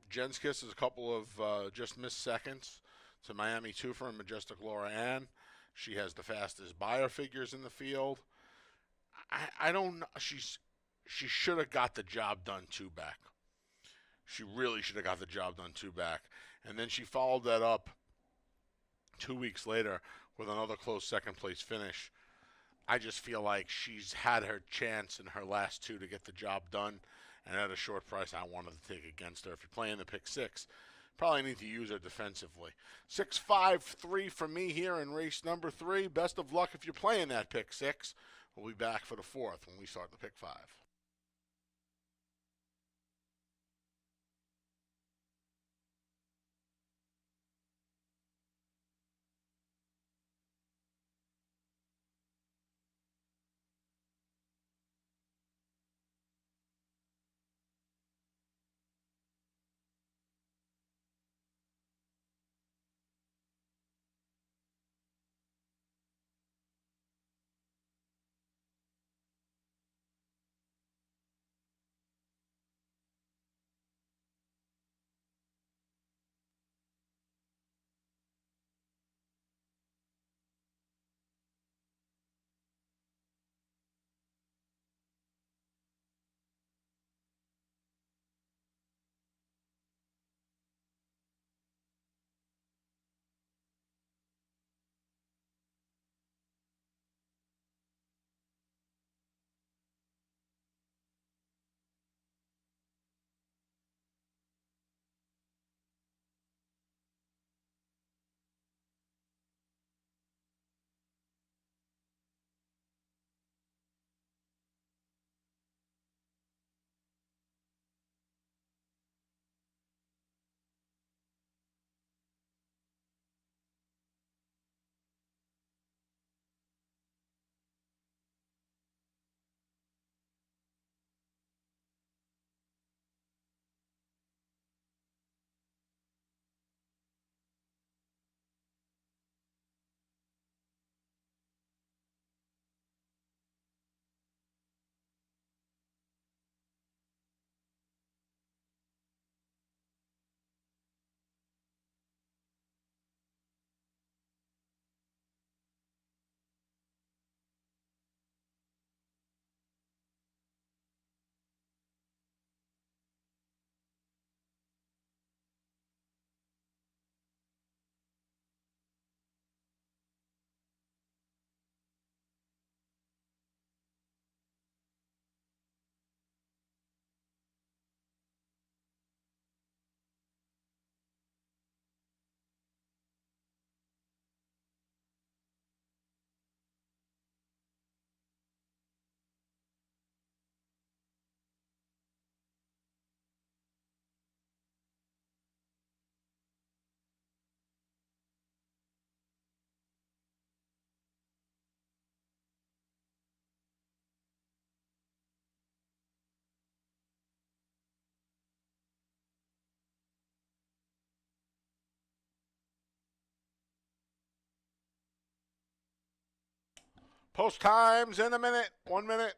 Jen's Kiss is a couple of just missed seconds to Miami Twofer and Majestic Laura Ann. She has the fastest buyer figures in the field. I don't know. She should have got the job done 2 back. She really should have got the job done 2 back. And then she followed that up 2 weeks later with another close second place finish. I just feel like she's had her chance in her last 2 to get the job done, and at a short price I wanted to take against her. If you're playing the pick 6, probably need to use her defensively. 6-5-3 for me here in race number 3. Best of luck if you're playing that pick 6. We'll be back for the 4th when we start the pick 5. Post times in a minute. 1 minute.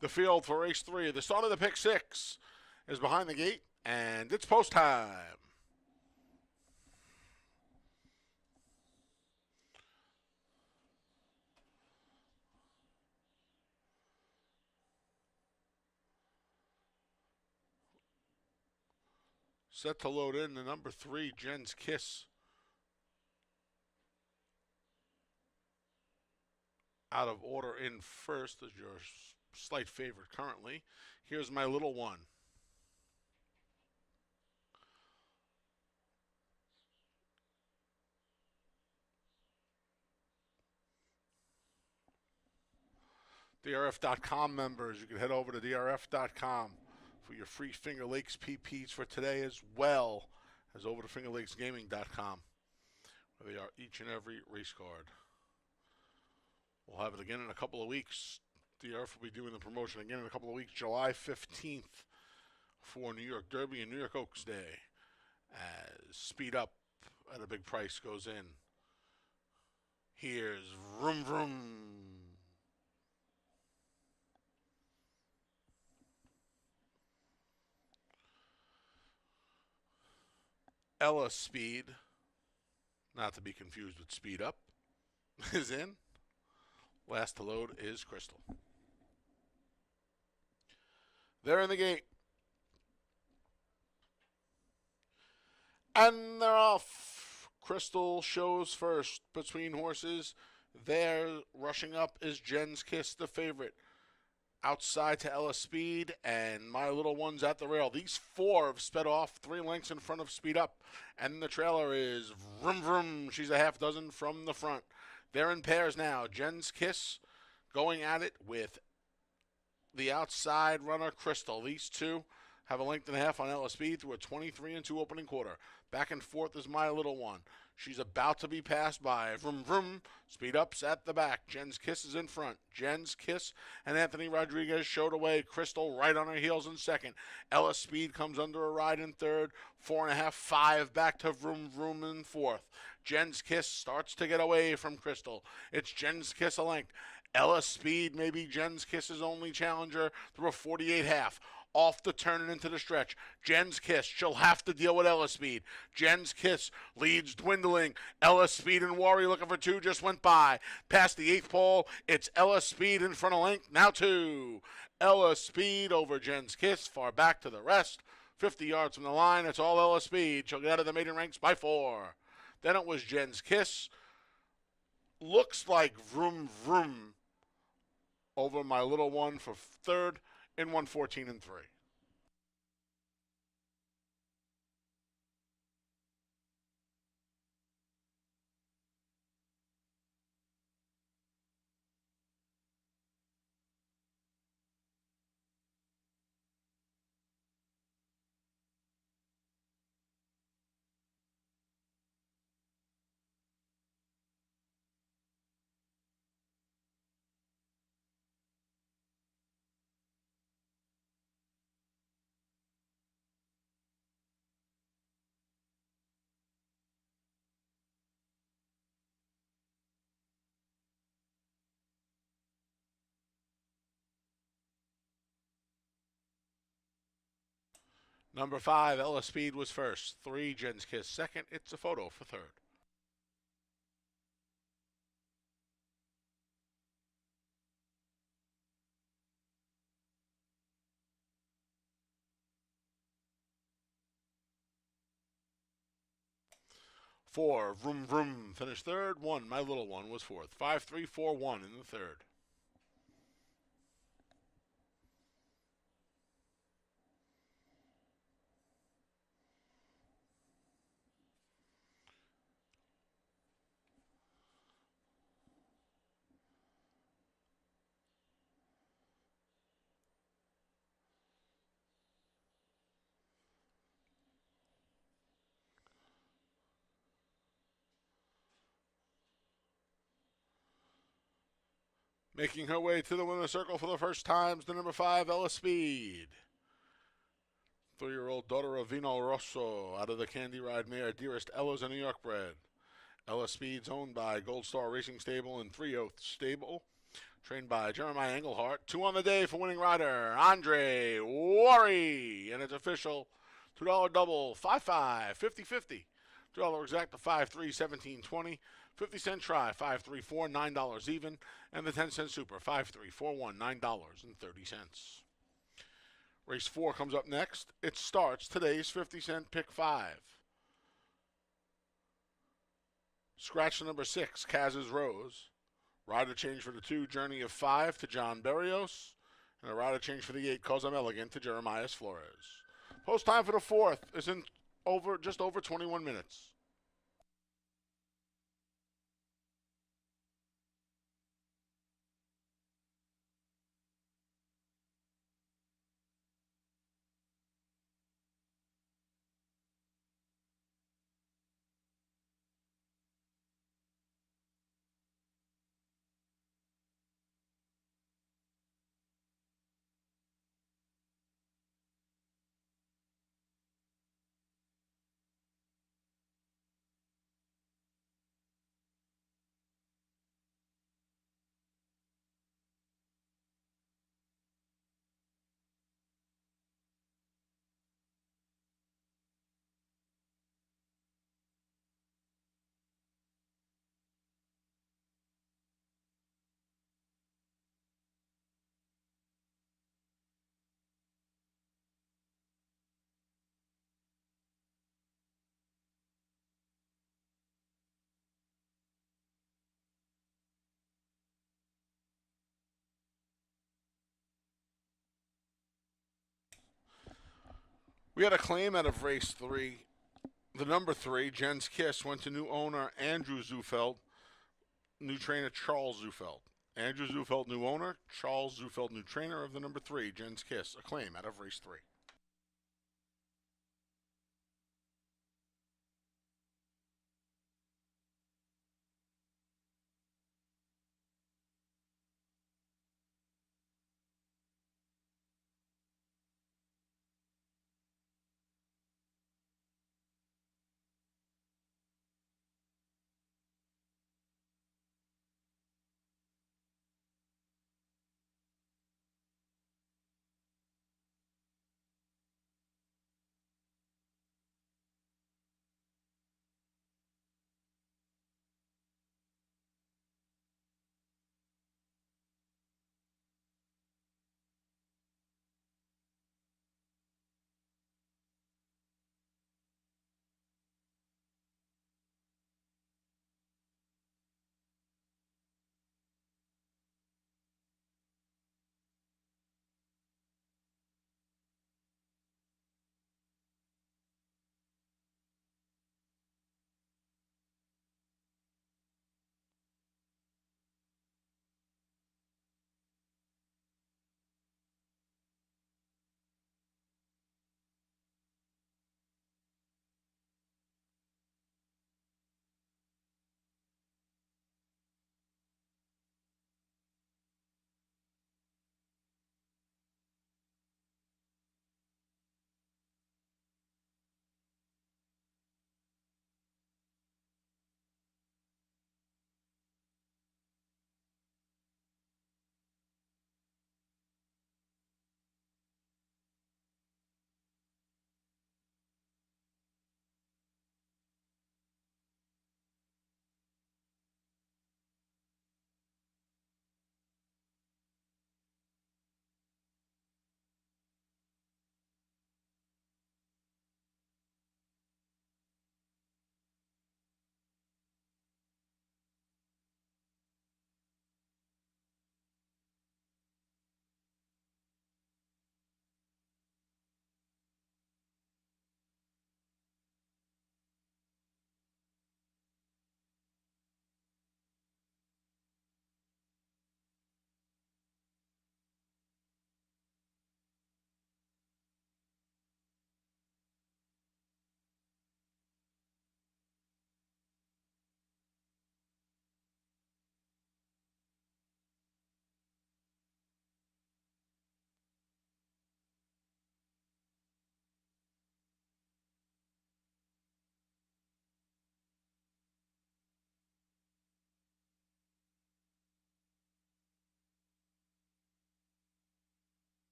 The field for race 3. The start of the pick 6 is behind the gate, and it's post time. Set to load in the number 3, Jen's Kiss. Out of order in first as your slight favorite currently. Here's my little one. DRF.com members, you can head over to DRF.com for your free Finger Lakes PPs for today, as well as over to FingerLakesGaming.com, where they are each and every race card. We'll have it again in a couple of weeks. DRF will be doing the promotion again in a couple of weeks, July 15th, for New York Derby and New York Oaks Day, as Speed Up at a big price goes in. Here's Vroom Vroom. Ella Speed, not to be confused with Speed Up, is in. Last to load is Crystal. They're in the gate. And they're off. Crystal shows first between horses. There, rushing up is Jen's Kiss, the favorite. Outside to Ella Speed, and My Little One's at the rail. These 4 have sped off 3 lengths in front of Speed Up. And the trailer is Vroom Vroom. She's a half dozen from the front. They're in pairs now. Jen's Kiss going at it with the outside runner, Crystal. These 2 have a length and a half on Ella Speed through a 23-2 opening quarter. Back and forth is My Little One. She's about to be passed by. Vroom Vroom. Speed Up's at the back. Jen's Kiss is in front. Jen's Kiss and Anthony Rodriguez showed away. Crystal right on her heels in second. Ella Speed comes under a ride in third. 4.5, 5 back to Vroom Vroom in fourth. Jen's Kiss starts to get away from Crystal. It's Jen's Kiss a length. Ella Speed may be Jen's Kiss's only challenger through a 48.5. Off the turn and into the stretch. Jen's Kiss, she'll have to deal with Ella Speed. Jen's Kiss leads dwindling. Ella Speed and Worry looking for 2 just went by. Past the 8th pole, it's Ella Speed in front of length, now 2. Ella Speed over Jen's Kiss, far back to the rest. 50 yards from the line, it's all Ella Speed. She'll get out of the maiden ranks by 4. Then it was Jen's Kiss. Looks like Vroom Vroom over My Little One for third in 114-3. Number 5, Ella Speed was first. 3, Jen's Kiss second. It's a photo for third. Four, Vroom Vroom, finished third. 1, My Little One, was fourth. 5, 3, 4, 1 in the third. Making her way to the winner's circle for the first time is the number 5, Ella Speed. 3-year-old daughter of Vino Rosso out of the Candy Ride mare Dearest Ella's a New York bred. Ella Speed's owned by Gold Star Racing Stable and 3 Oath Stable. Trained by Jeremiah Englehart. 2 on the day for winning rider Andre Worry. And it's official. $2 double, 5-5, 50-50. $2 exact to 5-3, 17-20. 50-cent try, 5-3-4, $9 even. And the 10-cent super, 5-3-4-1, $9.30. Race 4 comes up next. It starts today's 50-cent pick 5. Scratch the number 6, Kaz's Rose. Rider change for the 2, Journey of 5 to John Berrios. And a rider change for the 8, Cosam Elegant to Jeremiah Flores. Post time for the 4th is in just over 21 minutes. We had a claim out of race 3. The number 3, Jen's Kiss, went to new owner Andrew Zufeld, new trainer Charles Zufeld. Andrew Zufeld, new owner. Charles Zufeld, new trainer of the number 3, Jen's Kiss. A claim out of race 3.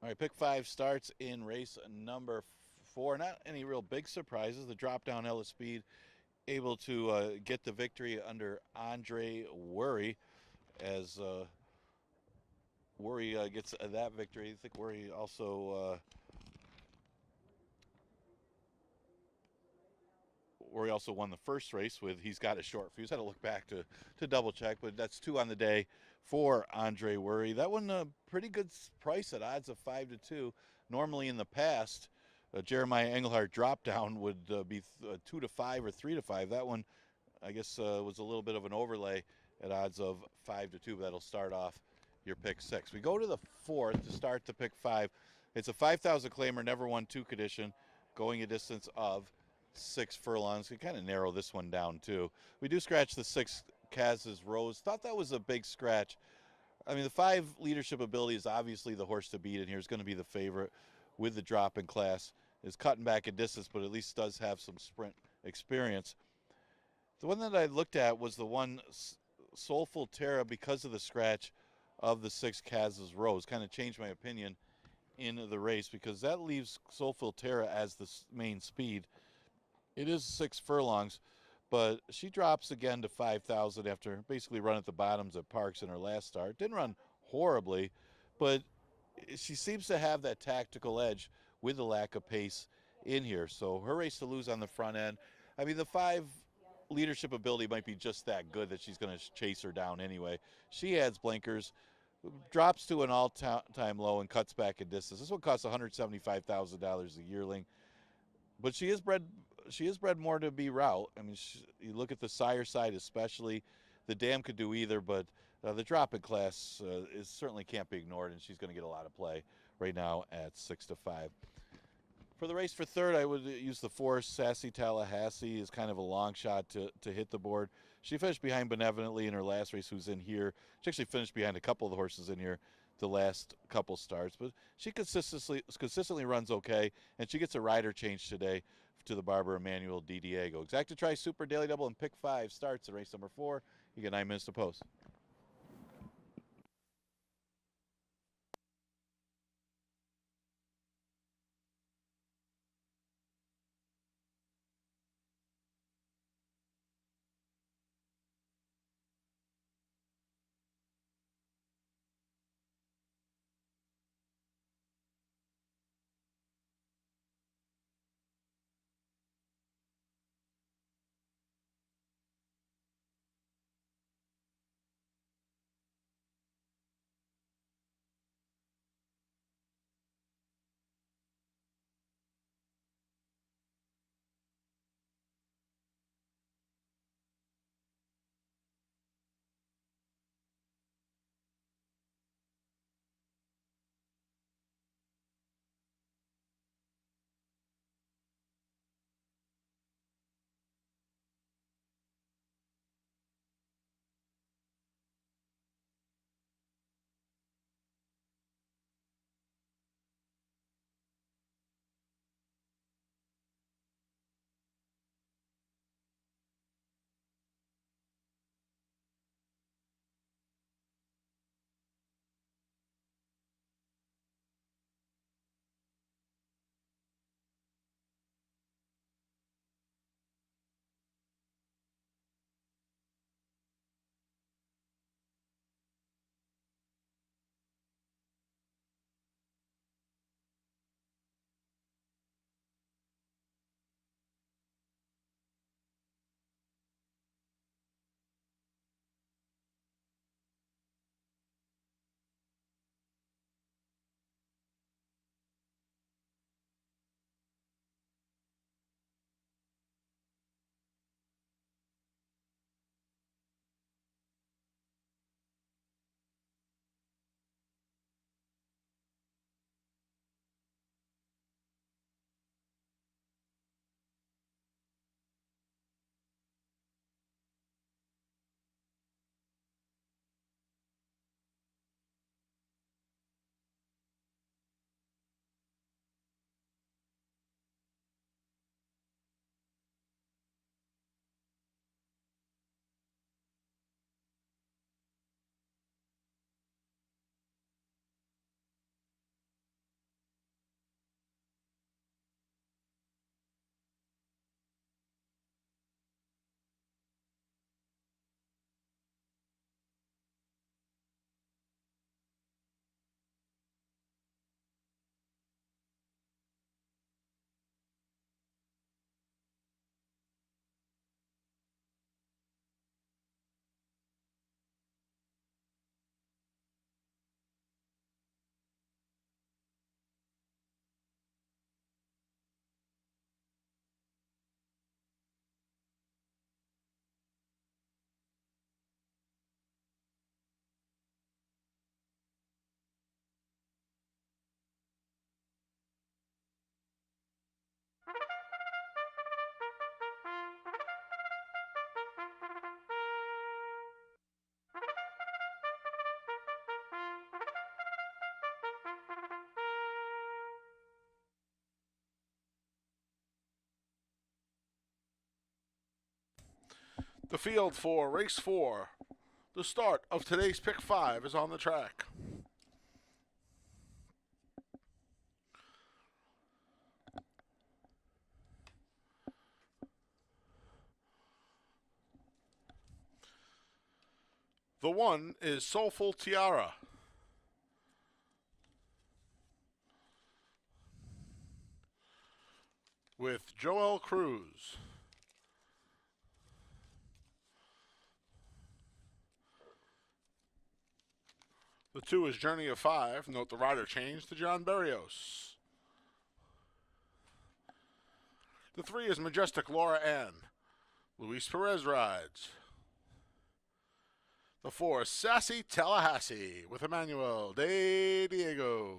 All right, pick 5 starts in race number 4. Not any real big surprises. The drop down Ella Speed able to get the victory under Andre Worry as Worry gets that victory. I think Worry also won the first race with He's Got a Short Fuse. Had to look back to double check, but that's 2 on the day for Andre Worry. That one pretty good price at odds of 5-2. Normally in the past, Jeremiah Engelhardt drop down would be 2-5 or 3-5. That one, I guess, was a little bit of an overlay at odds of 5-2. But that'll start off your pick 6. We go to the 4th to start the pick 5. It's a 5,000 claimer, never won 2 condition, going a distance of 6 furlongs. We kind of narrow this one down too. We do scratch the 6 Kaz's Rose. Thought that was a big scratch. I mean, the 5 leadership ability is obviously the horse to beat in here. Is going to be the favorite with the drop in class. Is cutting back a distance, but at least does have some sprint experience. The one that I looked at was the one Soulful Terra because of the scratch of the 6 Kaz's Rose. Kind of changed my opinion in the race because that leaves Soulful Terra as the main speed. It is 6 furlongs, but she drops again to 5,000 after basically run at the bottoms at Parks in her last start. Didn't run horribly, but she seems to have that tactical edge with the lack of pace in here. So her race to lose on the front end. I mean, the 5 leadership ability might be just that good that she's going to chase her down anyway. She adds blinkers, drops to an all-time low, and cuts back a distance. This one costs $175,000 a yearling, but she is bred more to be route. I mean, you look at the sire side especially. The dam could do either, but the drop in class certainly can't be ignored, and she's going to get a lot of play right now at 6-5. For the race for 3rd, I would use the 4 Sassy Tallahassee as kind of a long shot to hit the board. She finished behind Benevolently in her last race, who's in here. She actually finished behind a couple of the horses in here the last couple starts, but she consistently runs okay, and she gets a rider change today to the Barbara Emanuel D. Diego. Exacta Tri Super Daily Double and pick 5 starts in race number 4. You get 9 minutes to post. The field for race 4. The start of today's pick 5 is on the track. The 1 is Soulful Tiara. With Joel Cruz. The 2 is Journey of 5. Note the rider change to John Berrios. The 3 is Majestic Laura Ann. Luis Perez rides. The 4 is Sassy Tallahassee with Emmanuel De Diego.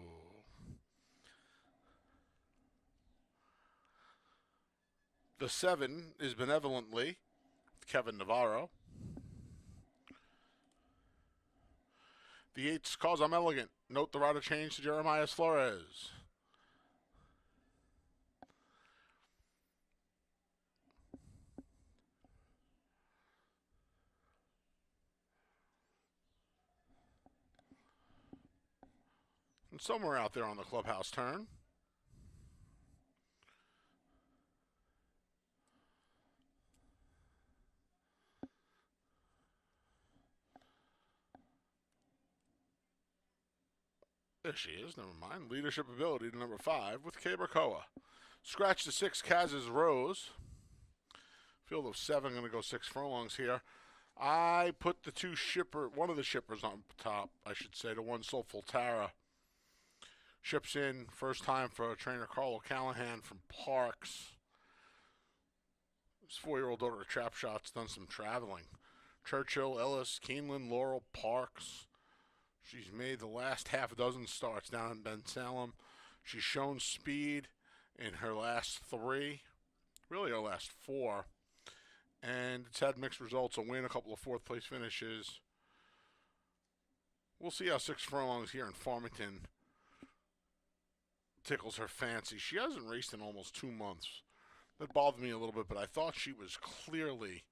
The 7 is Benevolently with Kevin Navarro. The 8 is Cause I'm Elegant. Note the rider change to Jeremiah Flores. And somewhere out there on the clubhouse turn. There she is, never mind. Leadership Ability to number 5 with Cabracoa. Scratch the 6, Kaz's Rose. Field of 7, going to go 6 furlongs here. I put the 2 shipper, one of the shippers on top, I should say, the 1 Soulful Tara. Ships in, first time for trainer Carl O'Callahan from Parks. His 4-year-old daughter, Trapshot's done some traveling. Churchill, Ellis, Keeneland, Laurel, Parks. She's made the last half a dozen starts down in Ben Salem. She's shown speed in her last 3, really her last 4. And it's had mixed results, a win, a couple of 4th place finishes. We'll see how 6 furlongs here in Farmington tickles her fancy. She hasn't raced in almost 2 months. That bothered me a little bit, but I thought she was clearly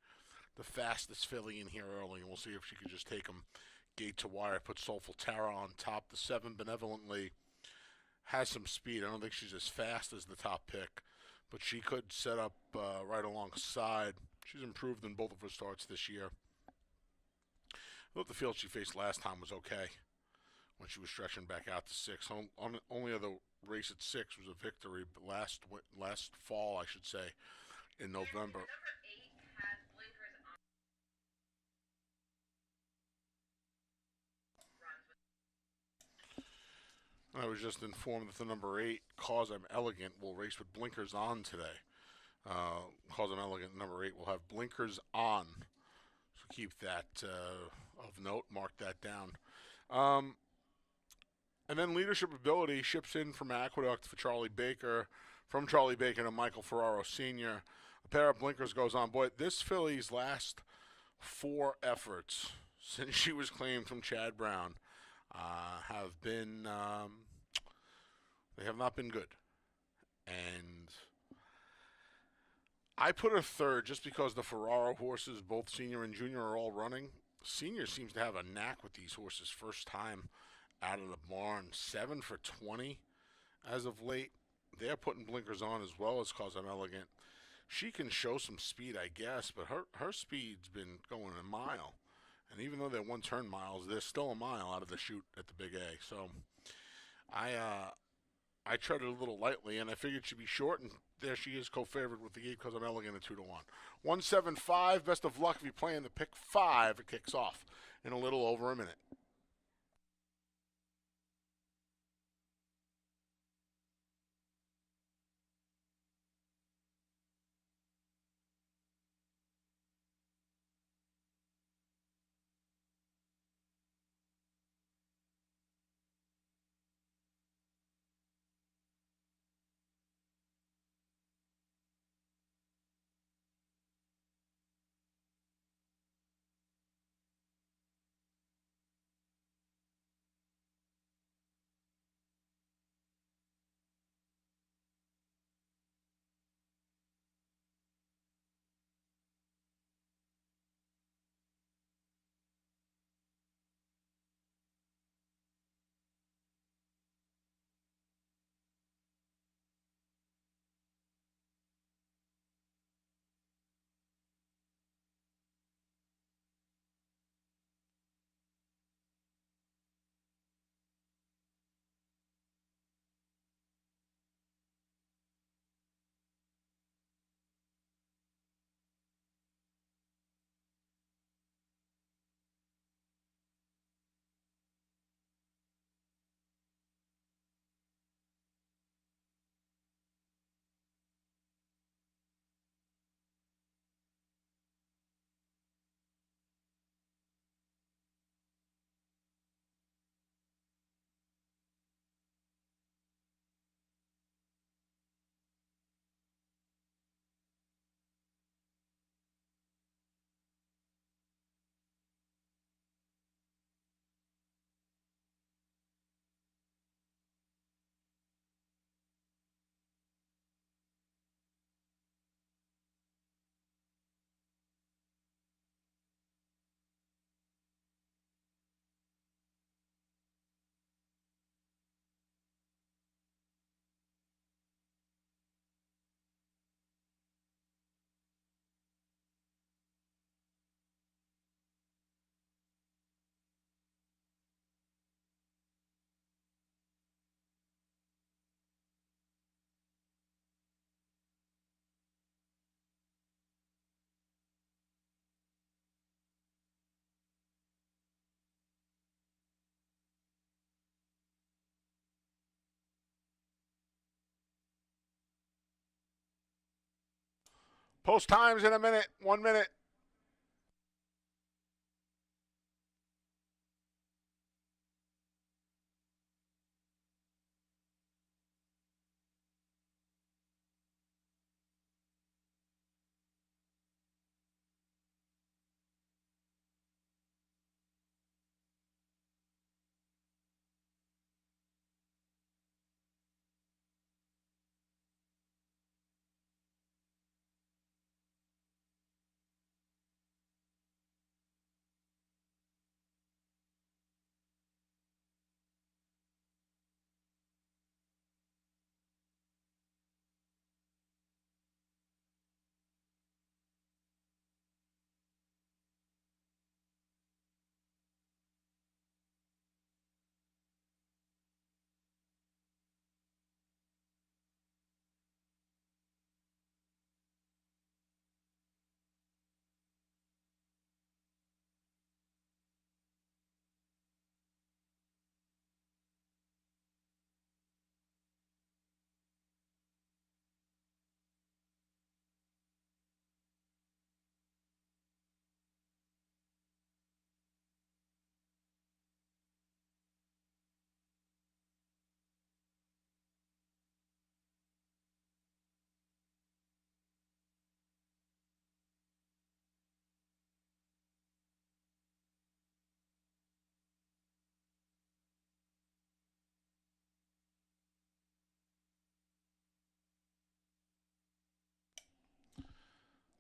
the fastest filly in here early, and we'll see if she could just take them gate to wire. Put Soulful Tara on top. The 7 Benevolently has some speed. I don't think she's as fast as the top pick, but she could set up right alongside. She's improved in both of her starts this year. I thought the field she faced last time was okay when she was stretching back out to 6. Only other race at 6 was a victory, but last fall, I should say, in November. I was just informed that the number 8, Cause I'm Elegant, will race with blinkers on today. Cause I'm Elegant, number 8, will have blinkers on. So keep that of note, mark that down. And then Leadership Ability ships in from Aqueduct for Charlie Baker, from Charlie Baker to Michael Ferraro Sr. A pair of blinkers goes on. Boy, this filly's last 4 efforts since she was claimed from Chad Brown have been, they have not been good. And I put her 3rd just because the Ferraro horses, both senior and junior, are all running. Senior seems to have a knack with these horses first time out of the barn. 7 for 20 as of late. They're putting blinkers on as well as Cause I'm Elegant. She can show some speed, I guess, but her speed's been going a mile. And even though they're 1-turn miles, they're still a mile out of the chute at the Big A. So I treaded a little lightly, and I figured she'd be short, and there she is, co-favorite with the 8 Cause I'm Elegant at 2-1. 175. Best of luck if you play in the pick 5. It kicks off in a little over a minute. Post times in a minute. 1 minute.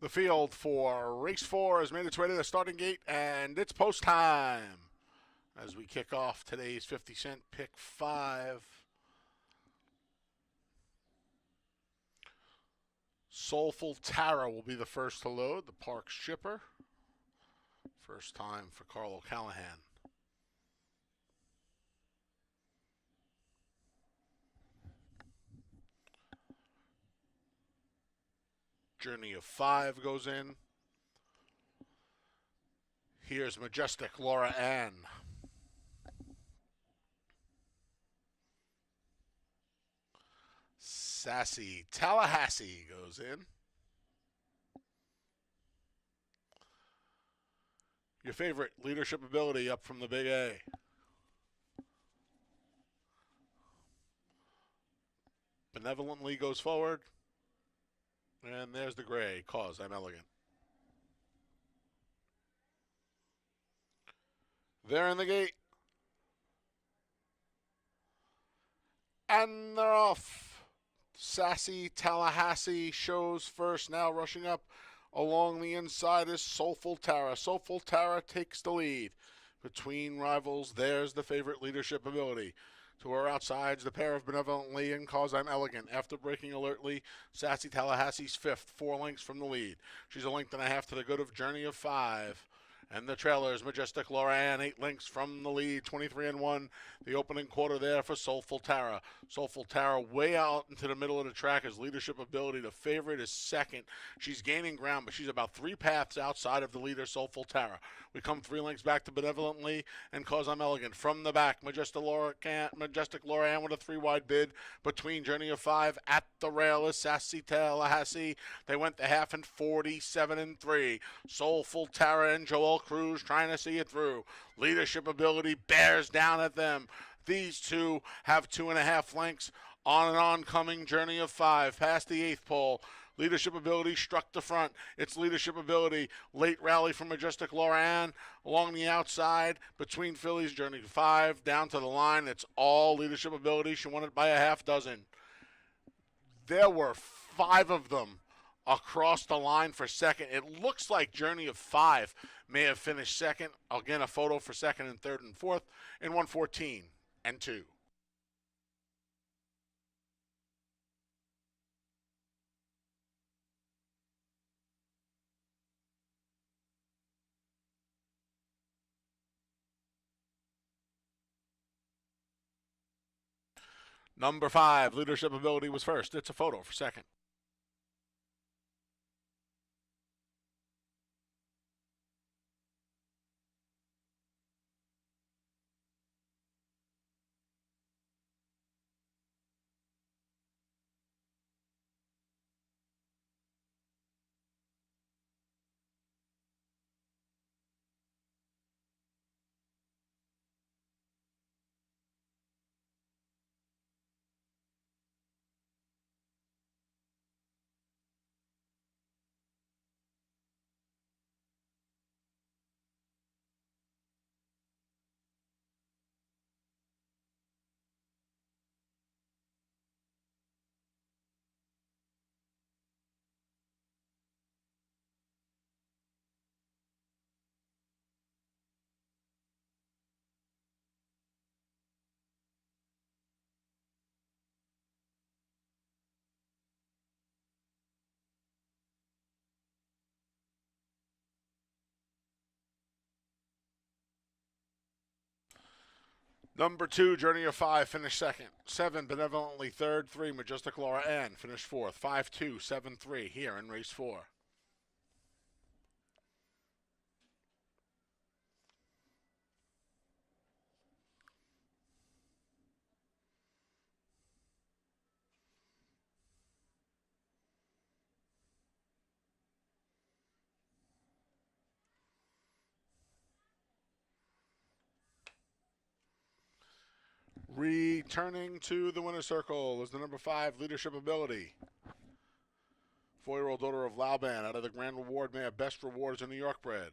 The field for race 4 has made its way to the starting gate, and it's post time as we kick off today's 50-cent pick 5. Soulful Tara will be the first to load, the Parks shipper. First time for Carl O'Callahan. Journey of 5 goes in. Here's Majestic Laura Ann. Sassy Tallahassee goes in. Your favorite leadership ability up from the Big A. Benevolently goes forward. And there's the gray, cause I'm elegant. They're in the gate. And they're off. Sassy Tallahassee shows first, now rushing up along the inside is Soulful Tara. Soulful Tara takes the lead. Between rivals, there's the favorite leadership ability. To her outsides, the pair of Benevolently and Cause I'm Elegant. After braking alertly, Sassy Tallahassee's 5th, 4 lengths from the lead. She's a length and a half to the good of Journey of 5. And the trailers, Majestic Laura Ann, 8 lengths from the lead, 23-1. The opening quarter there for Soulful Tara. Soulful Tara way out into the middle of the track as leadership ability. The favorite is second. She's gaining ground, but she's about 3 paths outside of the leader, Soulful Tara. We come 3 lengths back to Benevolently and Cause I'm Elegant. From the back, Majestic Laura Ann with a 3-wide bid between Journey of 5. At the rail is Sassy Tallahassee. They went the half in 47-3. Soulful Tara and Joel Cruz trying to see it through. Leadership ability bears down at them. These two have 2.5 lengths on an oncoming Journey of 5 past the 8th pole. Leadership ability struck the front. It's leadership ability. Late rally from Majestic Laura Ann along the outside between Phillies. Journey 5 down to the line. It's all leadership ability. She won it by a half dozen. There were 5 of them across the line for second. It looks like Journey of 5 may have finished second. Again, a photo for second and third and fourth in 1:14 and 2. Number 5, leadership ability was first. It's a photo for second. Number 2, Journey of 5, finished second. 7, Benevolently third. 3, Majestic Laura Ann, finished fourth. 5-2, 7-3 here in race 4. Returning to the winner's circle is the number 5, Leadership Ability. 4-year-old daughter of Lauban out of the Grand Reward Mare Best Rewards in New York bred.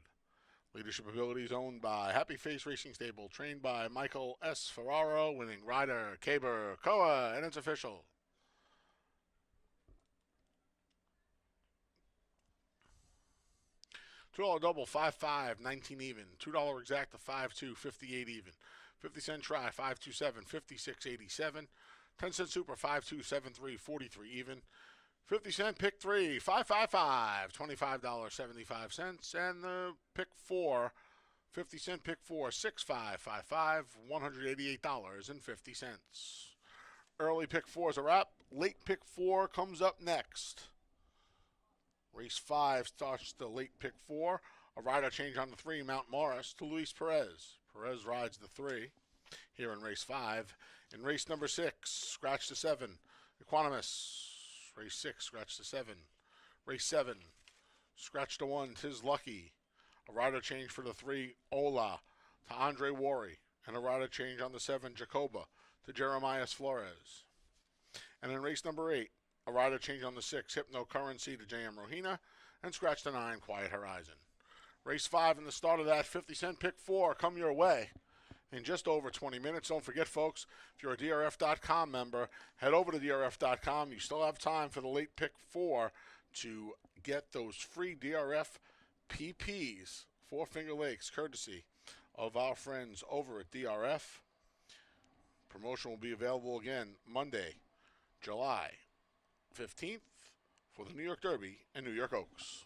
Leadership Ability is owned by Happy Face Racing Stable, trained by Michael S. Ferraro, winning rider Caber Koa, and it's official. $2 double, 5-5, 19 even. $2 exacta, 5-2, 58 even. 50-cent try, 5-2-7, 56-87. 10-cent super, 5-2, 7-3, 43 even. 50-cent pick 3, 5-5-5, $25.75. And the pick 4, 50-cent pick 4, 6-5-5-5, $188.50. Early pick 4 is a wrap. Late pick 4 comes up next. Race 5 starts the late pick 4. A rider change on the 3, Mount Morris, to Luis Perez. Perez rides the 3 here in race 5. In race number 6, scratch the 7, Equanimous. Race 6, scratch the 7. Race 7, scratch the 1, Tis Lucky. A rider change for the 3, Ola, to Andre Worry. And a rider change on the 7, Jacoba, to Jeremias Flores. And in race number 8, a rider change on the 6, Hypno Currency, to J.M. Rohina. And scratch the 9, Quiet Horizon. Race 5 and the start of that 50-cent pick 4 come your way in just over 20 minutes. Don't forget, folks, if you're a DRF.com member, head over to DRF.com. You still have time for the late pick 4 to get those free DRF PPs for Finger Lakes, courtesy of our friends over at DRF. Promotion will be available again Monday, July 15th for the New York Derby and New York Oaks.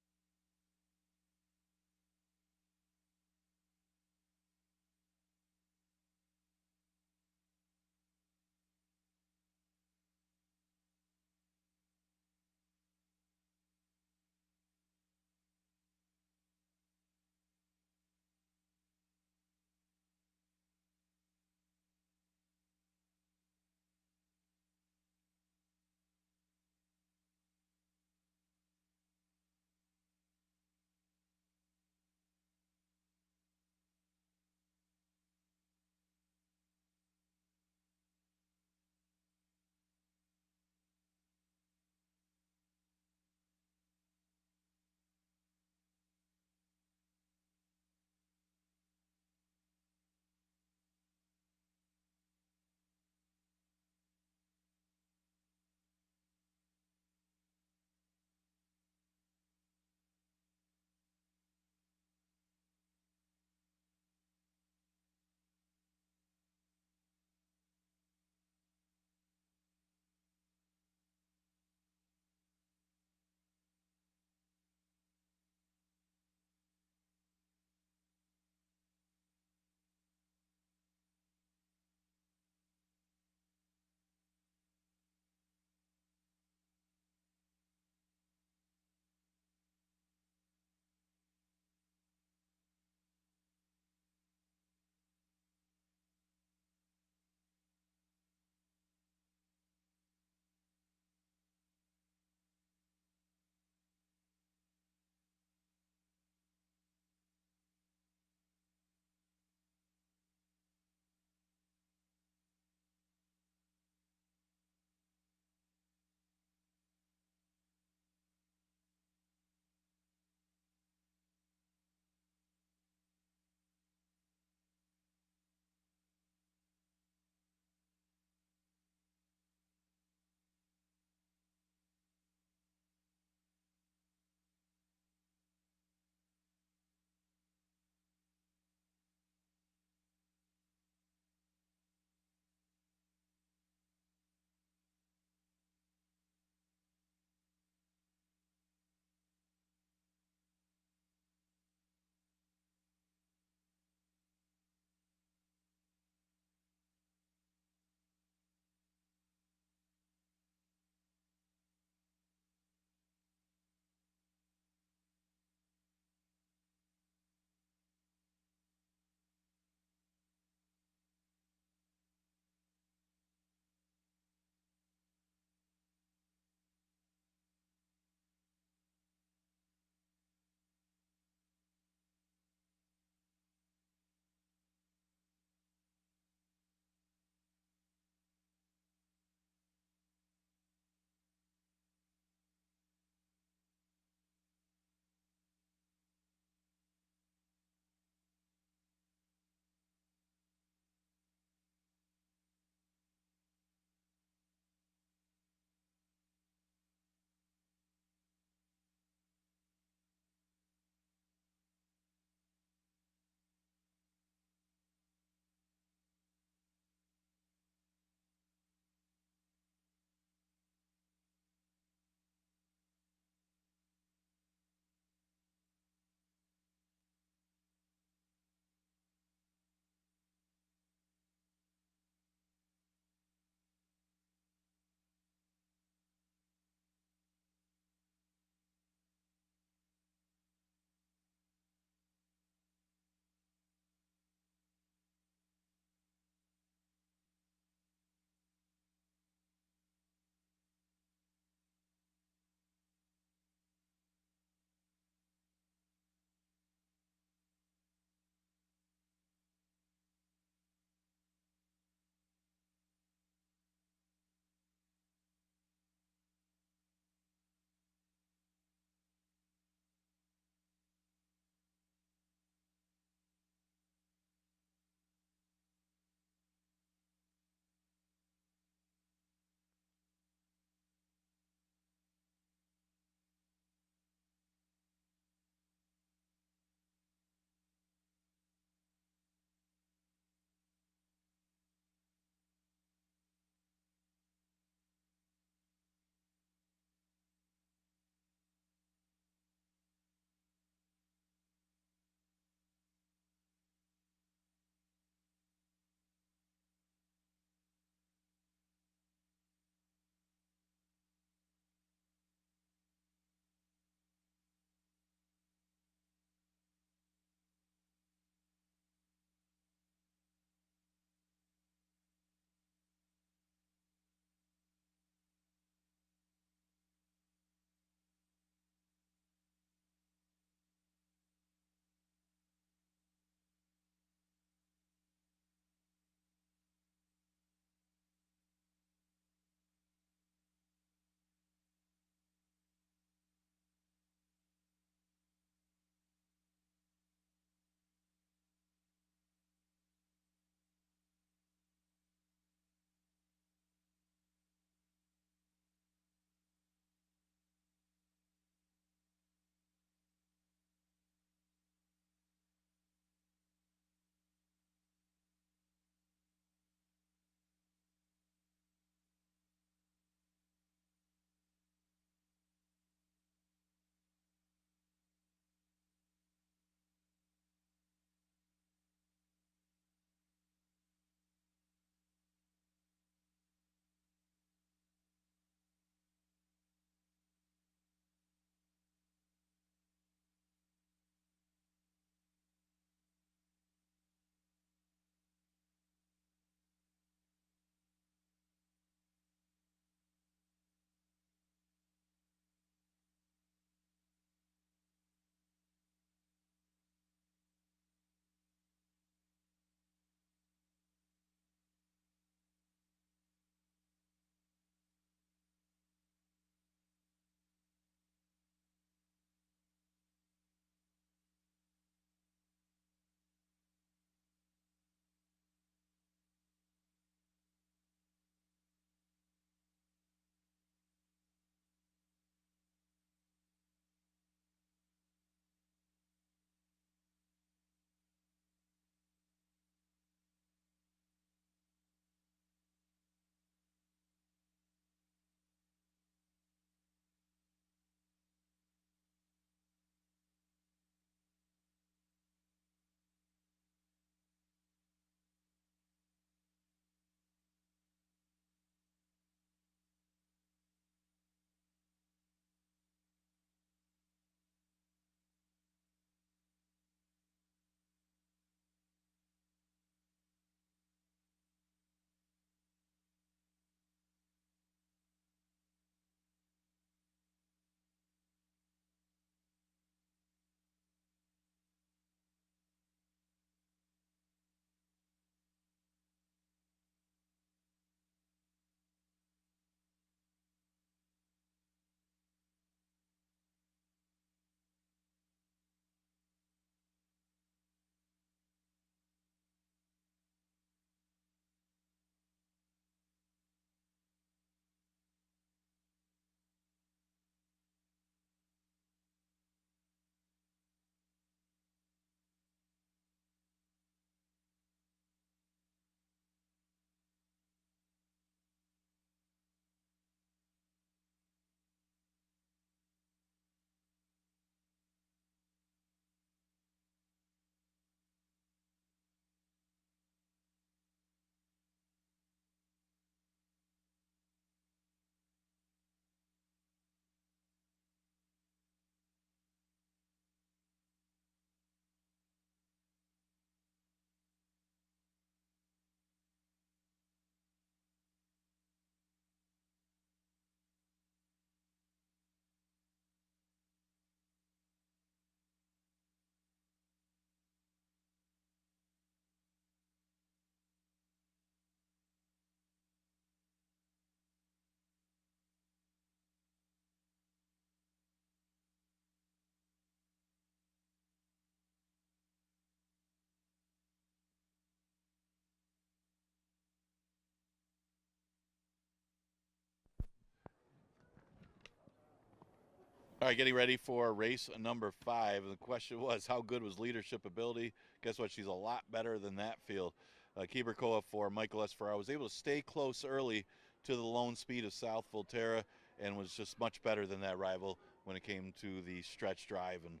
All right, getting ready for race number 5. The question was, how good was leadership ability? Guess what? She's a lot better than that field. Kiberkoa for Michael S. Ferraro was able to stay close early to the lone speed of South Volterra and was just much better than that rival when it came to the stretch drive. And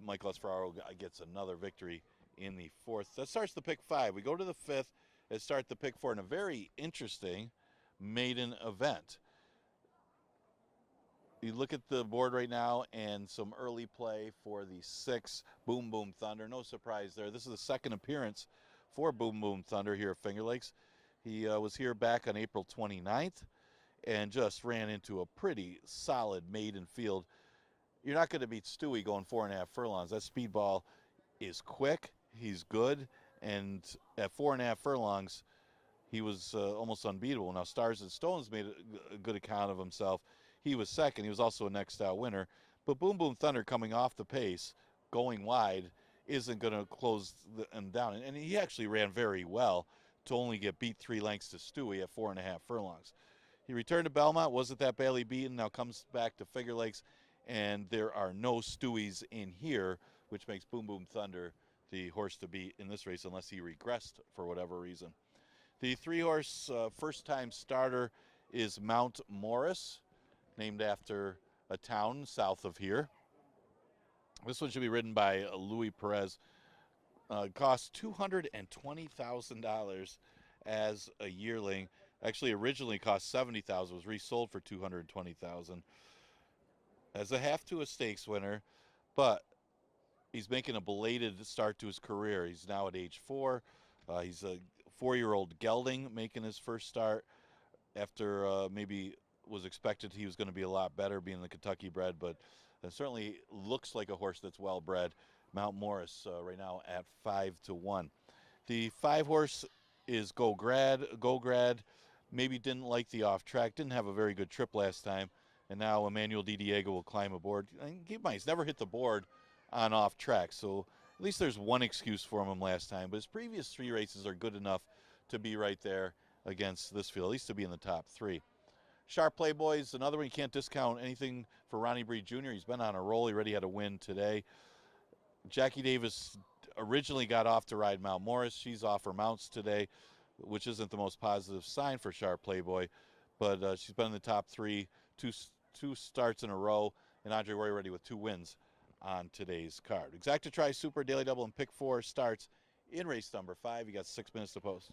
Michael S. Ferraro gets another victory in the 4th. That starts the pick 5. We go to the 5th and start the pick 4 in a very interesting maiden event. You look at the board right now and some early play for the 6 Boom Boom Thunder. No surprise there. This is the second appearance for Boom Boom Thunder here at Finger Lakes. He was here back on April 29th and just ran into a pretty solid maiden field. You're not going to beat Stewie going 4.5 furlongs. That speedball is quick. He's good. And at 4.5 furlongs, he was almost unbeatable. Now, Stars and Stones made a good account of himself. He was second. He was also a next out winner. But Boom Boom Thunder coming off the pace, going wide, isn't going to close him down. And he actually ran very well to only get beat 3 lengths to Stewie at 4.5 furlongs. He returned to Belmont, wasn't that badly beaten, now comes back to Finger Lakes, and there are no Stewies in here, which makes Boom Boom Thunder the horse to beat in this race unless he regressed for whatever reason. The 3-horse first-time starter is Mount Morris, named after a town south of here. This one should be ridden by Louis Perez. Cost $220,000 as a yearling. Actually, originally cost $70,000. Was resold for $220,000 as a half to a stakes winner, but he's making a belated start to his career. He's now at age 4. He's a 4-year-old gelding making his first start after maybe was expected he was going to be a lot better being the Kentucky bred, but certainly looks like a horse that's well bred. Mount Morris right now at 5-1. The 5-horse is Go Grad. Go Grad maybe didn't like the off track, didn't have a very good trip last time, and now Emmanuel Di Diego will climb aboard. And keep in mind, he's never hit the board on off track, so at least there's one excuse for him last time, but his previous 3 races are good enough to be right there against this field, at least to be in the top 3. Sharp Playboy's another one. You can't discount anything for Ronnie Breed Jr. He's been on a roll. He already had a win today. Jackie Davis originally got off to ride Mount Morris. She's off her mounts today, which isn't the most positive sign for Sharp Playboy, but she's been in the top 3, two starts in a row, and Andre Roy ready with 2 wins on today's card. Exacta Tri Super Daily Double and Pick 4 starts in race number 5. You got 6 minutes to post.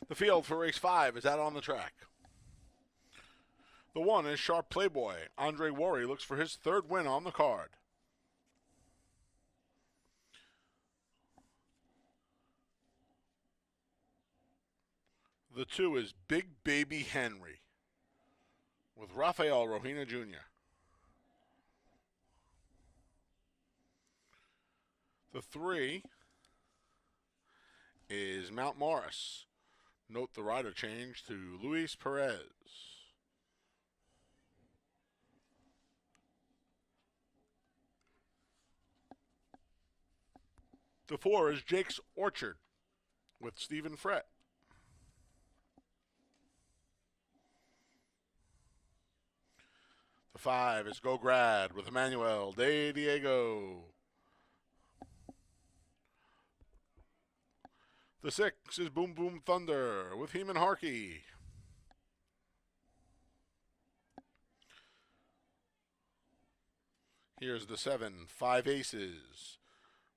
The field for race 5 is out on the track. The 1 is Sharp Playboy. Andre Worry looks for his 3rd win on the card. The 2 is Big Baby Henry with Rafael Rohina Jr. The 3 is Mount Morris. Note the rider change to Luis Perez. The 4 is Jake's Orchard with Stephen Frett. The 5 is Go Grad with Emmanuel De Diego. The 6 is Boom Boom Thunder with Heeman Harkey. Here's the 7, 5 Aces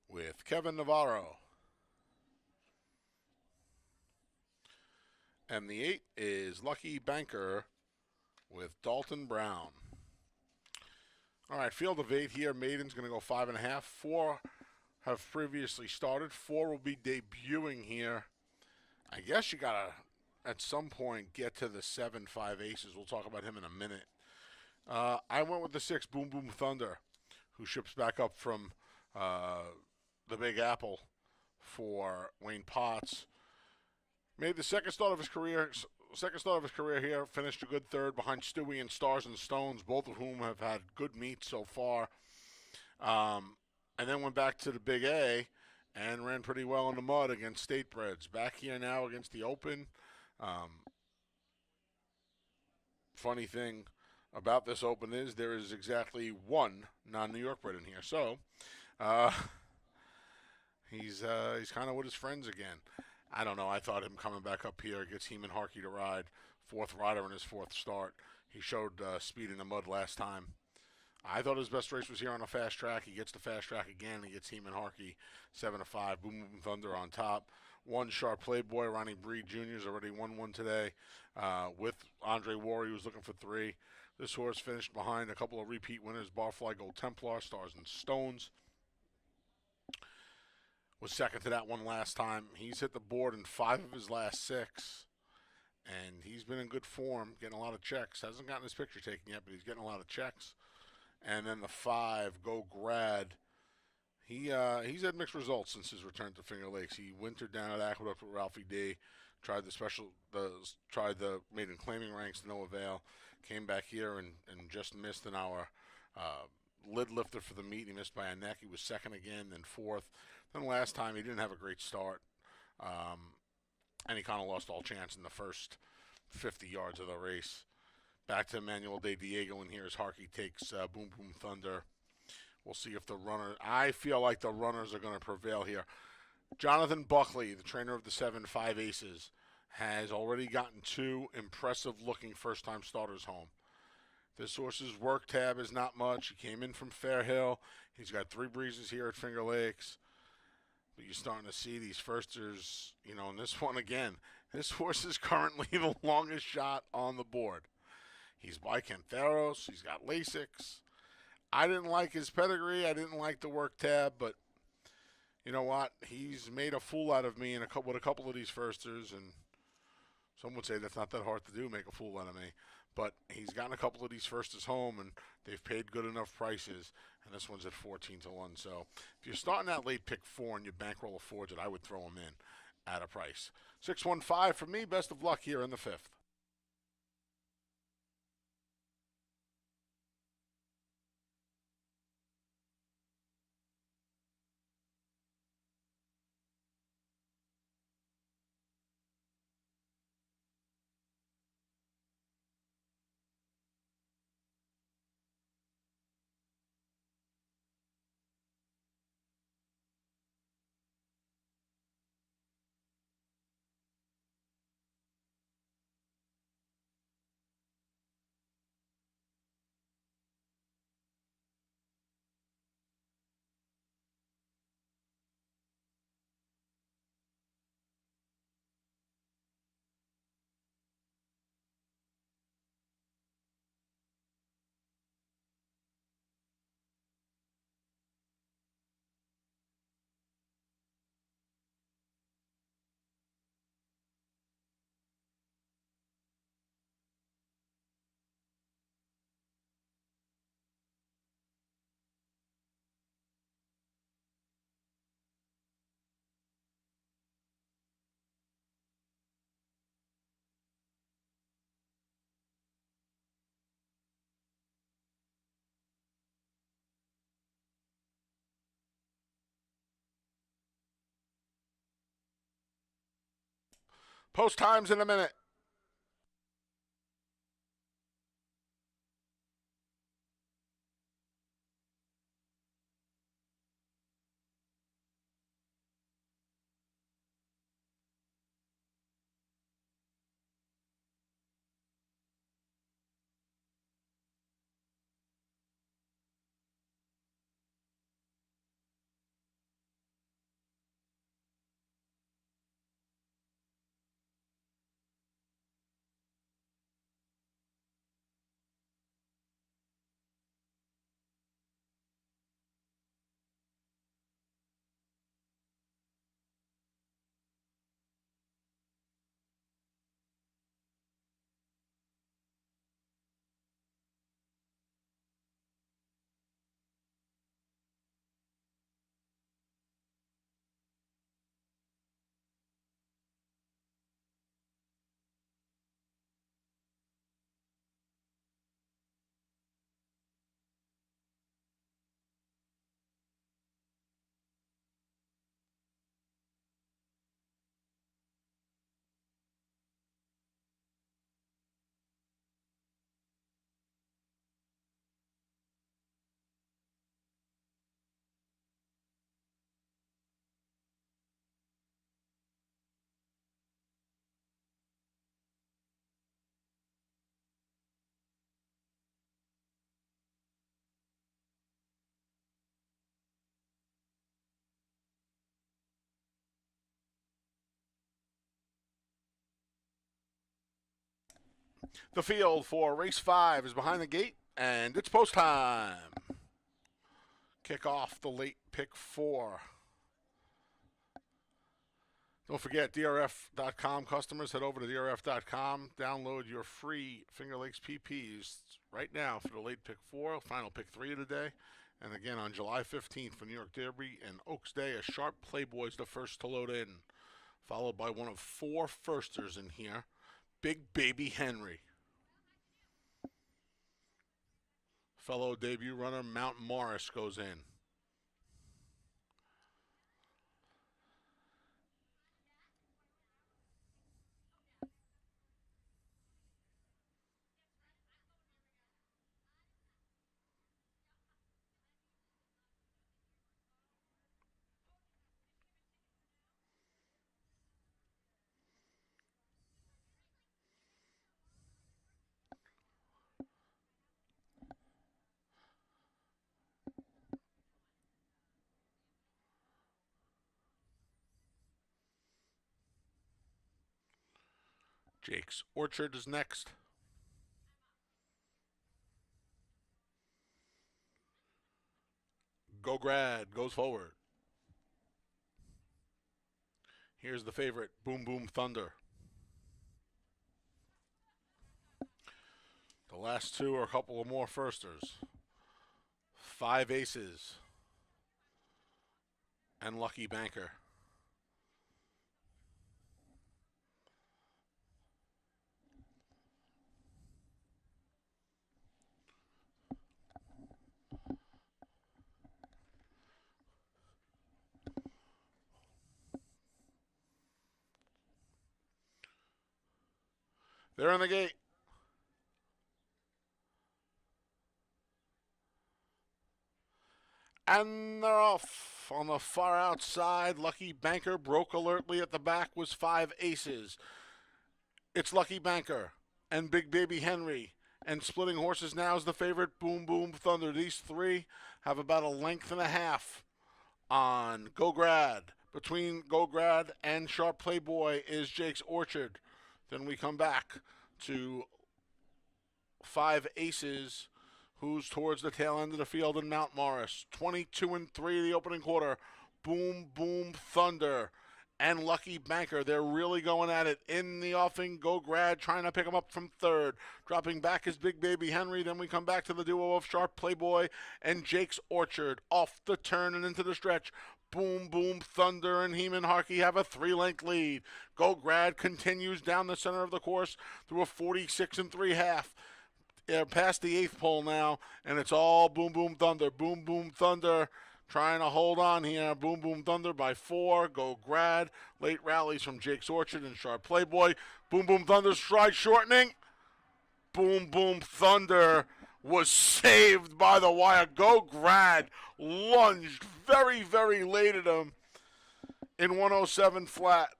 with Kevin Navarro. And the 8 is Lucky Banker with Dalton Brown. All right, field of 8 here. Maiden's going to go 5.5. 4 have previously started. 4 will be debuting here. I guess you got to, at some point, get to the 7-5 aces. We'll talk about him in a minute. I went with the 6, Boom Boom Thunder, who ships back up from the Big Apple for Wayne Potts. Made the second start of his career here. Finished a good third behind Stewie and Stars and Stones, both of whom have had good meets so far. And then went back to the Big A and ran pretty well in the mud against State Breds. Back here now against the Open. Funny thing about this Open is there is exactly one non-New York bred in here. So he's kind of with his friends again. I don't know. I thought him coming back up here gets Heeman Harkey to ride. 4th rider in his 4th start. He showed speed in the mud last time. I thought his best race was here on a fast track. He gets the fast track again. He gets Heeman Harkey 7-5. Boom Boom Thunder on top. 1 Sharp Playboy. Ronnie Breed Jr. has already won one today with Andre Wari, who was looking for 3. This horse finished behind a couple of repeat winners, Barfly Gold Templar, Stars and Stones. Was second to that one last time. He's hit the board in 5 of his last 6. And he's been in good form, getting a lot of checks. Hasn't gotten his picture taken yet, but he's getting a lot of checks. And then the 5, Go Grad. He's had mixed results since his return to Finger Lakes. He wintered down at Aqueduct with Ralphie D. Tried the maiden claiming ranks to no avail. Came back here and just missed in our lid lifter for the meet. He missed by a neck. He was second again, then 4th. Then last time he didn't have a great start. And he kind of lost all chance in the first 50 yards of the race. Back to Emmanuel De Diego in here as Harkey takes Boom Boom Thunder. We'll see if the runner. I feel like the runners are going to prevail here. Jonathan Buckley, the trainer of the 7-5 Aces, has already gotten 2 impressive-looking first-time starters home. This horse's work tab is not much. He came in from Fair Hill. He's got 3 breezes here at Finger Lakes. But you're starting to see these firsters, and this one again. This horse is currently the longest shot on the board. He's by Cantheros. He's got Lasix. I didn't like his pedigree. I didn't like the work tab, but you know what? He's made a fool out of me with a couple of these firsters, and some would say that's not that hard to do, make a fool out of me. But he's gotten a couple of these firsters home, and they've paid good enough prices, and this one's at 14-1. So if you're starting that late pick 4 and your bankroll affords it, I would throw him in at a price. 615 for me. Best of luck here in the 5th. Post times in a minute. The field for race 5 is behind the gate, and it's post time. Kick off the late pick 4. Don't forget, DRF.com customers, head over to DRF.com. Download your free Finger Lakes PPs right now for the late pick 4, final pick 3 of the day. And again, on July 15th for New York Derby and Oaks Day, a sharp Playboy's the first to load in, followed by one of 4 firsters in here, Big Baby Henry. Fellow debut runner Mount Morris goes in. Jake's Orchard is next. Go Grad goes forward. Here's the favorite, Boom Boom Thunder. The last 2 are a couple of more firsters. 5 Aces and Lucky Banker. They're in the gate. And they're off. On the far outside, Lucky Banker broke alertly at the back, was 5 Aces. It's Lucky Banker and Big Baby Henry. And splitting horses now is the favorite, Boom Boom Thunder. These 3 have about a length and a half on Go Grad. Between Go Grad and Sharp Playboy is Jake's Orchard. Then we come back to 5 Aces, who's towards the tail end of the field in Mount Morris. 22-3 the opening quarter. Boom Boom Thunder and Lucky Banker. They're really going at it in the offing. Go Grad trying to pick him up from 3rd. Dropping back is Big Baby Henry. Then we come back to the duo of Sharp Playboy and Jake's Orchard. Off the turn and into the stretch. Boom Boom Thunder and Heeman Harkey have a 3-length lead. Go Grad continues down the center of the course through a 46 3/2. Past the 8th pole now, and it's all Boom Boom Thunder. Boom Boom Thunder trying to hold on here. Boom Boom Thunder by 4. Go Grad. Late rallies from Jake's Orchard and Sharp Playboy. Boom Boom Thunder's stride shortening. Boom Boom Thunder was saved by the wire. Go Grad lunged very, very late at him in 107 flat.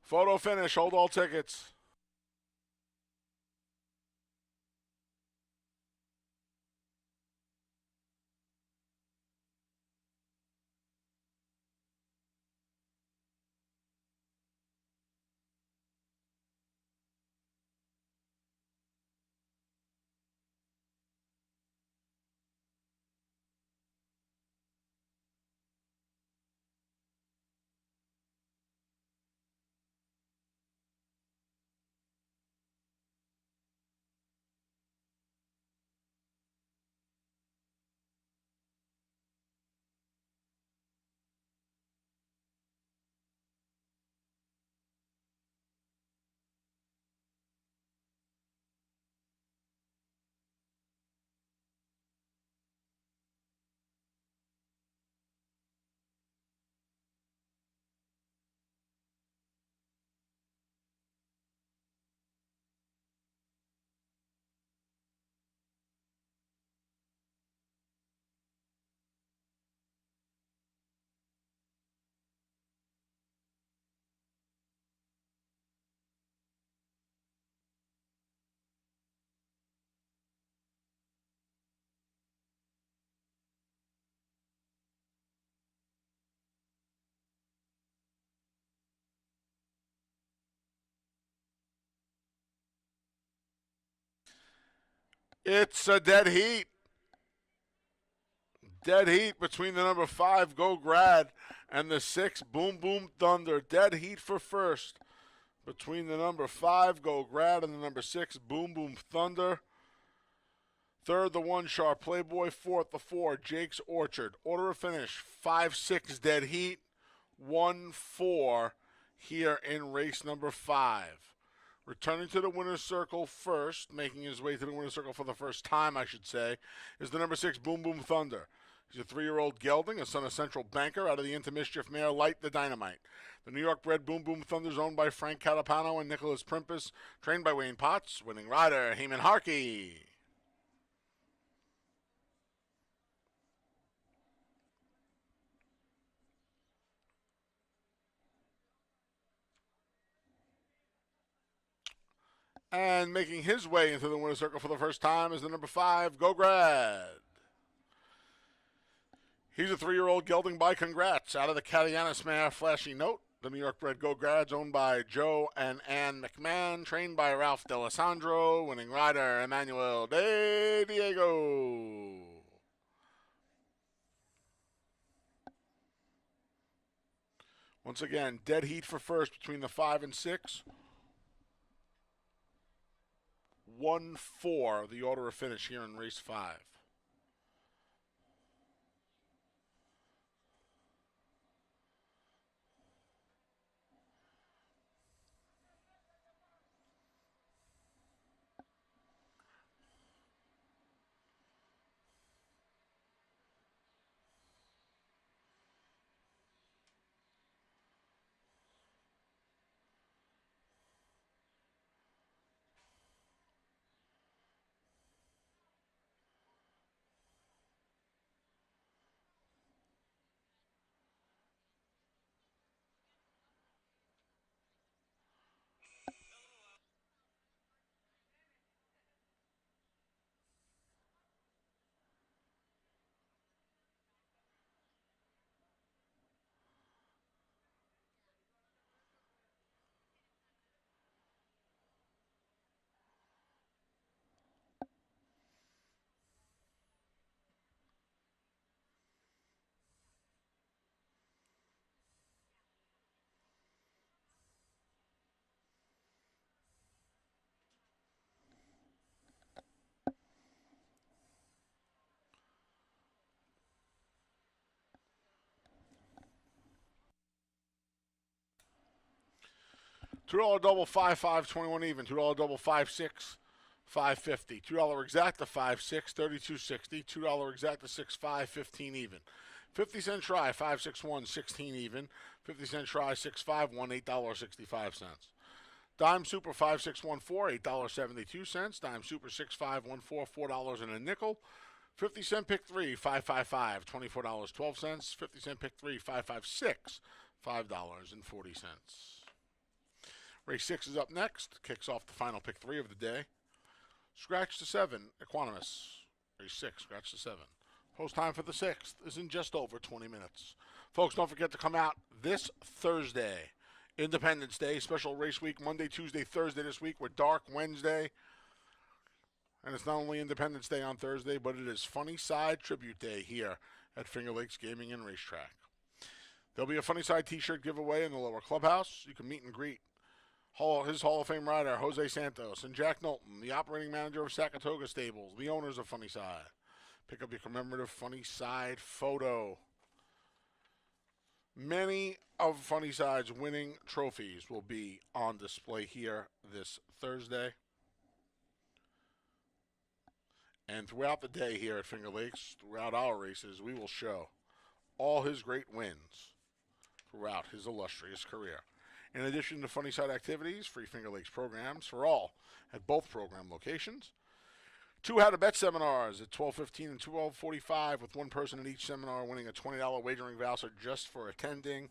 Photo finish. Hold all tickets. It's a dead heat. Dead heat between the number 5, Go Grad, and the 6, Boom Boom Thunder. Dead heat for first between the number 5, Go Grad, and the number 6, Boom Boom Thunder. Third, the 1, Sharp Playboy. Fourth, the 4, Jake's Orchard. Order of finish, 5-6, dead heat, 1-4 here in race number 5. Returning to the winner's circle first, making his way to the winner's circle for the first time, I should say, is the number 6, Boom Boom Thunder. He's a 3-year-old gelding, a son of Central Banker, out of the Into Mischief mare Light the Dynamite. The New York-bred Boom Boom Thunder is owned by Frank Catapano and Nicholas Primpus, trained by Wayne Potts, winning rider Heeman Harkey. And making his way into the winner's circle for the first time is the number 5, Go Grad. He's a 3-year-old gelding by Congrats, out of the Cadianis mare Flashy Note. The New York-bred Go Grad's owned by Joe and Ann McMahon, trained by Ralph D'Alessandro, winning rider Emmanuel De Diego. Once again, dead heat for first between the 5 and 6. 1-4, the order of finish here in race 5. $2 double 5-5 even. $2 double 5-6 550. $2 exacta 5-6 32.60. $2 exacta 6-5 15 even. 50-cent try 5-6-1 16 even. 50-cent try 6-5 won $8.65. Dime Super 5-6-1-4 $8.72. Dime Super 6-5-1-4 $4 and a nickel. 50-cent pick 3 5-5-5 $24.12. 50-cent pick 3 5-5-6 $5.40. Race 6 is up next. Kicks off the final pick 3 of the day. Scratch to 7, Equanimous. Race 6, scratch to 7. Post time for the 6th is in just over 20 minutes. Folks, don't forget to come out this Thursday. Independence Day, special race week, Monday, Tuesday, Thursday this week with Dark Wednesday. And it's not only Independence Day on Thursday, but it is Funny Side Tribute Day here at Finger Lakes Gaming and Racetrack. There'll be a Funny Side t-shirt giveaway in the lower clubhouse. You can meet and greet his Hall of Fame rider, Jose Santos, and Jack Knowlton, the operating manager of Sakatoga Stables, the owners of Funny Side. Pick up your commemorative Funny Side photo. Many of Funny Side's winning trophies will be on display here this Thursday. And throughout the day here at Finger Lakes, throughout our races, we will show all his great wins throughout his illustrious career. In addition to Funny Side activities, free Finger Lakes programs for all at both program locations. 2 How to Bet seminars at 12:15 and 12:45, with one person in each seminar winning a $20 wagering voucher just for attending.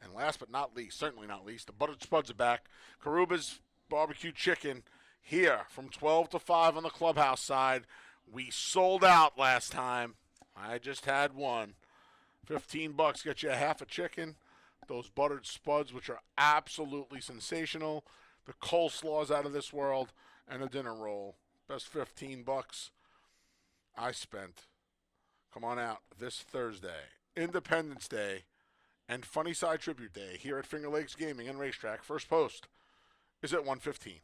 And last but not least, certainly not least, the Buttered Spuds are back. Karuba's Barbecue Chicken here from 12 to 5 on the clubhouse side. We sold out last time. I just had one. $15 get you a half a chicken. Those Buttered Spuds, which are absolutely sensational. The coleslaw's out of this world, and a dinner roll. Best $15 I spent, come on out, this Thursday, Independence Day, and Funny Side Tribute Day here at Finger Lakes Gaming and Racetrack. First post is at 1:15.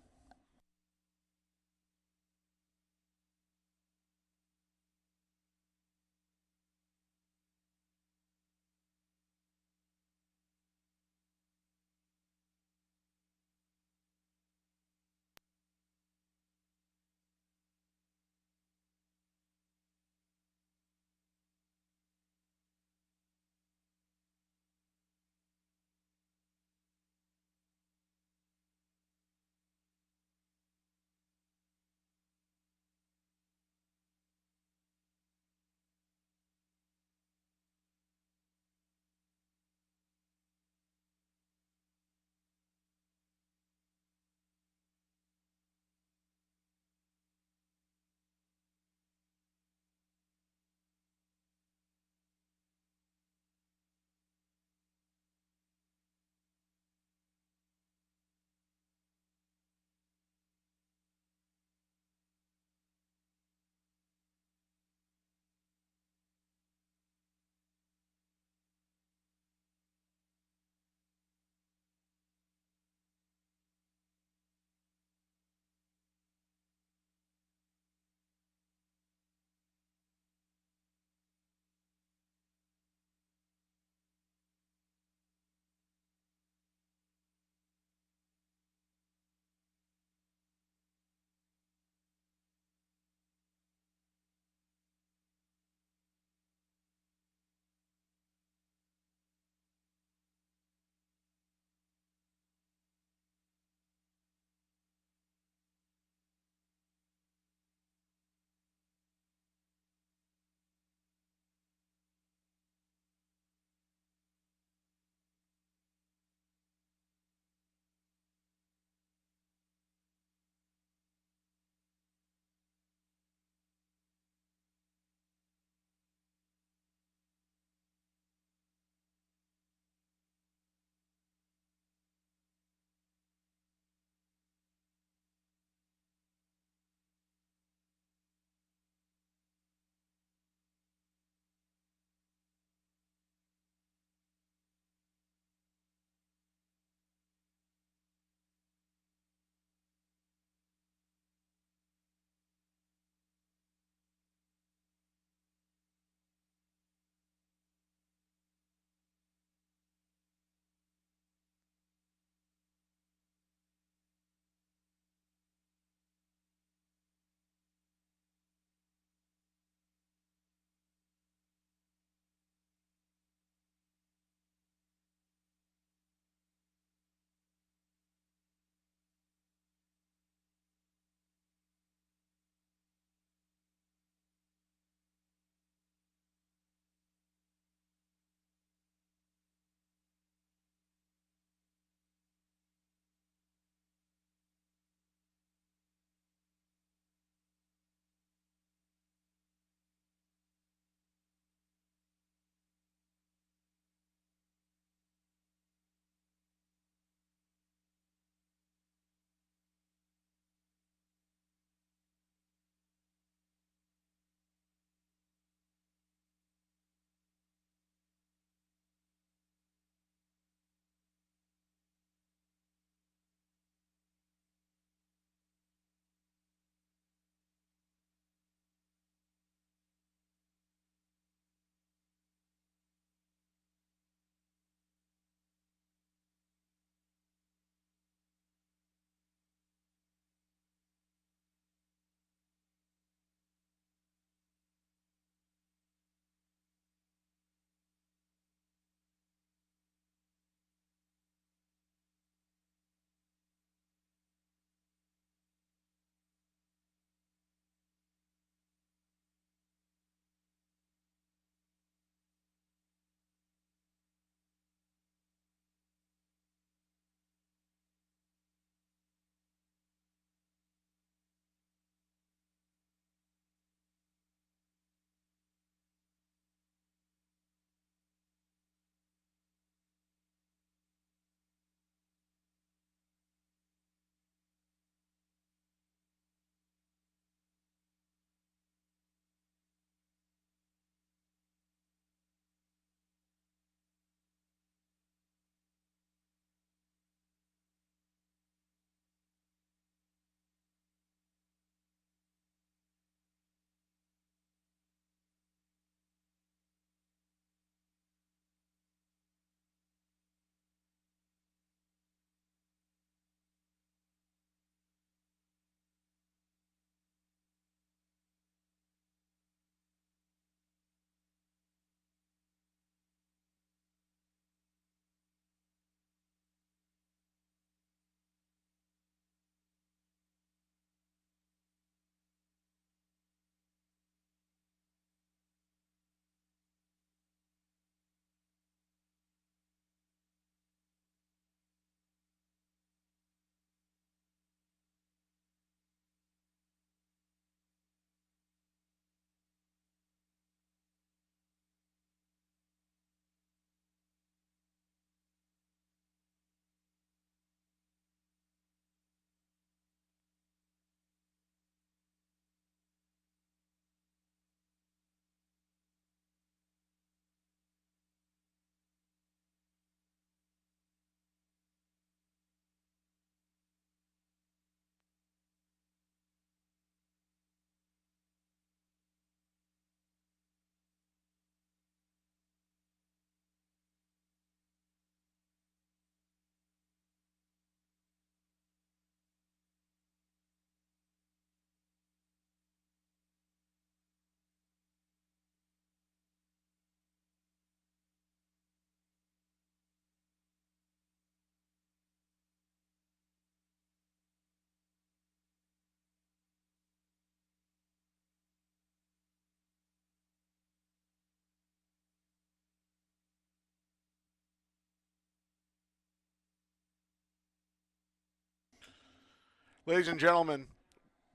Ladies and gentlemen,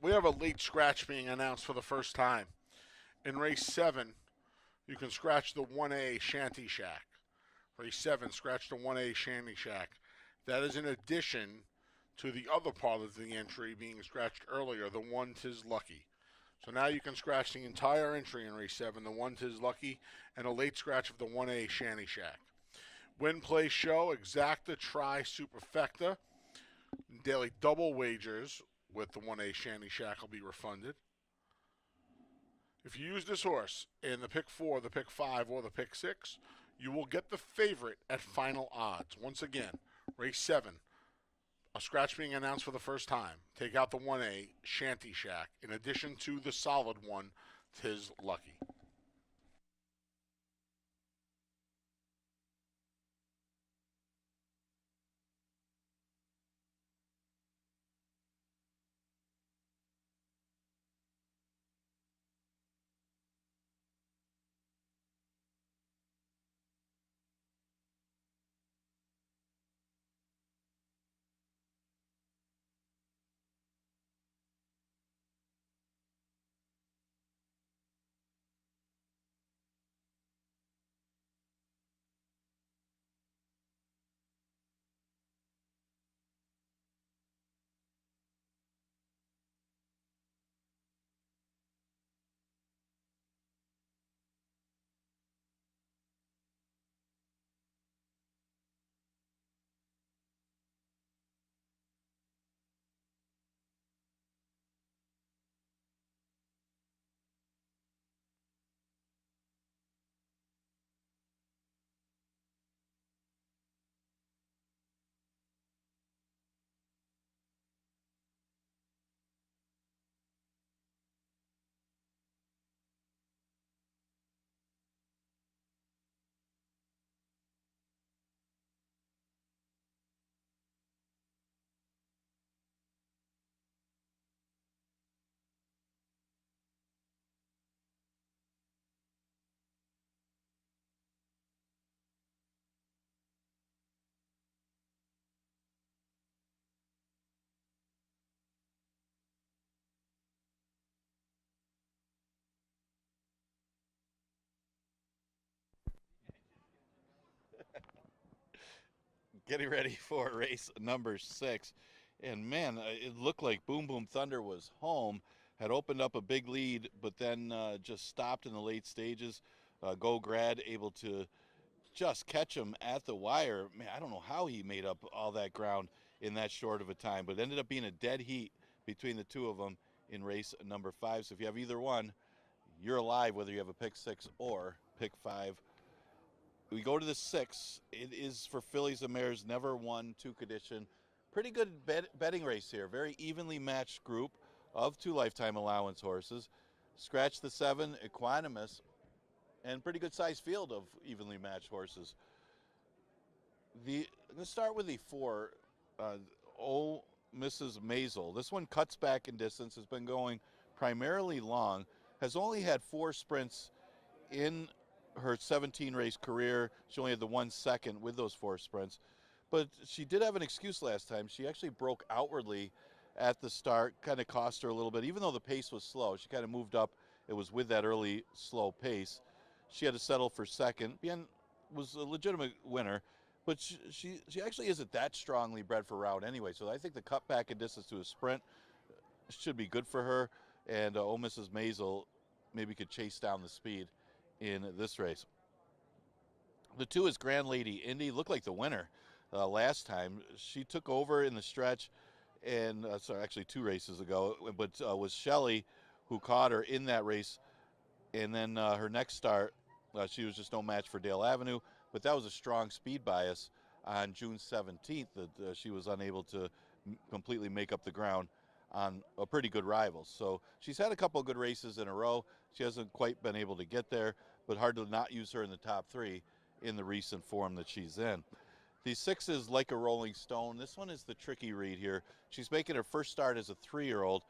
we have a late scratch being announced for the first time. In race 7, you can scratch the 1A Shanty Shack. Race 7, scratch the 1A Shanty Shack. That is in addition to the other part of the entry being scratched earlier, the 1 Tis Lucky. So now you can scratch the entire entry in race 7, the 1 Tis Lucky, and a late scratch of the 1A Shanty Shack. Win, play, show, exacta, try, superfecta. Daily double wagers with the 1A Shanty Shack will be refunded. If you use this horse in the pick 4, the pick 5, or the pick 6, you will get the favorite at final odds. Once again, race 7, a scratch being announced for the first time. Take out the 1A Shanty Shack in addition to the solid 1 Tis Lucky. Getting ready for race number 6. And man, it looked like Boom Boom Thunder was home, had opened up a big lead, but then just stopped in the late stages. Go Grad able to just catch him at the wire. Man, I don't know how he made up all that ground in that short of a time, but it ended up being a dead heat between the two of them in race number 5. So if you have either one, you're alive, whether you have a pick 6 or pick 5. We go to the 6. It is for fillies and mares, never won 2 condition. Pretty good betting race here. Very evenly matched group of 2 lifetime allowance horses. Scratch the 7, Equanimous, and pretty good sized field of evenly matched horses. I'm going to start with the 4, Oh Mrs. Maisel. This one cuts back in distance, has been going primarily long, has only had 4 sprints in her 17 race career. She only had the 1 second with those 4 sprints, but she did have an excuse last time. She actually broke outwardly at the start, kind of cost her a little bit, even though the pace was slow. She kind of moved up. It was with that early slow pace. She had to settle for second. Bien was a legitimate winner, but she actually isn't that strongly bred for route anyway. So I think the cut back in distance to a sprint should be good for her. And Oh Mrs. Maisel maybe could chase down the speed in this race. The 2 is Grand Lady Indy. Looked like the winner last time. She took over in the stretch, and sorry, actually 2 races ago, but was Shelley who caught her in that race. And then her next start, she was just no match for Dale Avenue, but that was a strong speed bias on June 17th that she was unable to completely make up the ground on a pretty good rival. So she's had a couple of good races in a row. She hasn't quite been able to get there, but hard to not use her in the top 3 in the recent form that she's in. The 6 is Like a Rolling Stone. This one is the tricky read here. She's making her first start as a 3-year-old.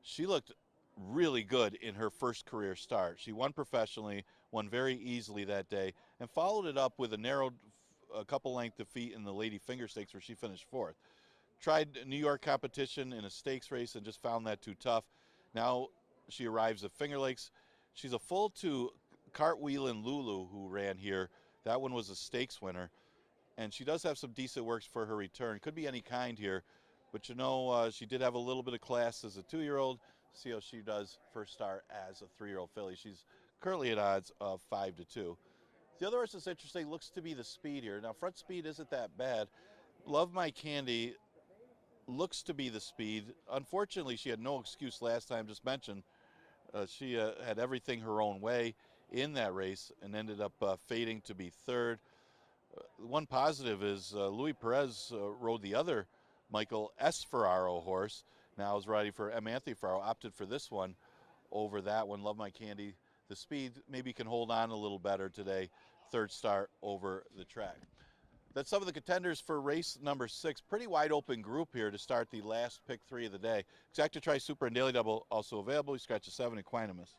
She looked really good in her first career start. She won professionally, won very easily that day, and followed it up with a narrow, a couple length defeat in the Lady Finger Stakes where she finished 4th. tried New York competition in a stakes race and just found that too tough. Now she arrives at Finger Lakes. She's a full to Cartwheel and Lulu, who ran here. That one was a stakes winner. And she does have some decent works for her return. Could be any kind here. But you know, she did have a little bit of class as a 2-year-old. See how she does first start as a 3-year-old filly. She's currently at odds of 5-2. The other horse that's interesting looks to be the speed here. Now, front speed isn't that bad. Love My Candy looks to be the speed. Unfortunately, she had no excuse last time, just mentioned. She had everything her own way in that race and ended up fading to be third. One positive is Louis Perez rode the other Michael S. Ferraro horse. Now is riding for M. Anthony Ferraro, opted for this one over that one. Love My Candy. The speed maybe can hold on a little better today. Third start over the track. That's some of the contenders for race number 6. Pretty wide open group here to start the last pick 3 of the day. Exacta Tri Super and Daily Double also available. You scratch a 7 Equanimus.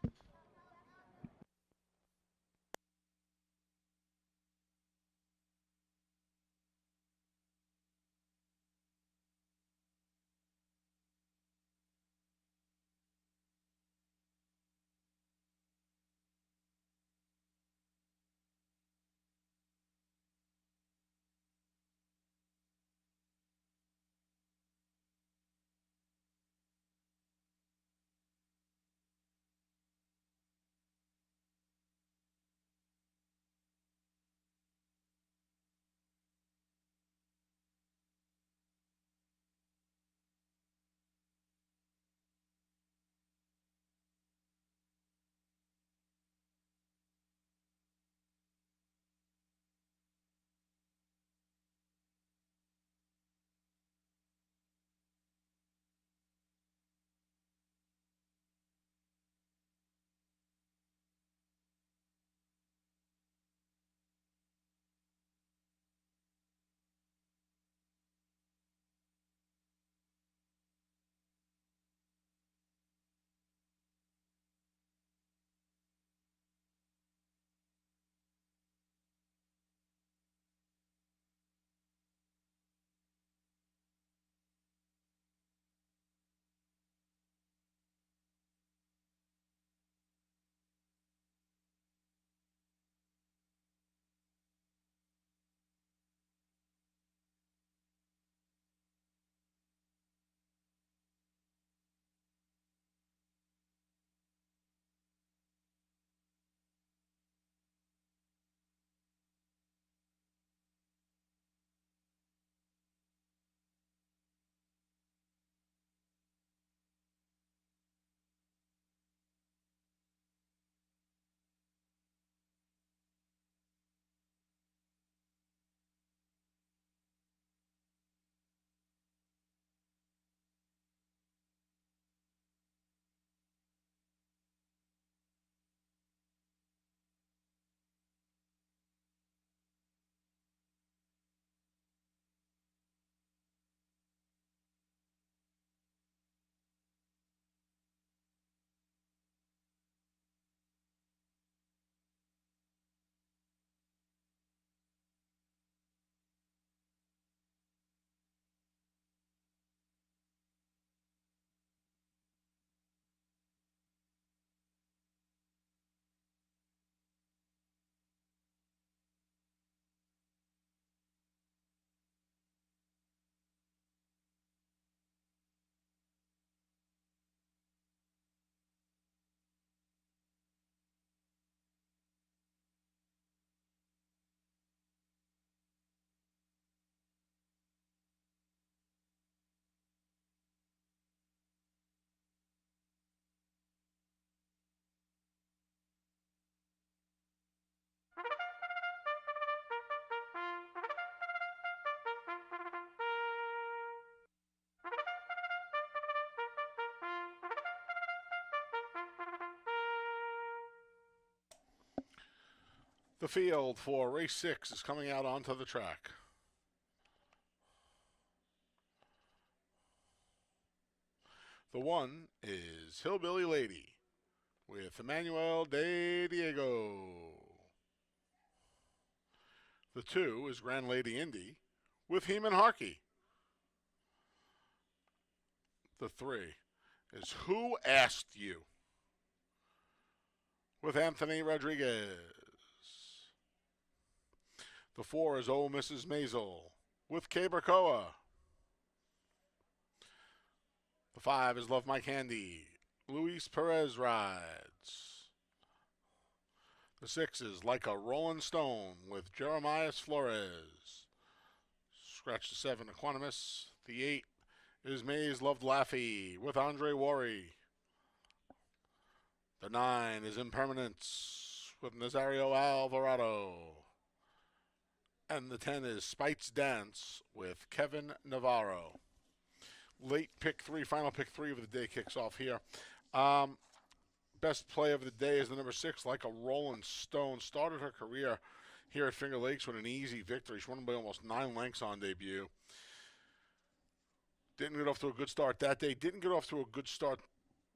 The field for race 6 is coming out onto the track. The 1 is Hillbilly Lady with Emmanuel de Diego. The 2 is Grand Lady Indy with Heman Harkey. The 3 is Who Asked You with Anthony Rodriguez. The 4 is Oh Mrs. Maisel with Kay Bracoa. The 5 is Love My Candy. Luis Perez rides. The 6 is Like a Rolling Stone with Jeremias Flores. Scratch the 7, Equanimous. The 8 is Mays Loved Laffy with Andre Worry. The 9 is Impermanence with Nazario Alvarado. And the 10 is Spites Dance with Kevin Navarro. Late pick 3, final pick 3 of the day kicks off here. Best play of the day is the number 6, Like a Rolling Stone. Started her career here at Finger Lakes with an easy victory. She won by almost 9 lengths on debut. Didn't get off to a good start that day. Didn't get off to a good start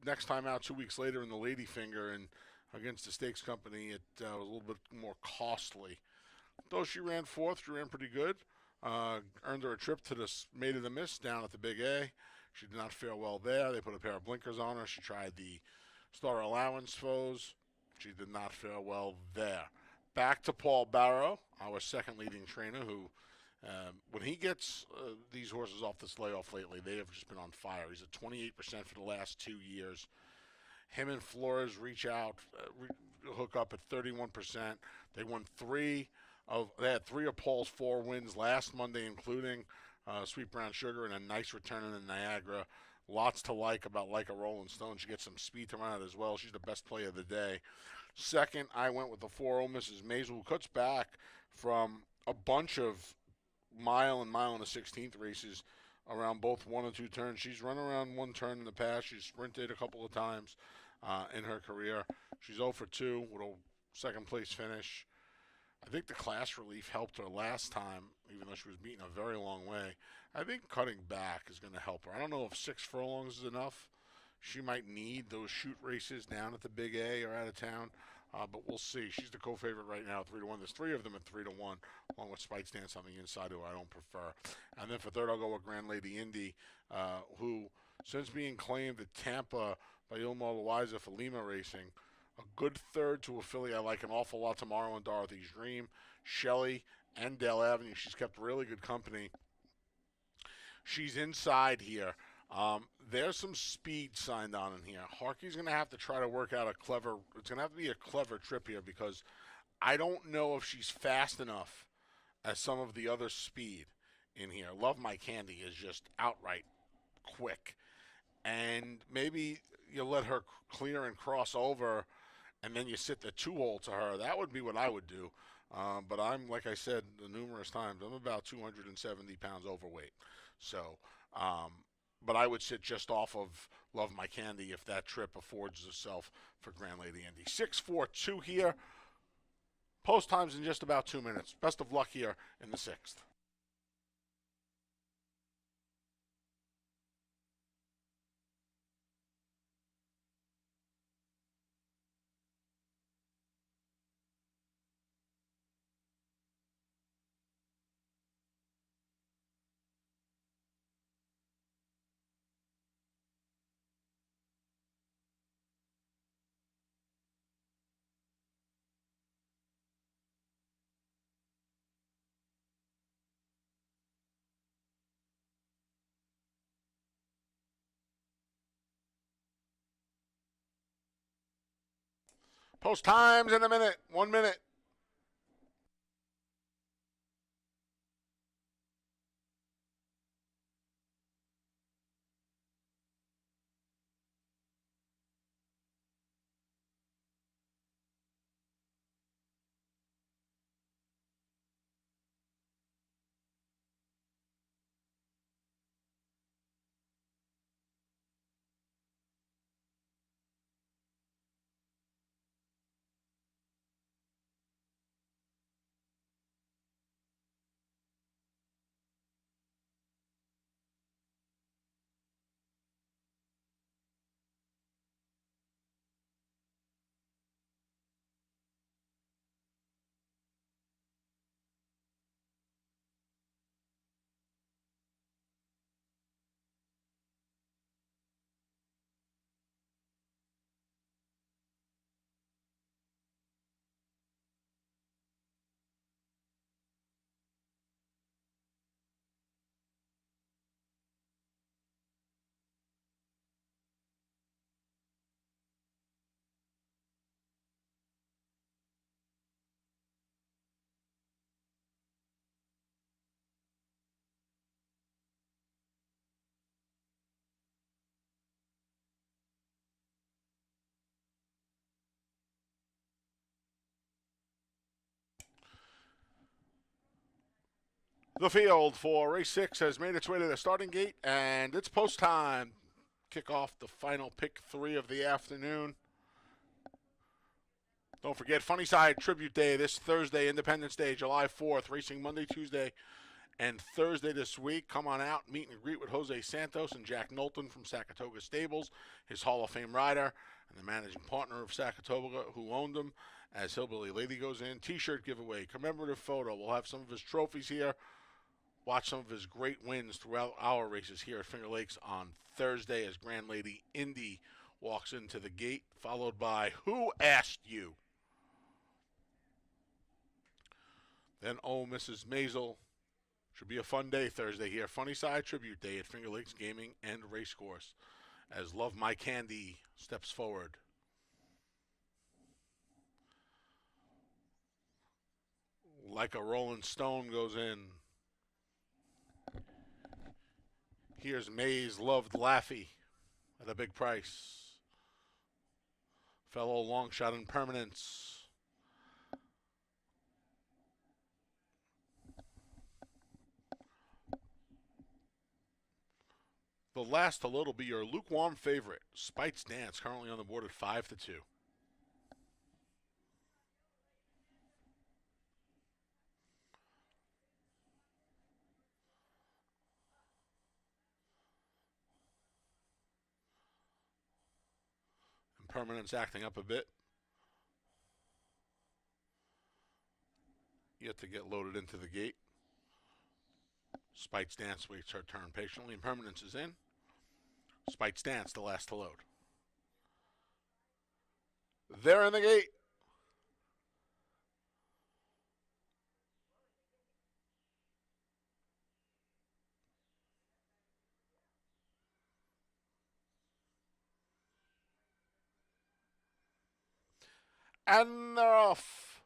next time out 2 weeks later in the Lady Finger, and against the Stakes Company, it was a little bit more costly. Though she ran 4th, she ran pretty good. Earned her a trip to the Maid of the Mist down at the Big A. She did not fare well there. They put a pair of blinkers on her. She tried the Star Allowance foes. She did not fare well there. Back to Paul Barrow, our second leading trainer, who, when he gets these horses off this layoff lately, they have just been on fire. He's at 28% for the last 2 years. Him and Flores reach out, hook up at 31%. They won they had 3 of Paul's 4 wins last Monday, including Sweet Brown Sugar and a nice return in the Niagara. Lots to like about Like a Rolling Stone. She gets some speed to run it as well. She's the best play of the day. Second, I went with the 4 Oh Mrs. Maisel, who cuts back from a bunch of mile and 16th races around both 1 and 2 turns. She's run around 1 turn in the past. She's sprinted a couple of times in her career. She's 0 for 2 with a second place finish. I think the class relief helped her last time, even though she was beaten a very long way. I think cutting back is going to help her. I don't know if 6 furlongs is enough. She might need those shoot races down at the Big A or out of town, but we'll see. She's the co-favorite right now, 3-1. There's 3 of them at 3-1, along with Spites Dance on the inside, who I don't prefer. And then for third, I'll go with Grand Lady Indy, who, since being claimed at Tampa by Ilmo Loaiza for Lima Racing, a good third to a filly I like an awful lot tomorrow in Dorothy's Dream. Shelley and Dale Avenue. She's kept really good company. She's inside here. There's some speed signed on in here. Harkey's going to have to try to work out it's going to have to be a clever trip here, because I don't know if she's fast enough as some of the other speed in here. Love My Candy is just outright quick. And maybe you let her clear and cross over, and then you sit the 2-hole to her. That would be what I would do. But I'm, like I said numerous times, I'm about 270 pounds overweight. So, but I would sit just off of Love My Candy if that trip affords itself for Grand Lady Indy. 6-4-2 here. Post times in just about 2 minutes. Best of luck here in the 6th. Post times in a minute. 1 minute. The field for race 6 has made its way to the starting gate, and it's post time. Kick off the final pick 3 of the afternoon. Don't forget Funny Side Tribute Day this Thursday, Independence Day, July 4th. Racing Monday, Tuesday, and Thursday this week. Come on out, meet and greet with Jose Santos and Jack Knowlton from Saratoga Stables, his Hall of Fame rider and the managing partner of Saratoga who owned him. As Hillbilly Lady goes in, T-shirt giveaway, commemorative photo. We'll have some of his trophies here. Watch some of his great wins throughout our races here at Finger Lakes on Thursday as Grand Lady Indy walks into the gate, followed by Who Asked You? Then Oh Mrs. Maisel. Should be a fun day Thursday here. Funny Side Tribute Day at Finger Lakes Gaming and Racecourse as Love My Candy steps forward. Like a Rolling Stone goes in. Here's Mays Loved Laffy at a big price. Fellow long shot in permanence. The last to load will be your lukewarm favorite, Spite's Dance, currently on the board at 5-2. Impermanence acting up a bit. Yet to get loaded into the gate. Spite's Dance waits her turn patiently. Impermanence is in. Spite's Dance, the last to load. They're in the gate. And they're off.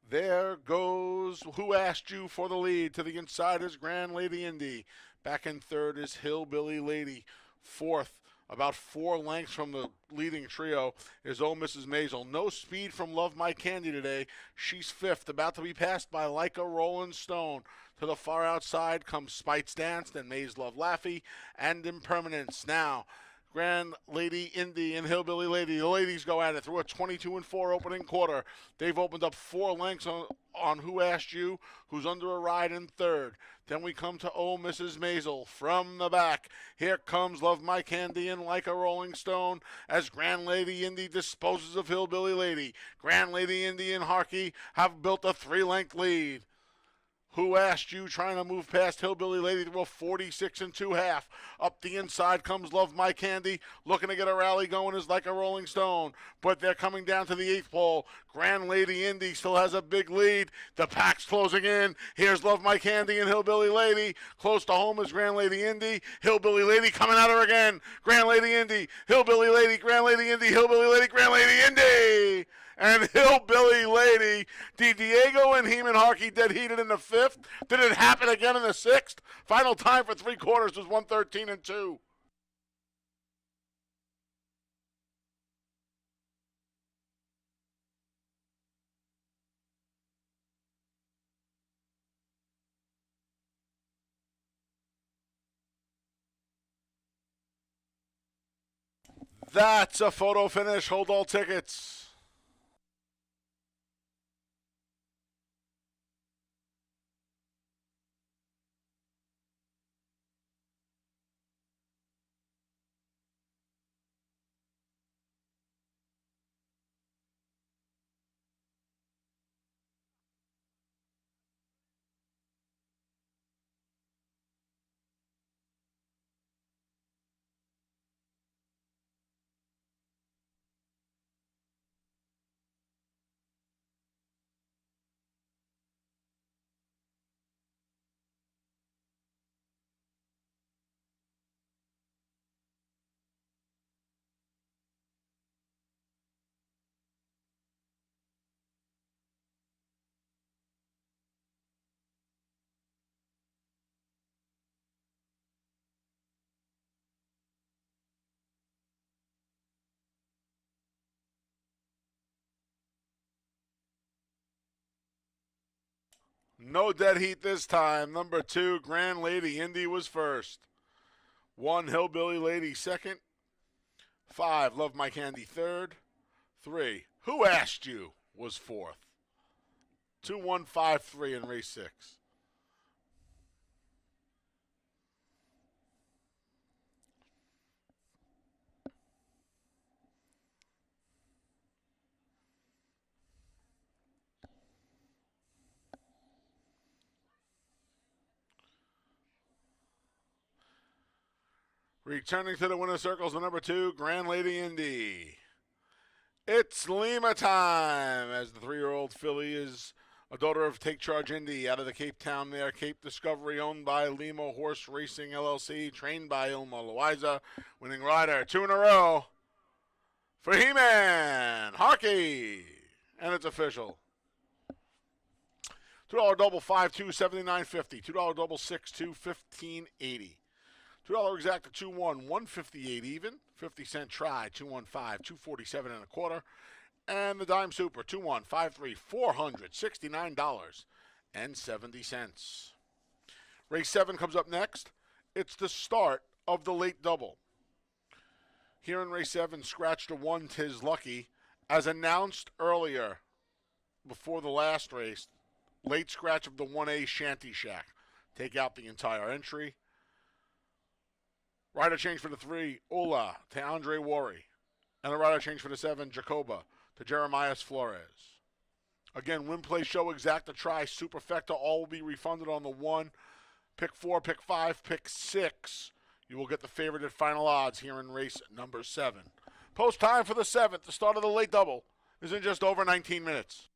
There goes Who Asked You for the lead. To the inside is Grand Lady Indy. Back in third is Hillbilly Lady. Fourth, about 4 lengths from the leading trio, is Oh Mrs. Maisel. No speed from Love My Candy today. She's fifth, about to be passed by Like a Rolling Stone. To the far outside comes Spite's Dance, then Mays Love Laffy, and Impermanence. Now, Grand Lady Indy and Hillbilly Lady. The ladies go at it through a 22-4 opening quarter. They've opened up 4 lengths on Who Asked You, who's under a ride in third. Then we come to Oh Mrs. Maisel from the back. Here comes Love My Candy and Like a Rolling Stone as Grand Lady Indy disposes of Hillbilly Lady. Grand Lady Indy and Harkey have built a 3-length lead. Who Asked You trying to move past Hillbilly Lady to a 46 2/2. Up the inside comes Love My Candy. Looking to get a rally going is Like a Rolling Stone. But they're coming down to the 8th pole. Grand Lady Indy still has a big lead. The pack's closing in. Here's Love My Candy and Hillbilly Lady. Close to home is Grand Lady Indy. Hillbilly Lady coming at her again. Grand Lady Indy. Hillbilly Lady. Grand Lady Indy. Hillbilly Lady. Grand Lady Indy. And Hillbilly Lady. Did Diego and Heeman Harkey dead heated in the 5th? Did it happen again in the 6th? Final time for 3 quarters was 1:13-2. That's a photo finish. Hold all tickets. No dead heat this time. Number 2, Grand Lady Indy was first. 1, Hillbilly Lady second. 5, Love My Candy third. 3, Who Asked You was fourth. 2-1-5-3 in race 6. Returning to the winner's circles, the number 2, Grand Lady Indy. It's Lima time, as the 3-year-old filly is a daughter of Take Charge Indy out of the Cape Town mare Cape Discovery, owned by Lima Horse Racing LLC, trained by Ilma Loiza. Winning rider 2 in a row for He-Man Harkey, and it's official. $2 double 5-2, $79.50. $2 double 6-2, $15.80. $2 exacta 2-1, $1.58 even. 50-cent try 215, $2.47 and a quarter. And the dime super 2153, $469.70. Race 7 comes up next. It's the start of the late double. Here in race 7, scratch to 1, 'Tis Lucky, as announced earlier before the last race. Late scratch of the 1A Shanty Shack. Take out the entire entry. Rider change for the 3, Ola to Andre Worry. And a rider change for the 7, Jacoba to Jeremias Flores. Again, win, play, show, exacta, try, superfecta, all will be refunded on the 1. Pick 4, pick 5, pick 6. You will get the favorited final odds here in race number 7. Post time for the 7th. The start of the late double is in just over 19 minutes.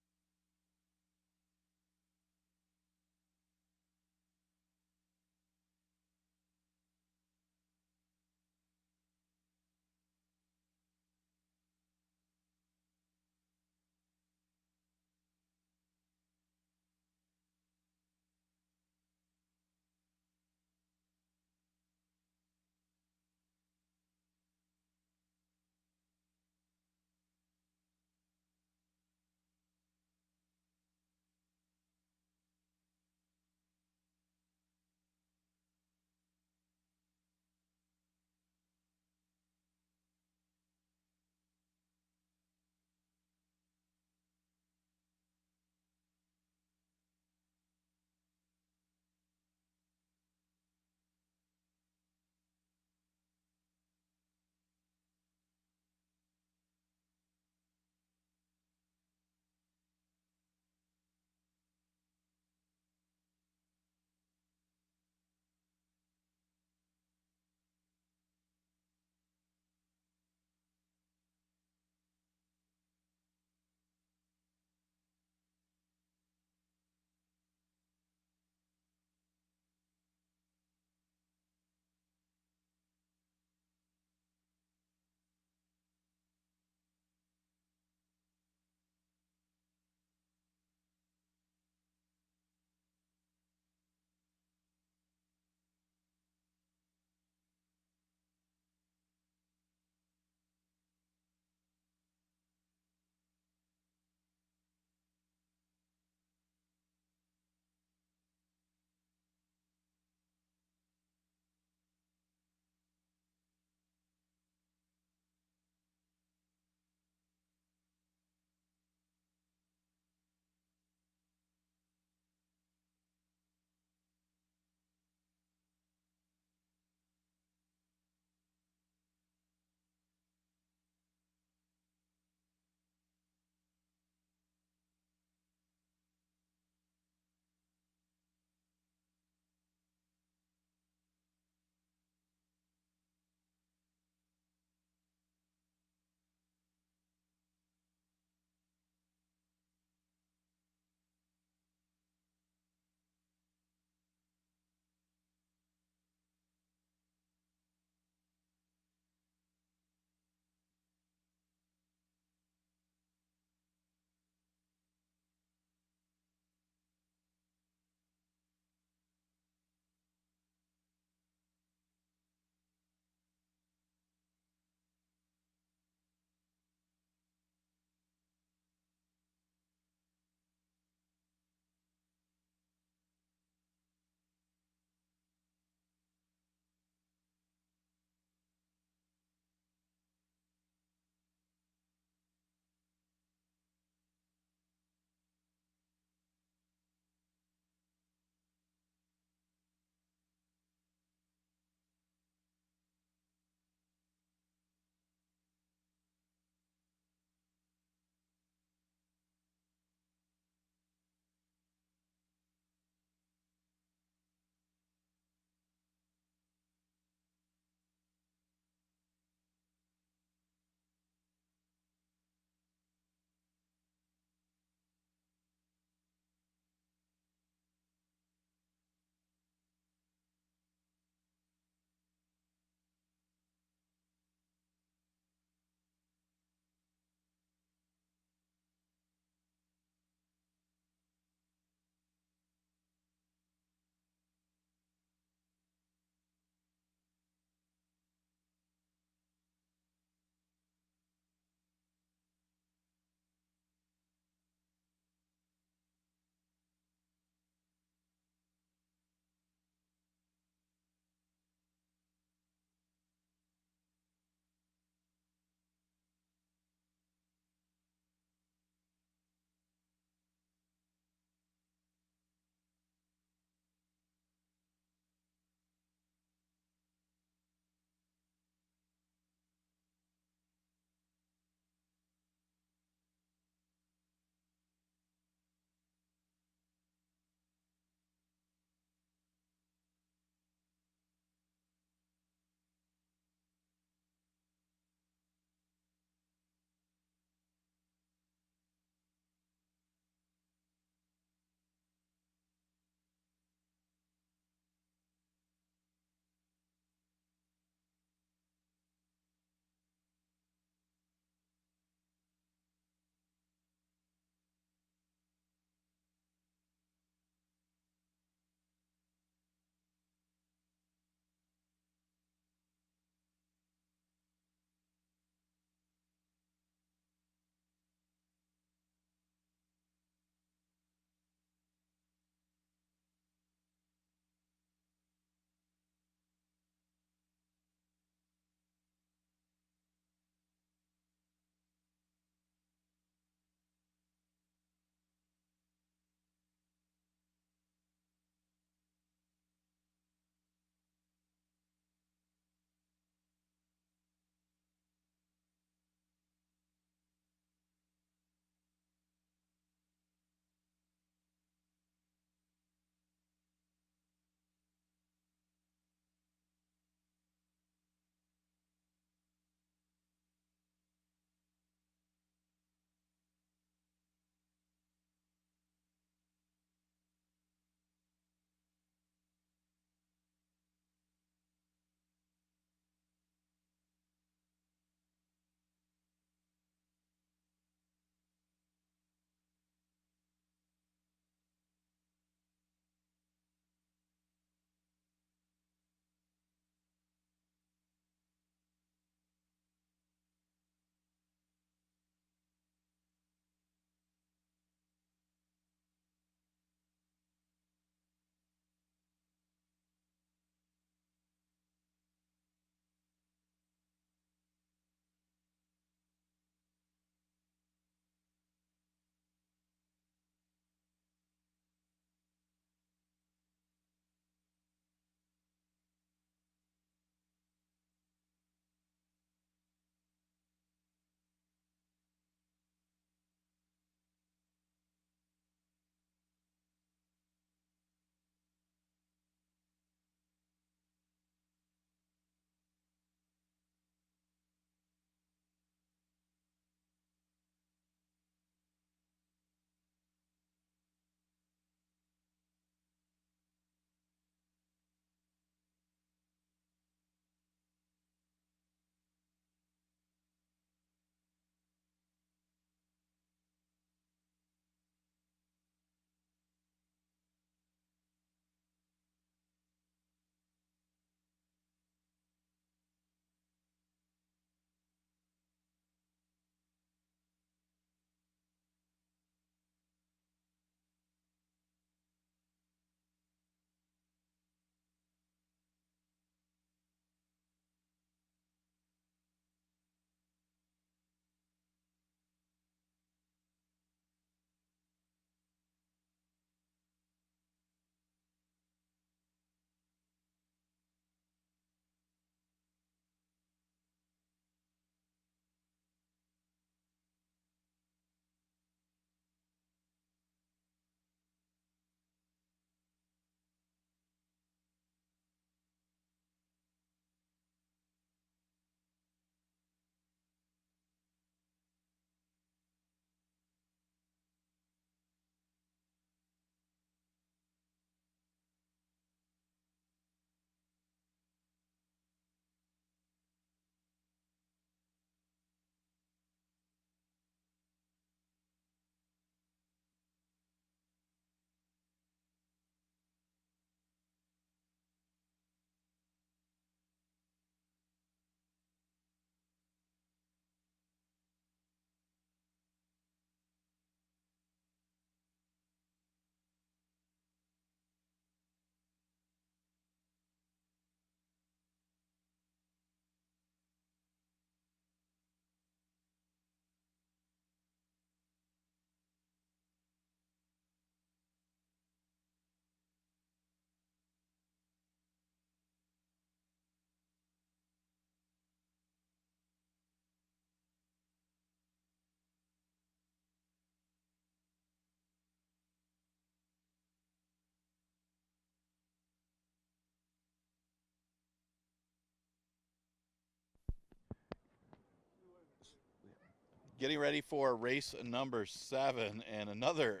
Getting ready for race number 7, and another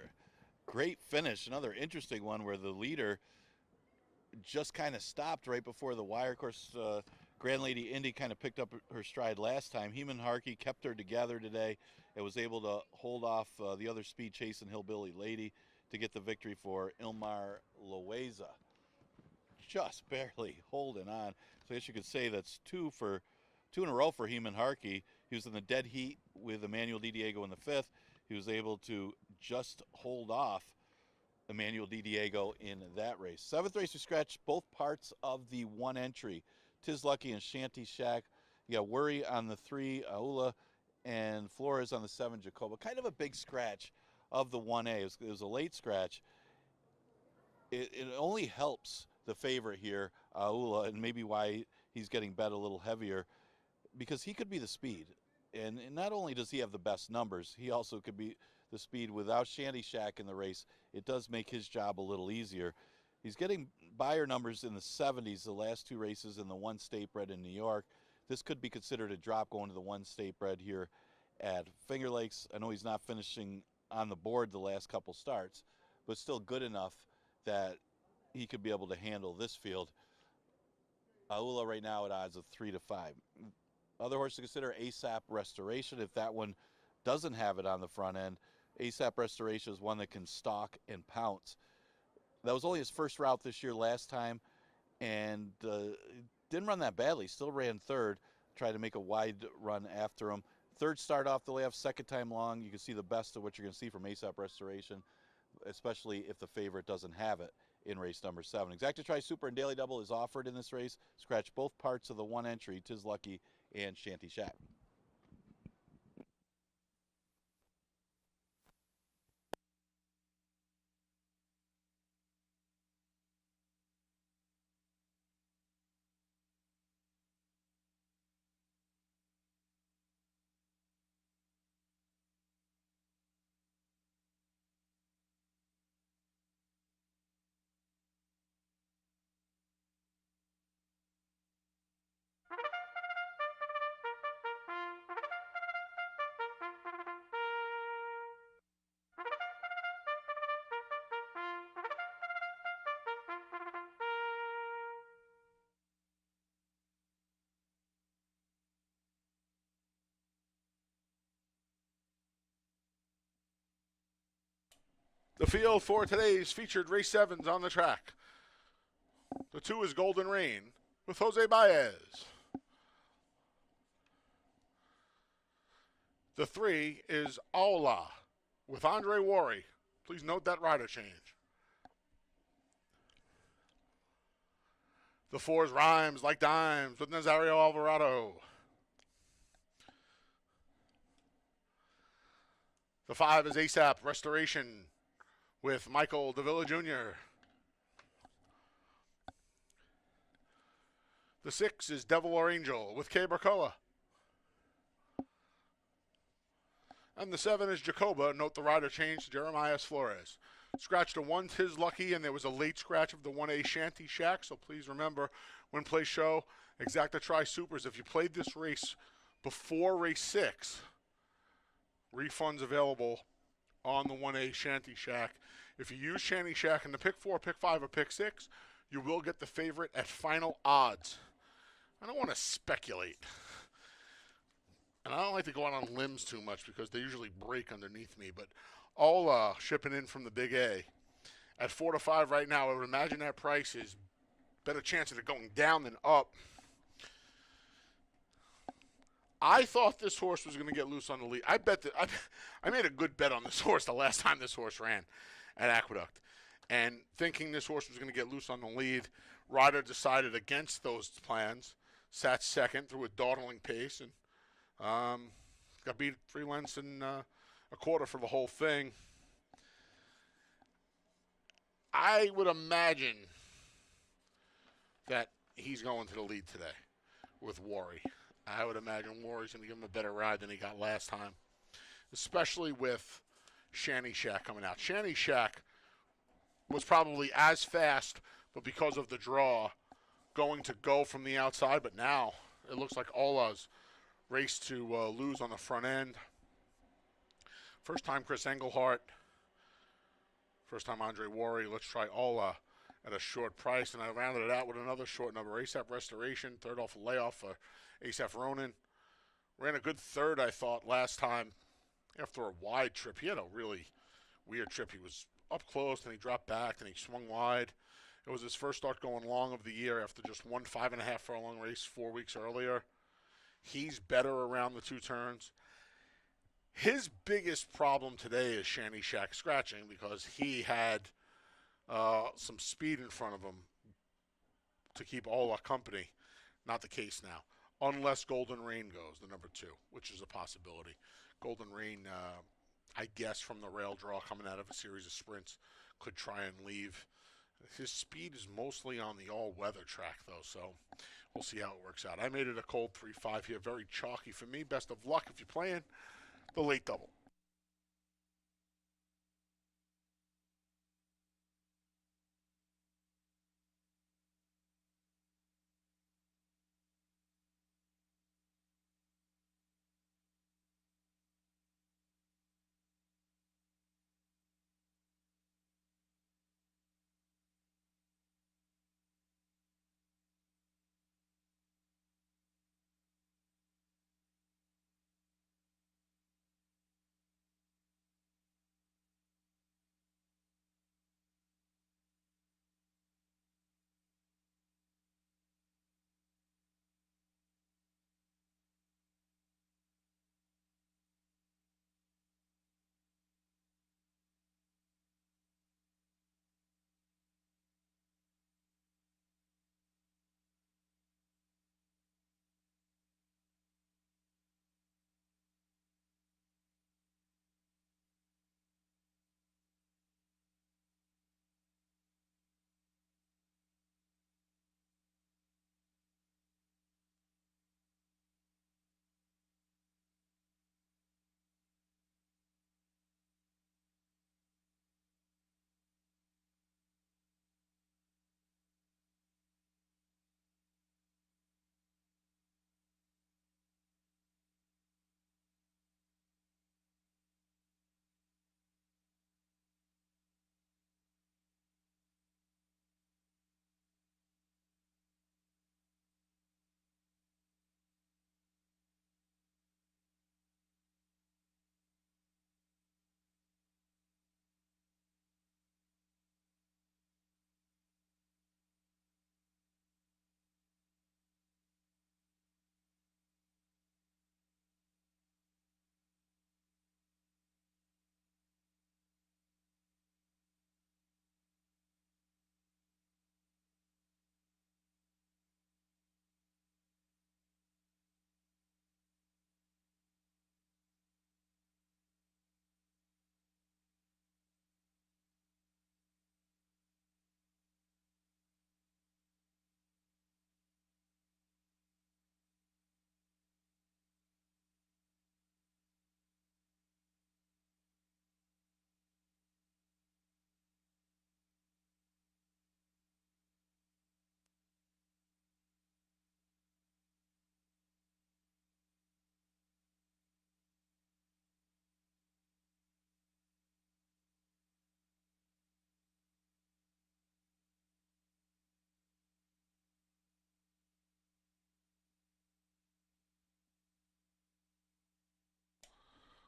great finish, another interesting one where the leader just kind of stopped right before the wire. Of course, Grand Lady Indy kind of picked up her stride last time. Heman Harkey kept her together today and was able to hold off the other speed chasing Hillbilly Lady to get the victory for Ilmar Loaiza. Just barely holding on. So I guess you could say that's two in a row for Heman Harkey. He was in the dead heat with Emmanuel DiDiego in the 5th. He was able to just hold off Emmanuel DiDiego in that race. 7th race, we scratched both parts of the 1 entry. Tis Lucky and Shanty Shack. You got Worry on the 3, Aula, and Flores on the 7, Jacoba. Kind of a big scratch of the 1A. It was a late scratch. It only helps the favorite here, Aula, and maybe why he's getting bet a little heavier, because he could be the speed. And not only does he have the best numbers, he also could be the speed. Without Shanty Shack in the race, it does make his job a little easier. He's getting buyer numbers in the 70s the last 2 races in the 1 state bred in New York. This could be considered a drop going to the 1 state bred here at Finger Lakes. I know he's not finishing on the board the last couple starts, but still good enough that he could be able to handle this field. Aula right now at odds of 3 to 5. Other horse to consider, ASAP Restoration. If that one doesn't have it on the front end, ASAP Restoration is one that can stalk and pounce. That was only his first route this year last time, and didn't run that badly. Still ran 3rd, tried to make a wide run after him. 3rd start off the layoff, 2nd time long. You can see the best of what you're going to see from ASAP Restoration, especially if the favorite doesn't have it in race number 7. Exacta Tri Super and Daily Double is offered in this race. Scratch both parts of the 1 entry, Tis Lucky and Shanty Shack. The field for today's featured race 7s on the track. The 2 is Golden Rain with Jose Baez. The 3 is Aula with Andre Worry. Please note that rider change. The 4 is Rhymes Like Dimes with Nazario Alvarado. The 5 is ASAP Restoration with Michael Davila Jr. The 6 is Devil or Angel with Kay Bracoa. And the 7 is Jacoba. Note the rider change to Jeremiah Flores. Scratched a 1, Tis Lucky, and there was a late scratch of the 1A Shanty Shack. So please remember, when play show, Exacta Tri Supers, if you played this race before race 6, refunds available on the 1A Shanty Shack. If you use Shanty Shack in the pick 4, pick 5, or pick 6, you will get the favorite at final odds. I don't want to speculate. And I don't like to go out on limbs too much because they usually break underneath me. But all shipping in from the Big A at 4 to 5 right now, I would imagine that price is better chance of it going down than up. I thought this horse was going to get loose on the lead. I made a good bet on this horse the last time this horse ran at Aqueduct. And thinking this horse was going to get loose on the lead, rider decided against those plans, sat second through a dawdling pace, and got beat 3 lengths and a quarter for the whole thing. I would imagine that he's going to the lead today with Worry. I would imagine Worry's going to give him a better ride than he got last time, especially with Shanty Shack coming out. Shanty Shack was probably as fast, but because of the draw, going to go from the outside. But now it looks like Ola's race to lose on the front end. First time Chris Englehart. First time Andre Worry. Let's try Ola at a short price. And I rounded it out with another short number. ASAP Restoration. Third off a layoff for ASAP Ronan. Ran a good third, I thought, last time after a wide trip. He had a really weird trip. He was up close, then he dropped back, then he swung wide. It was his first start going long of the year after just one 5.5 furlong race 4 weeks earlier. He's better around the two turns. His biggest problem today is Shanny Shack scratching because he had some speed in front of him to keep Ola company. Not the case now, unless Golden Rain goes, the number 2, which is a possibility. Golden Rain, I guess from the rail draw coming out of a series of sprints, could try and leave. His speed is mostly on the all-weather track, though, so we'll see how it works out. I made it a cold 3-5 here, very chalky for me. Best of luck if you're playing the late double.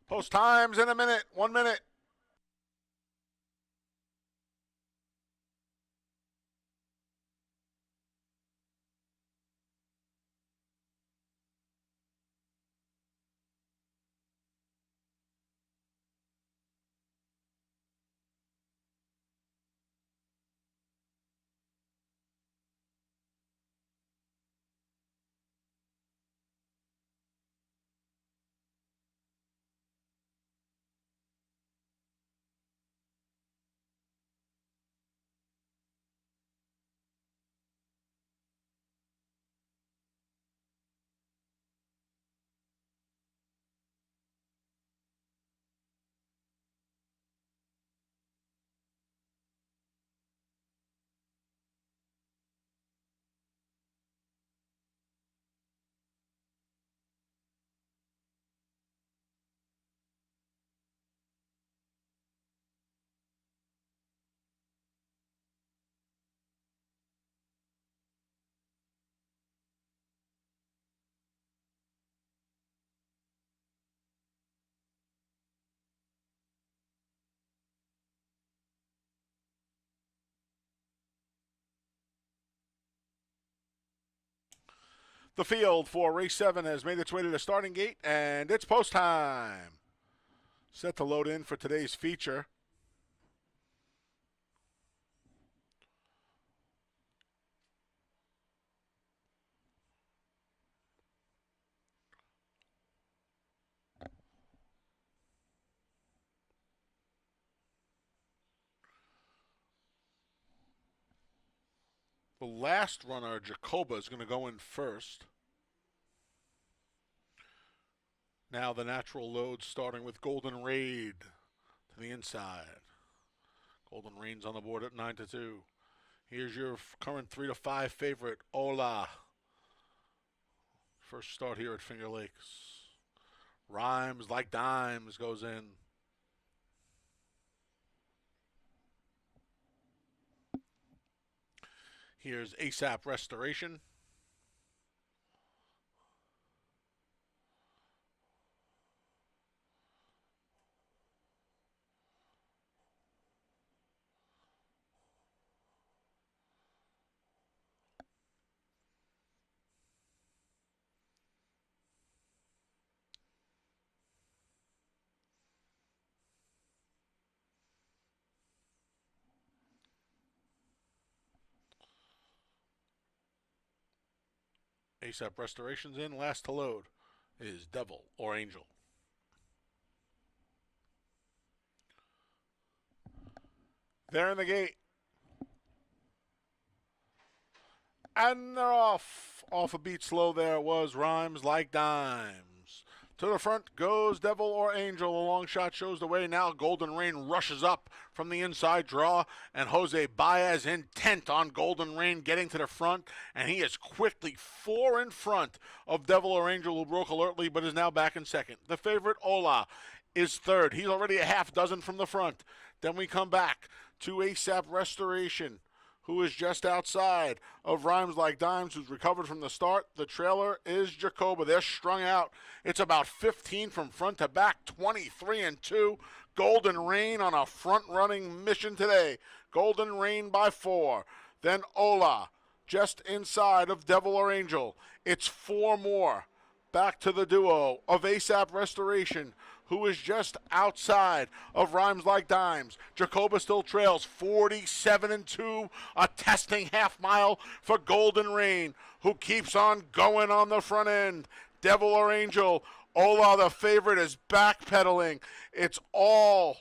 Post times in a minute. 1 minute. The field for race 7 has made its way to the starting gate, and it's post time. Set to load in for today's feature. The last runner, Jacoba, is going to go in first. Now the natural load starting with Golden Raid to the inside. Golden Rain's on the board at 9-2. Here's your current 3-5 favorite, Ola. First start here at Finger Lakes. Rhymes Like Dimes goes in. Here's ASAP Restoration. ASAP Restoration's in. Last to load is Devil or Angel. They're in the gate. And they're off. Off a beat slow there was Rhymes Like Dimes. To the front goes Devil or Angel. A long shot shows the way. Now Golden Rain rushes up from the inside draw. And Jose Baez intent on Golden Rain getting to the front. And he is quickly 4 in front of Devil or Angel, who broke alertly but is now back in second. The favorite, Ola, is third. He's already a half dozen from the front. Then we come back to ASAP Restoration, who is just outside of Rhymes Like Dimes, who's recovered from the start. The trailer is Jacoba. They're strung out. It's about 15 from front to back, 23-2. Golden Rain on a front-running mission today. Golden Rain by 4. Then Ola, just inside of Devil or Angel. It's 4 more. Back to the duo of ASAP Restoration, who is just outside of Rhymes Like Dimes. Jacoba still trails 47-2, a testing half mile for Golden Rain, who keeps on going on the front end. Devil or Angel, Ola, the favorite, is backpedaling. It's all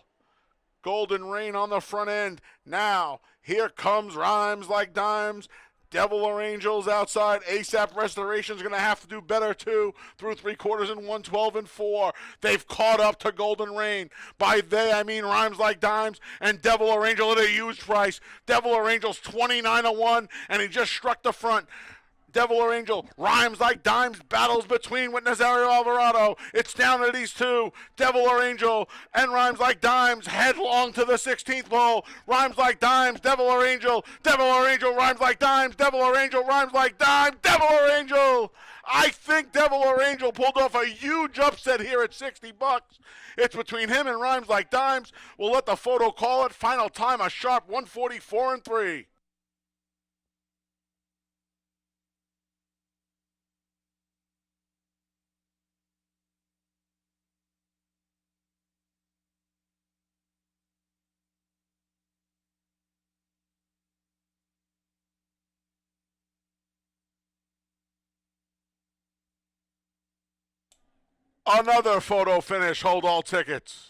Golden Rain on the front end. Now, here comes Rhymes Like Dimes. Devil or Angels outside. ASAP Restoration's going to have to do better, too, through 3/4 in 1:12-4. They've caught up to Golden Rain. By they, I mean Rhymes Like Dimes and Devil or Angel at a huge price. Devil or Angel's 29-1, and he just struck the front. Devil or Angel, Rhymes Like Dimes battles between with Nazario Alvarado. It's down to these two, Devil or Angel and Rhymes Like Dimes, headlong to the 16th hole. Rhymes Like Dimes, Devil or Angel, Rhymes Like Dimes, Devil or Angel, Rhymes Like Dimes, Devil or Angel. I think Devil or Angel pulled off a huge upset here at $60. It's between him and Rhymes Like Dimes. We'll let the photo call it. Final time, a sharp 144-3. Another photo finish. Hold all tickets.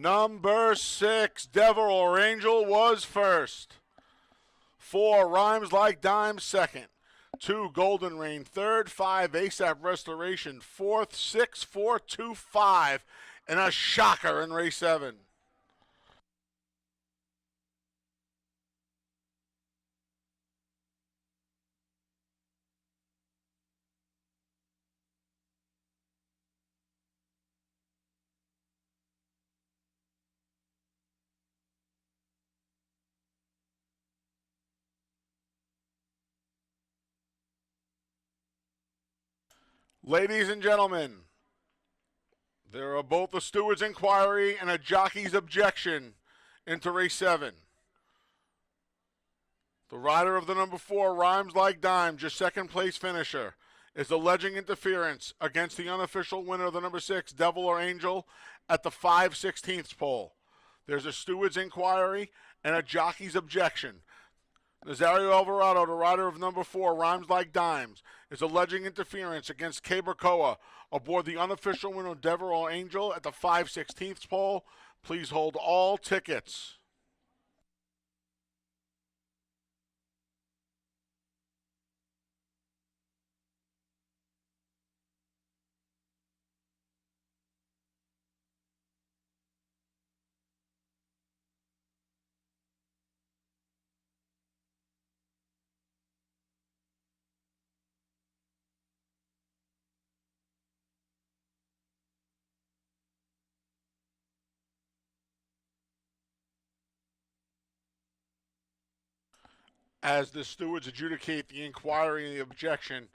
Number 6, Devil or Angel, was first. 4, Rhymes Like Dimes, second. 2, Golden Rain, third. 5, ASAP Restoration, fourth. 6, 4, 2, 5. And a shocker in race 7. Ladies and gentlemen, there are both a steward's inquiry and a jockey's objection into race 7. The rider of the number 4, Rhymes Like Dimes, your second place finisher, is alleging interference against the unofficial winner of the number 6, Devil or Angel, at the 5/16 pole. There's a steward's inquiry and a jockey's objection. Nazario Alvarado, the rider of number 4, Rhymes Like Dimes, is alleging interference against Cabercoa aboard the unofficial winner, Devil or Angel, at the 5/16 pole. Please hold all tickets. As the stewards adjudicate the inquiry and the objection,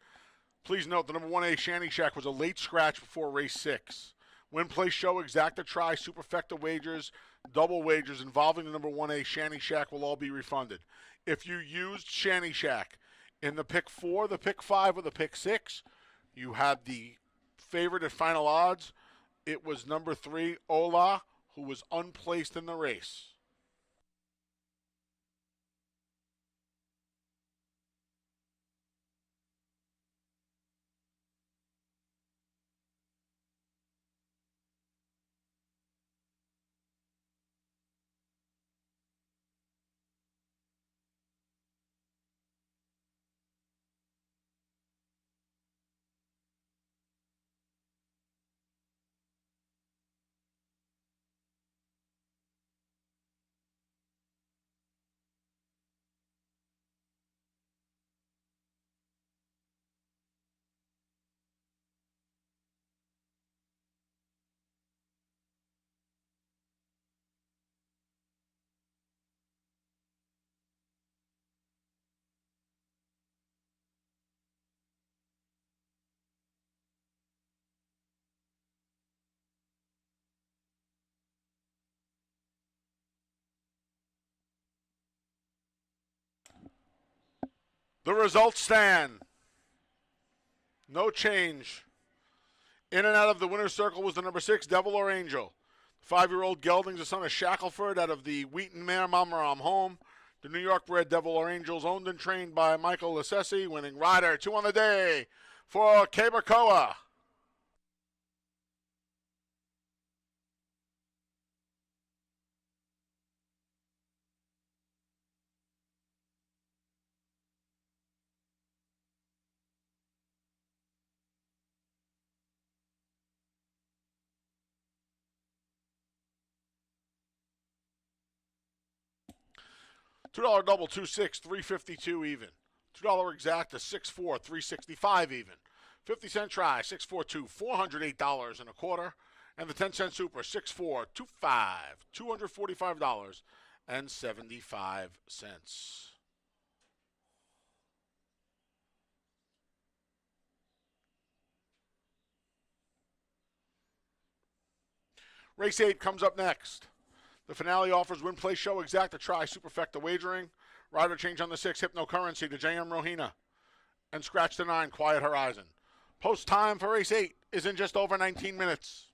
please note the number 1A Shanty Shack was a late scratch before race 6. Win, play, show, exacta, try, superfecta wagers, double wagers involving the number 1A Shanty Shack will all be refunded. If you used Shanty Shack in the pick 4, the pick 5, or the pick 6, you had the favorite at final odds. It was number 3, Ola, who was unplaced in the race. The results stand. No change. In and out of the winner's circle was the number 6, Devil or Angel. 5-year-old geldings, the son of Shackelford, out of the Wheaton Mare Mamaram home. The New York bred Devil or Angels, owned and trained by Michael Lassesi, winning rider 2 on the day for Cabercoa. $2 double, 2-6, 352 even. $2 exacta, 6-4, 365 even. 50-cent try, 642, $408 and a quarter. And the 10-cent super, 6-4, 25, $245.75. Race 8 comes up next. The finale offers win, play, show, exacta, try, superfecta wagering. Rider change on the 6, Hypnocurrency to JM Rohina. And scratch the 9, Quiet Horizon. Post time for race 8 is in just over 19 minutes.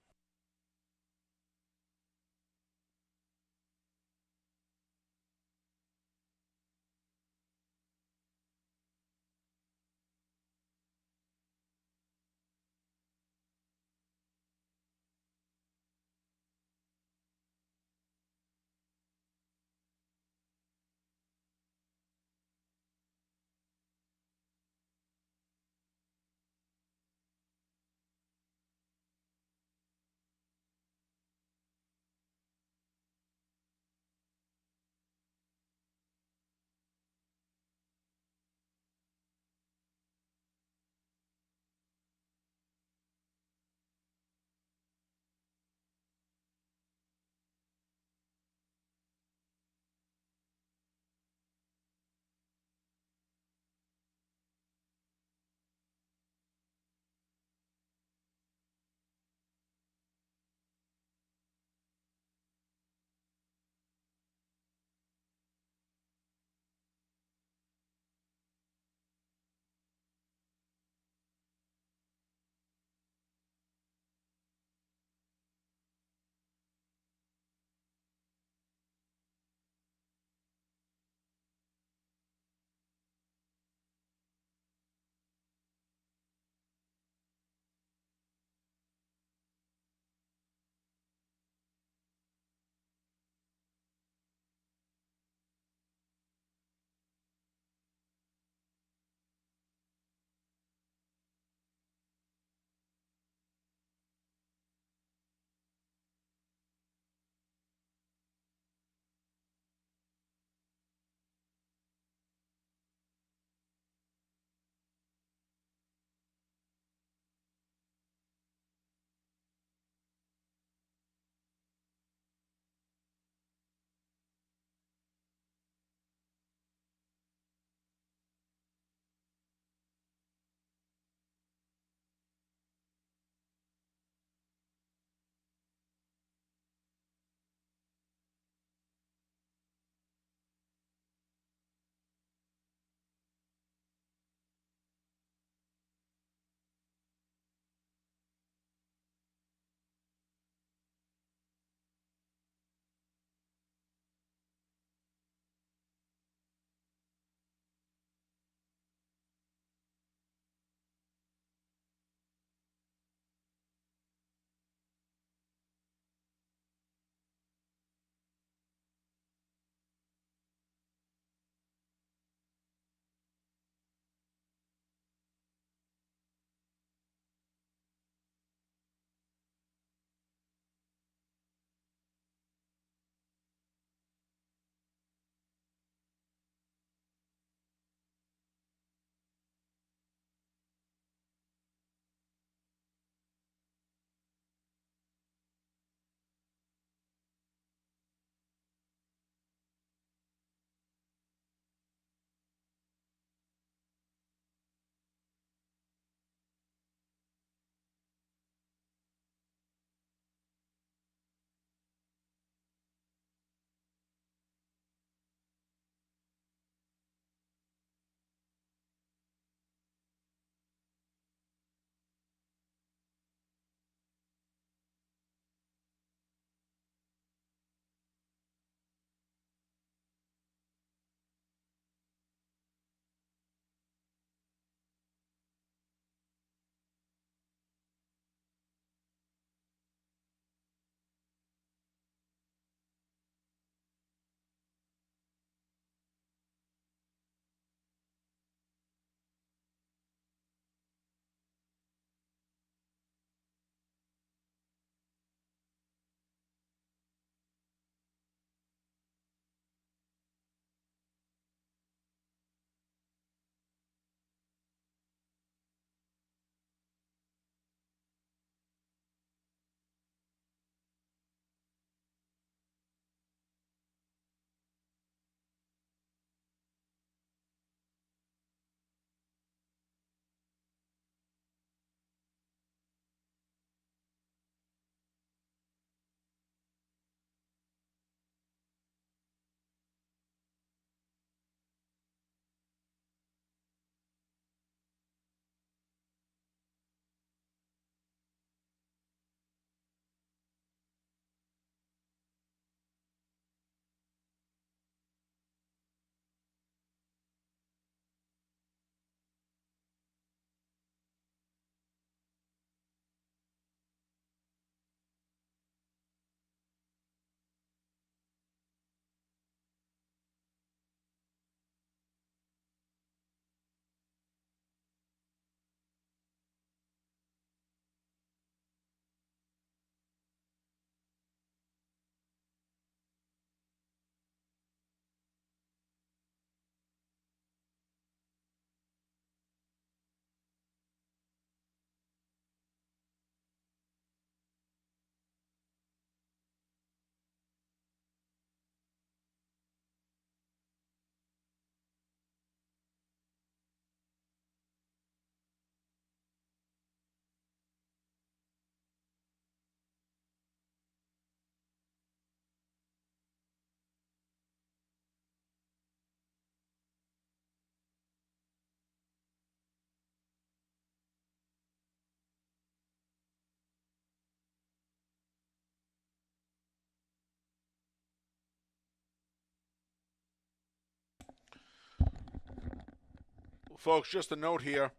Folks, just a note here.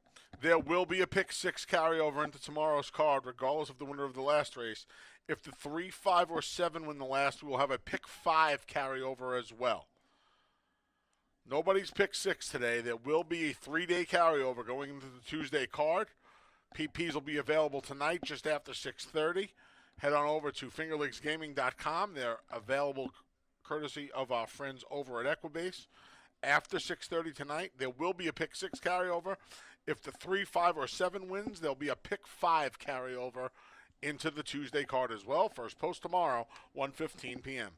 There will be a pick six carryover into tomorrow's card, regardless of the winner of the last race. If the 3, 5, or 7 win the last, we will have a pick 5 carryover as well. Nobody's pick 6 today. There will be a 3-day carryover going into the Tuesday card. PPs will be available tonight just after 6:30. Head on over to fingerlakesgaming.com. They're available courtesy of our friends over at Equibase. After 6:30 tonight, there will be a pick 6 carryover. If the 3, 5, or 7 wins, there'll be a pick 5 carryover into the Tuesday card as well. First post tomorrow, 1:15 p.m.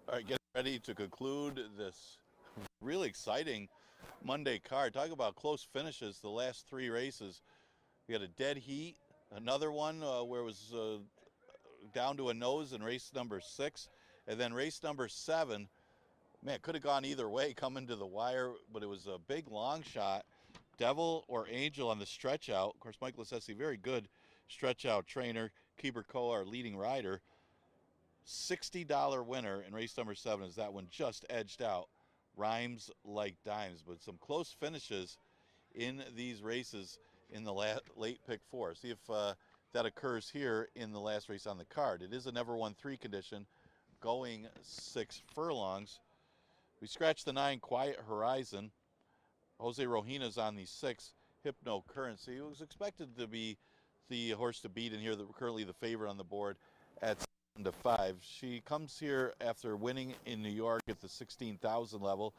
All right, get ready to conclude this really exciting Monday card. Talk about close finishes. The last 3 races, we had a dead heat. Another one where it was down to a nose in race number 6, and then race number 7. Man, it could have gone either way coming to the wire, but it was a big long shot. Devil or Angel on the stretch out. Of course, Mike Lissessi, very good stretch out trainer. Keeper Ko, our leading rider. $60 winner in race number 7 as that one just edged out. Rhymes like dimes, but some close finishes in these races in the late pick 4. See if that occurs here in the last race on the card. It is a never won 3 condition, going 6 furlongs. We scratched the 9, Quiet Horizon. Jose Rojina's on the 6, Hypno Currency. It was expected to be the horse to beat in here, currently the favorite on the board at 7-5. She comes here after winning in New York at the 16,000 level,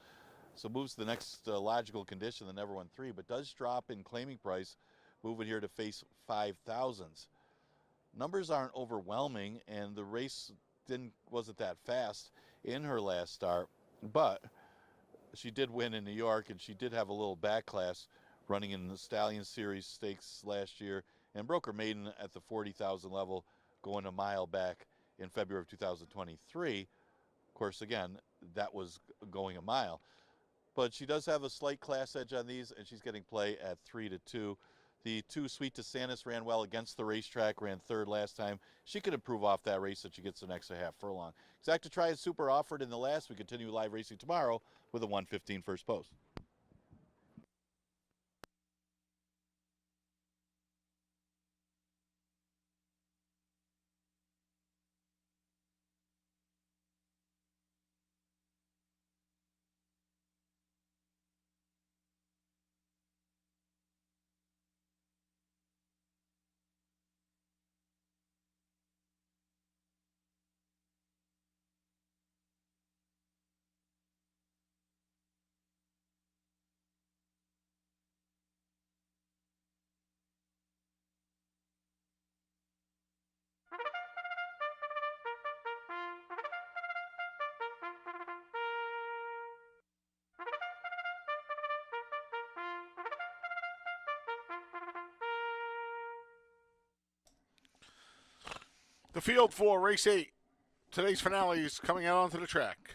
so moves to the next logical condition, the never won 3, but does drop in claiming price, moving here to face 5,000s. Numbers aren't overwhelming, and the race wasn't that fast in her last start, but she did win in New York, and she did have a little back class running in the Stallion Series Stakes last year, and broke her maiden at the 40,000 level, going a mile back in February of 2023. Of course, again, that was going a mile. But she does have a slight class edge on these, and she's getting play at 3-2. The 2, Sweet DeSantis, ran well against the racetrack, ran 3rd last time. She could improve off that race so she gets an extra half furlong. Exact to try is super offered in the last. We continue live racing tomorrow with a 1:15 first post. The field for race 8. Today's finale is coming out onto the track.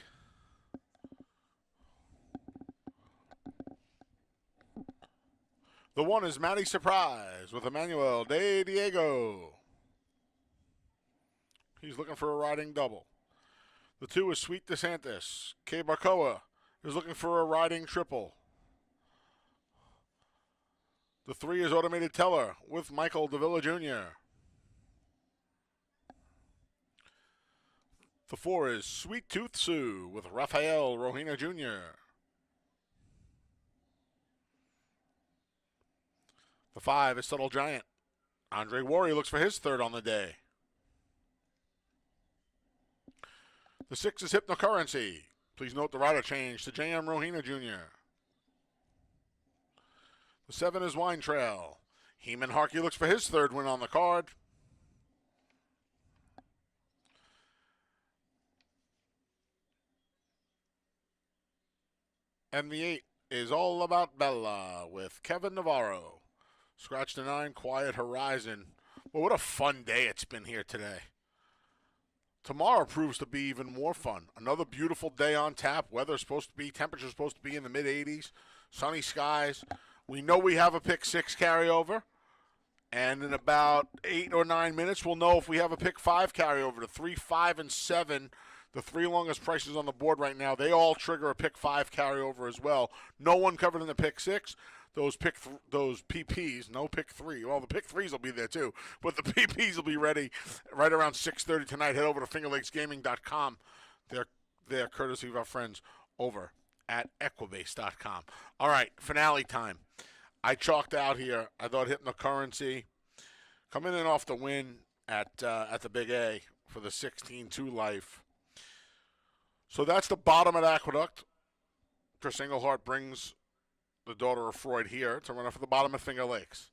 The 1 is Matty Surprise with Emmanuel De Diego. He's looking for a riding double. The 2 is Sweet DeSantis. K. Barcoa is looking for a riding triple. The 3 is Automated Teller with Michael Davila Jr. The 4 is Sweet Tooth Sue with Rafael Rojina Jr. The 5 is Subtle Giant. Andre Warrior looks for his 3rd on the day. The 6 is Hypnocurrency. Please note the rider change to J.M. Rojina Jr. The 7 is Wine Trail. Heeman Harkey looks for his 3rd win on the card. And the 8 is All About Bella with Kevin Navarro. Scratch the 9, Quiet Horizon. Well, what a fun day it's been here today. Tomorrow proves to be even more fun. Another beautiful day on tap. Weather's supposed to be, temperature's supposed to be in the mid-80s. Sunny skies. We know we have a pick 6 carryover. And in about 8 or 9 minutes, we'll know if we have a pick 5 carryover. The 3, 5, and 7, the 3 longest prices on the board right now, they all trigger a pick 5 carryover as well. No one covered in the pick 6. Those PPs, no pick 3. Well, the pick 3s will be there too, but the PPs will be ready right around 6:30 tonight. Head over to fingerlakesgaming.com. They're courtesy of our friends over at Equibase.com. All right, finale time. I chalked out here. I thought Hypnocurrency coming in off the win at the Big A for the 16-2 life. So that's the bottom of the Aqueduct. Chris Englehart brings the daughter of Freud here to run up for the bottom of Finger Lakes.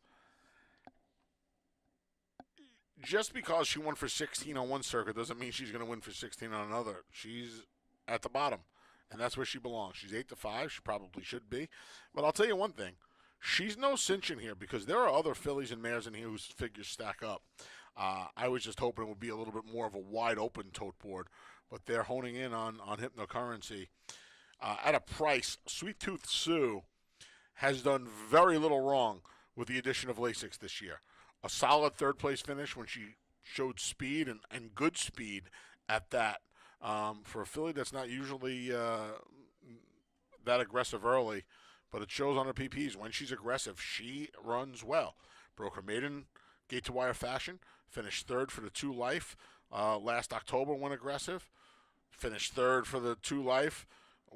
Just because she won for 16 on one circuit doesn't mean she's going to win for 16 on another. She's at the bottom, and that's where she belongs. She's 8-5. She probably should be. But I'll tell you one thing. She's no cinch in here because there are other fillies and mares in here whose figures stack up. I was just hoping it would be a little bit more of a wide-open tote board, but they're honing in on Hypnocurrency. At a price, Sweet Tooth Sue has done very little wrong with the addition of Lasix this year. A solid third-place finish when she showed speed and good speed at that. For a filly that's not usually that aggressive early, but it shows on her PPs. When she's aggressive, she runs well. Broke her maiden gate-to-wire fashion, finished 3rd for the 2 life last October when aggressive, finished 3rd for the 2 life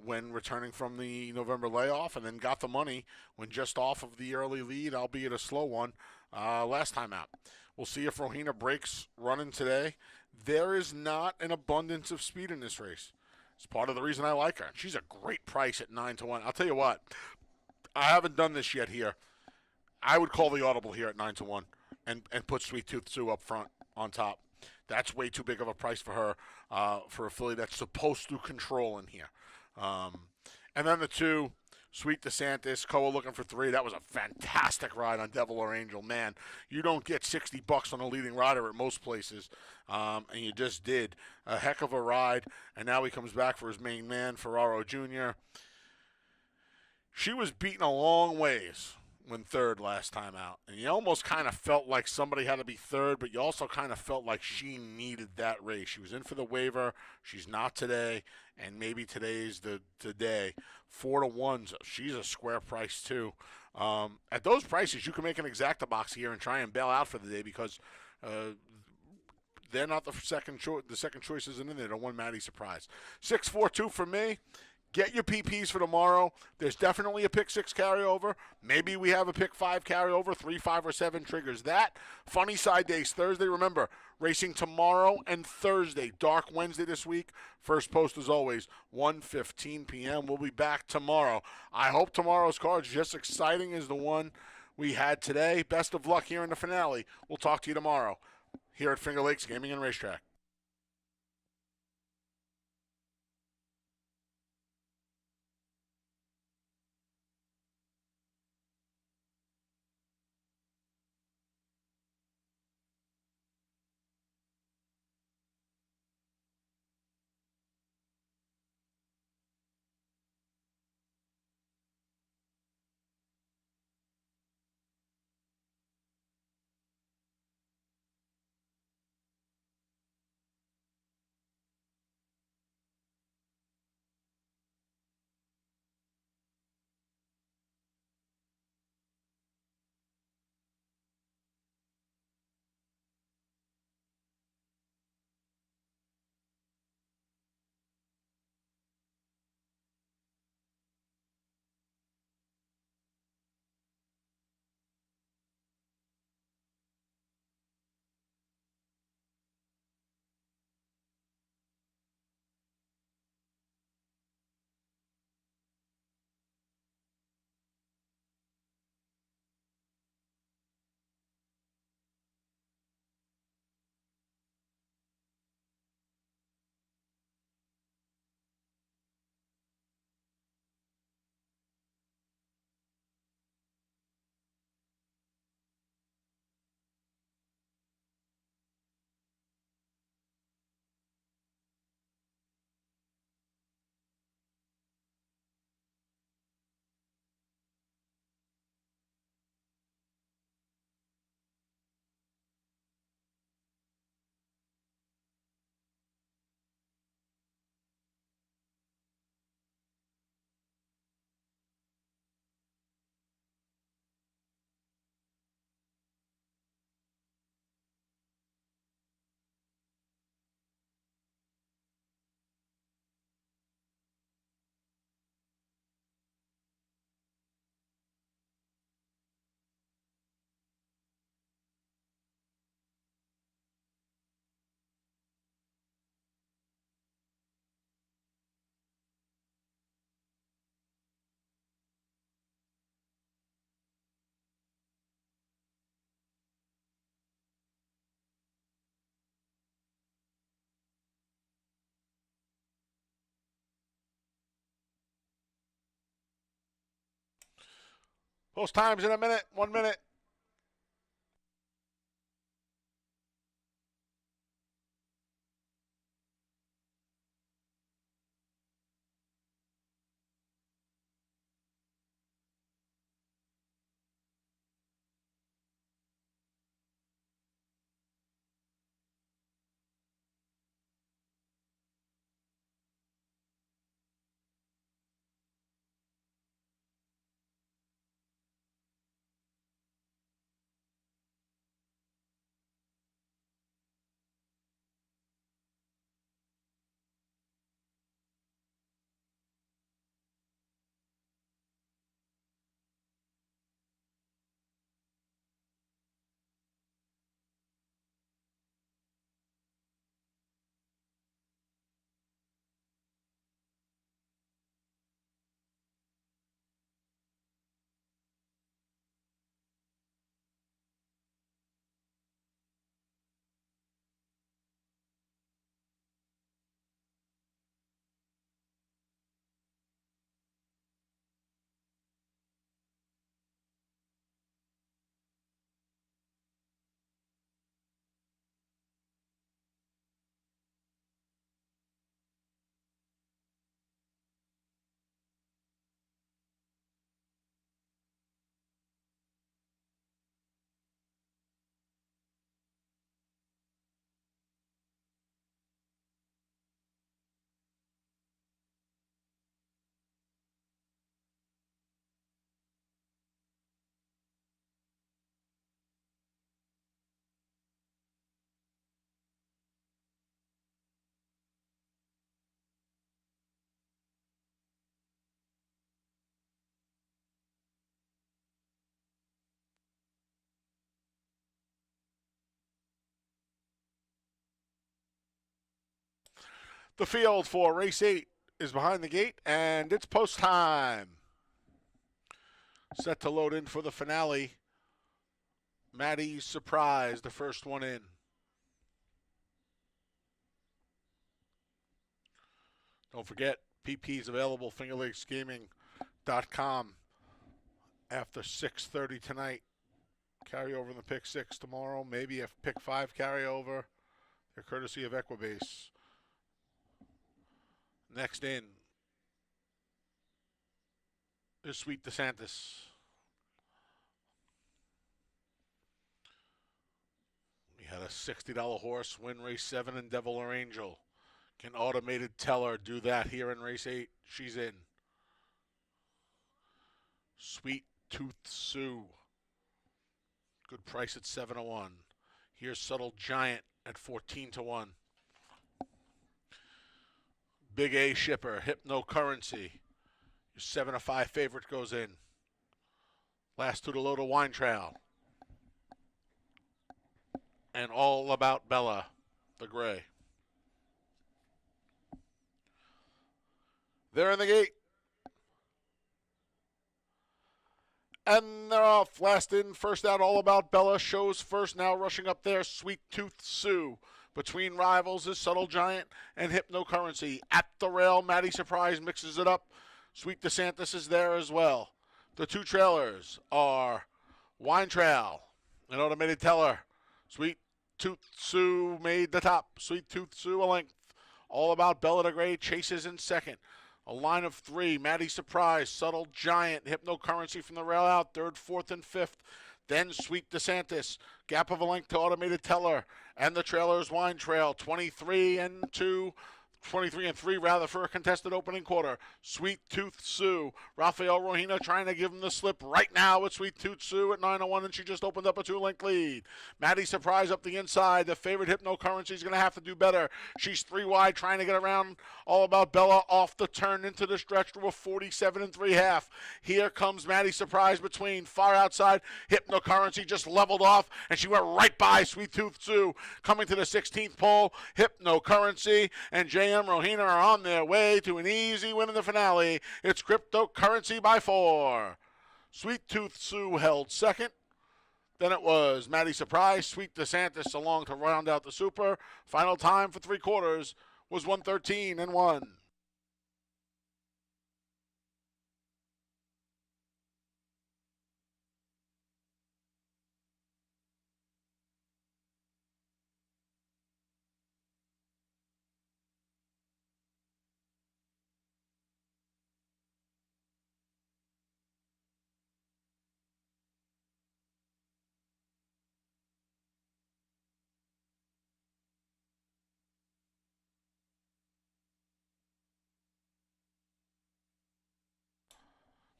when returning from the November layoff, and then got the money when just off of the early lead, albeit a slow one, last time out. We'll see if Rohina breaks running today. There is not an abundance of speed in this race. It's part of the reason I like her. She's a great price at 9-1. I'll tell you what, I haven't done this yet here. I would call the audible here at 9-1 and put Sweet Tooth Sue up front on top. That's way too big of a price for her, for a filly that's supposed to control in here. And then the 2, Sweet DeSantis, Koa looking for 3. That was a fantastic ride on Devil or Angel. Man, you don't get $60 on a leading rider at most places, and you just did. A heck of a ride, and now he comes back for his main man, Ferraro Jr. She was beaten a long ways when third last time out. And you almost kind of felt like somebody had to be third, but you also kind of felt like she needed that race. She was in for the waiver. She's not today, and maybe today's the day. 4-1, she's a square price too. At those prices, you can make an exacta box here and try and bail out for the day because they're not the second choice. The second choice isn't in there. The one Maddie surprise. 6-4-2 for me. Get your PPs for tomorrow. There's definitely a pick 6 carryover. Maybe we have a pick 5 carryover. 3, 5, or 7 triggers that. Funny side days Thursday. Remember, racing tomorrow and Thursday. Dark Wednesday this week. First post as always, 1:15 p.m. We'll be back tomorrow. I hope tomorrow's card is just exciting as the one we had today. Best of luck here in the finale. We'll talk to you tomorrow here at Finger Lakes Gaming and Racetrack. Post times in a minute. 1 minute. The field for race 8 is behind the gate, and it's post time. Set to load in for the finale. Maddie's Surprise, the first one in. Don't forget, PP's available, fingerlakesgaming.com after 6:30 tonight. Carryover in the pick 6 tomorrow. Maybe a pick 5 carryover. They're courtesy of Equibase. Next in is Sweet DeSantis. We had a $60 horse win race 7 in Devil or Angel. Can Automated Teller do that here in race 8? She's in. Sweet Tooth Sue. Good price at 7-1. Here's Subtle Giant at 14-1. Big A Shipper, Hypnocurrency. Your 7-5 favorite goes in. Last two to load a Wine Trail. And All About Bella, the gray. They're in the gate. And they're off. Last in, first out, All About Bella. Shows first, now rushing up there, Sweet Tooth Sue. Between rivals is Subtle Giant and Hypnocurrency. At the rail, Maddie Surprise mixes it up. Sweet DeSantis is there as well. The two trailers are Wine Trail and Automated Teller. Sweet Tooth Sue made the top. Sweet Tooth Sue a length. All About Bella the Gray chases in second. A line of 3, Maddie Surprise, Subtle Giant, Hypnocurrency from the rail out, third, fourth, and fifth. Then Sweet DeSantis, gap of a length to Automated Teller, and the trailer's Wine Trail, 23 and 3 for a contested opening quarter. Sweet Tooth Sue, Rafael Rohina trying to give him the slip right now with Sweet Tooth Sue at 9-1, and she just opened up a 2-length lead. Maddie Surprise up the inside. The favorite Hypnocurrency is going to have to do better. She's 3 wide trying to get around All About Bella off the turn into the stretch to a 47 3/2. Here comes Maddie Surprise between. Far outside, Hypnocurrency just leveled off, and she went right by Sweet Tooth Sue. Coming to the 16th pole, Hypnocurrency and J.M. Rohina are on their way to an easy win in the finale. It's Cryptocurrency by 4. Sweet Tooth Sue held second. Then it was Maddie Surprise, Sweet DeSantis along to round out the super. Final time for 3 quarters was 1:13 and 1.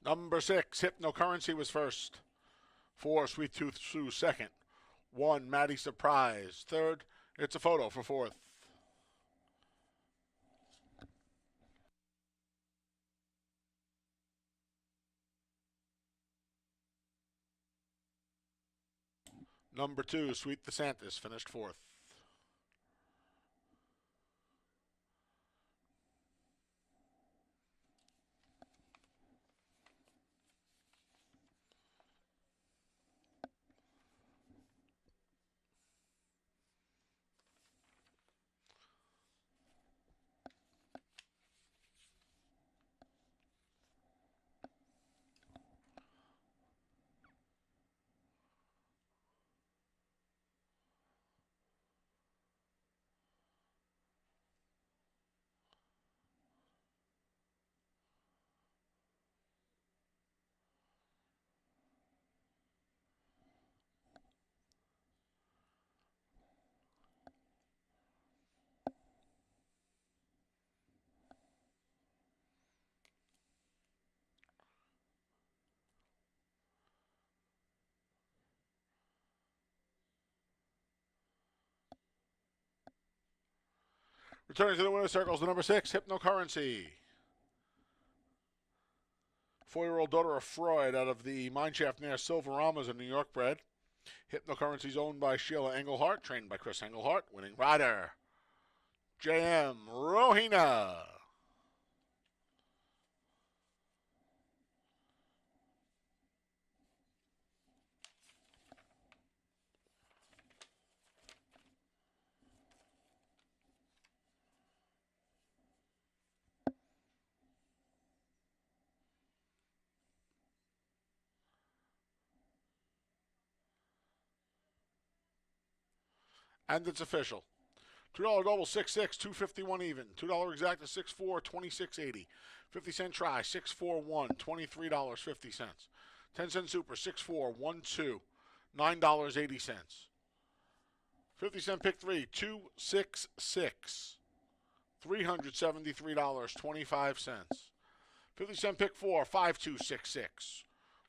Number 6, Hypnocurrency was first. 4, Sweet Tooth Sue second. 1, Maddie Surprise third. It's a photo for fourth. Number 2, Sweet DeSantis finished fourth. Returning to the winner's circles, the number 6, Hypnocurrency. 4-year-old daughter of Freud out of the mineshaft near Silveramas in New York bred. Hypnocurrency is owned by Sheila Englehart, trained by Chris Englehart, winning rider. J.M. Rohina. And it's official. $2 double, 6-6, 251 even. $2 exacta, 6-4, 26.80. 50-cent try, 6-4-1, $23.50. 10-cent super, 6-4, 1-2, $9.80. 50-cent pick 3, 2-6-6, $373.25. 50-cent pick 4, 5-2-6-6,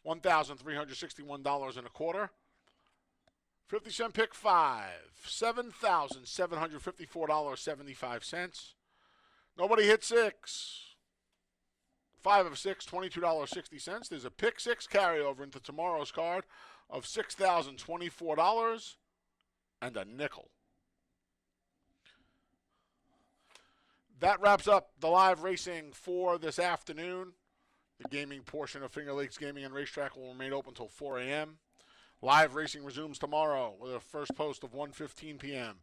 $1,361.25. 50-cent pick 5, $7,754.75. Nobody hit 6. 5 of 6, $22.60. There's a pick 6 carryover into tomorrow's card of $6,024 and a nickel. That wraps up the live racing for this afternoon. The gaming portion of Finger Lakes Gaming and Racetrack will remain open until 4 a.m. Live racing resumes tomorrow with a first post of 1:15 p.m.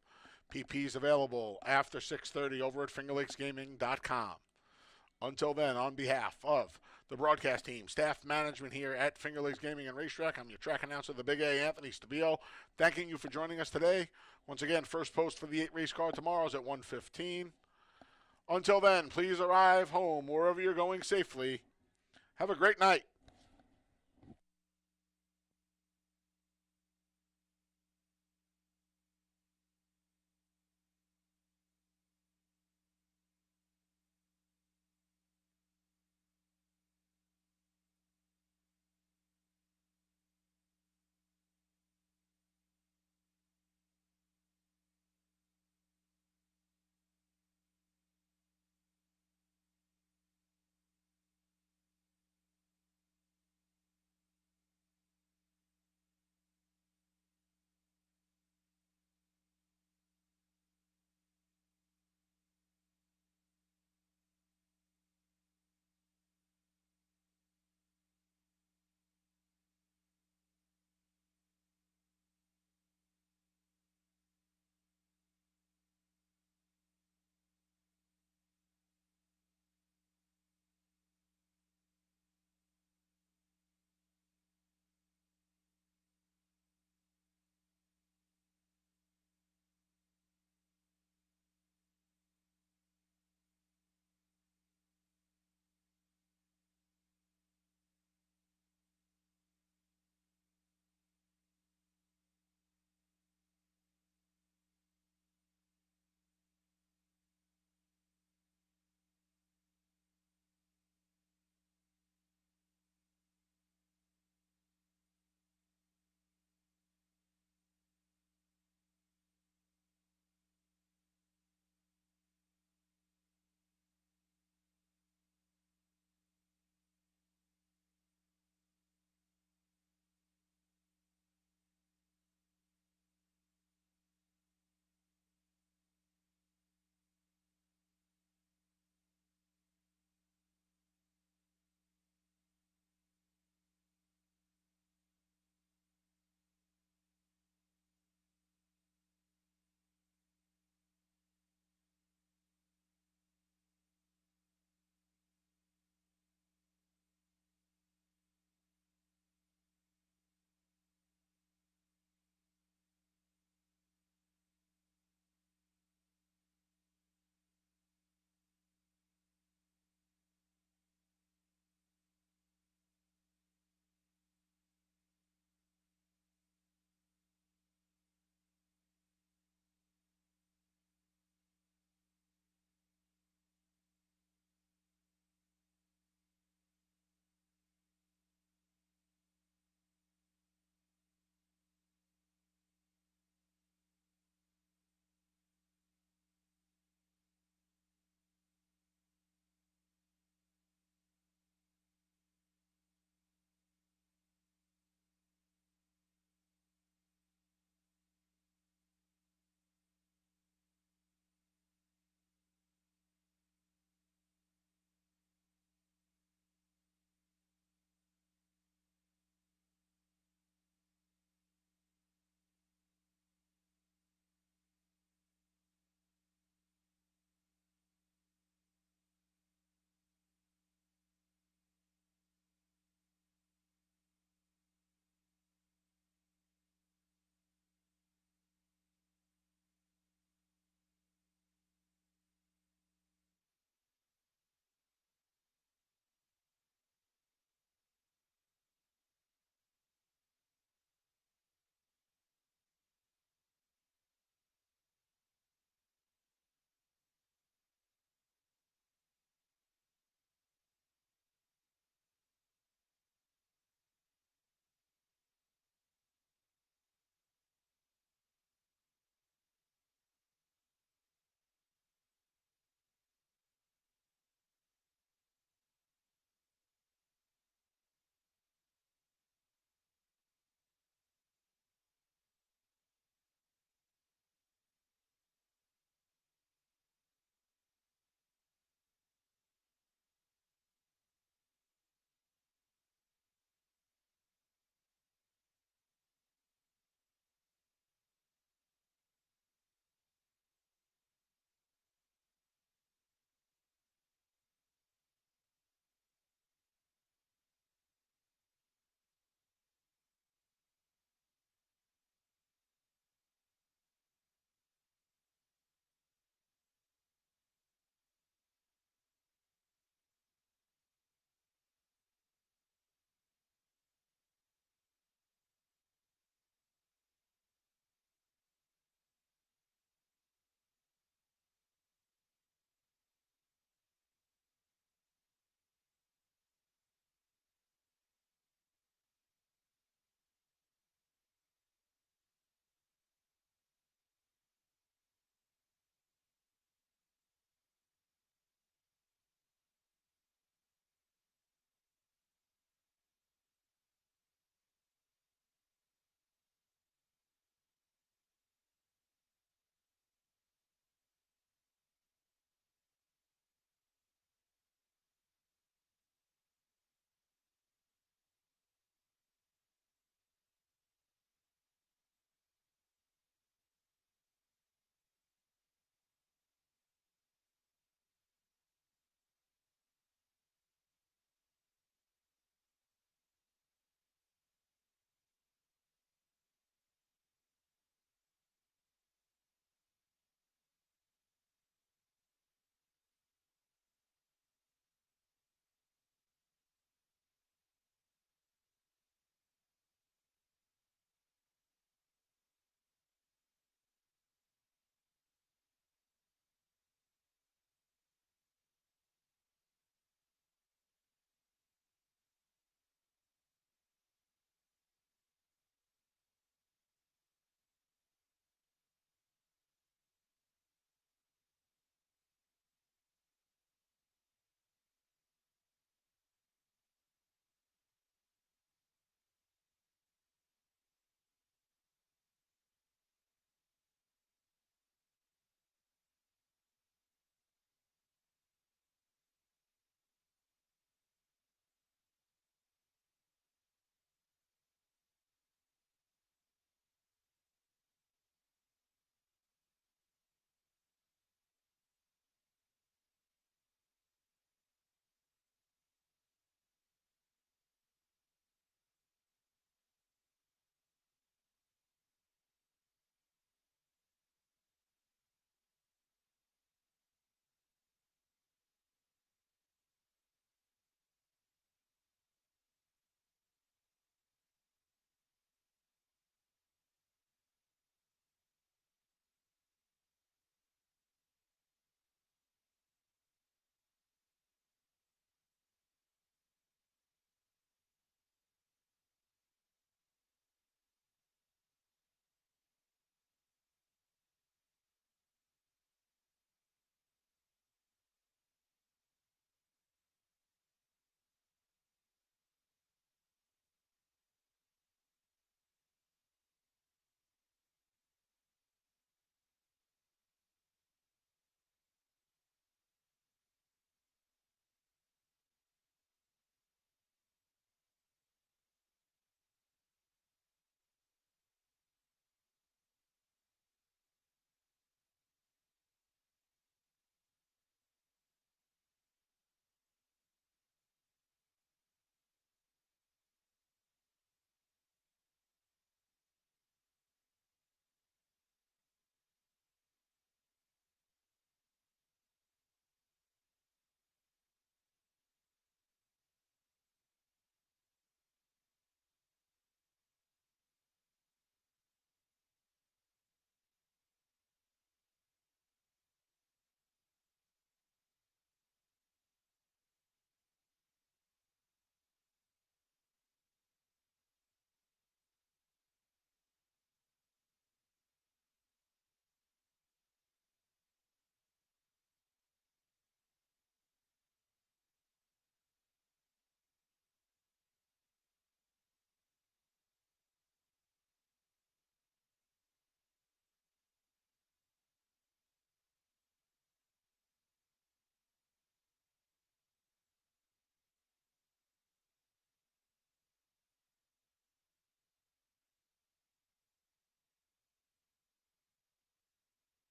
PPs available after 6:30 over at fingerlakesgaming.com. Until then, on behalf of the broadcast team, staff management here at Finger Lakes Gaming and Racetrack, I'm your track announcer, the Big A, Anthony Stabile, thanking you for joining us today. Once again, first post for the 8 race card tomorrow is at 1:15. Until then, please arrive home wherever you're going safely. Have a great night.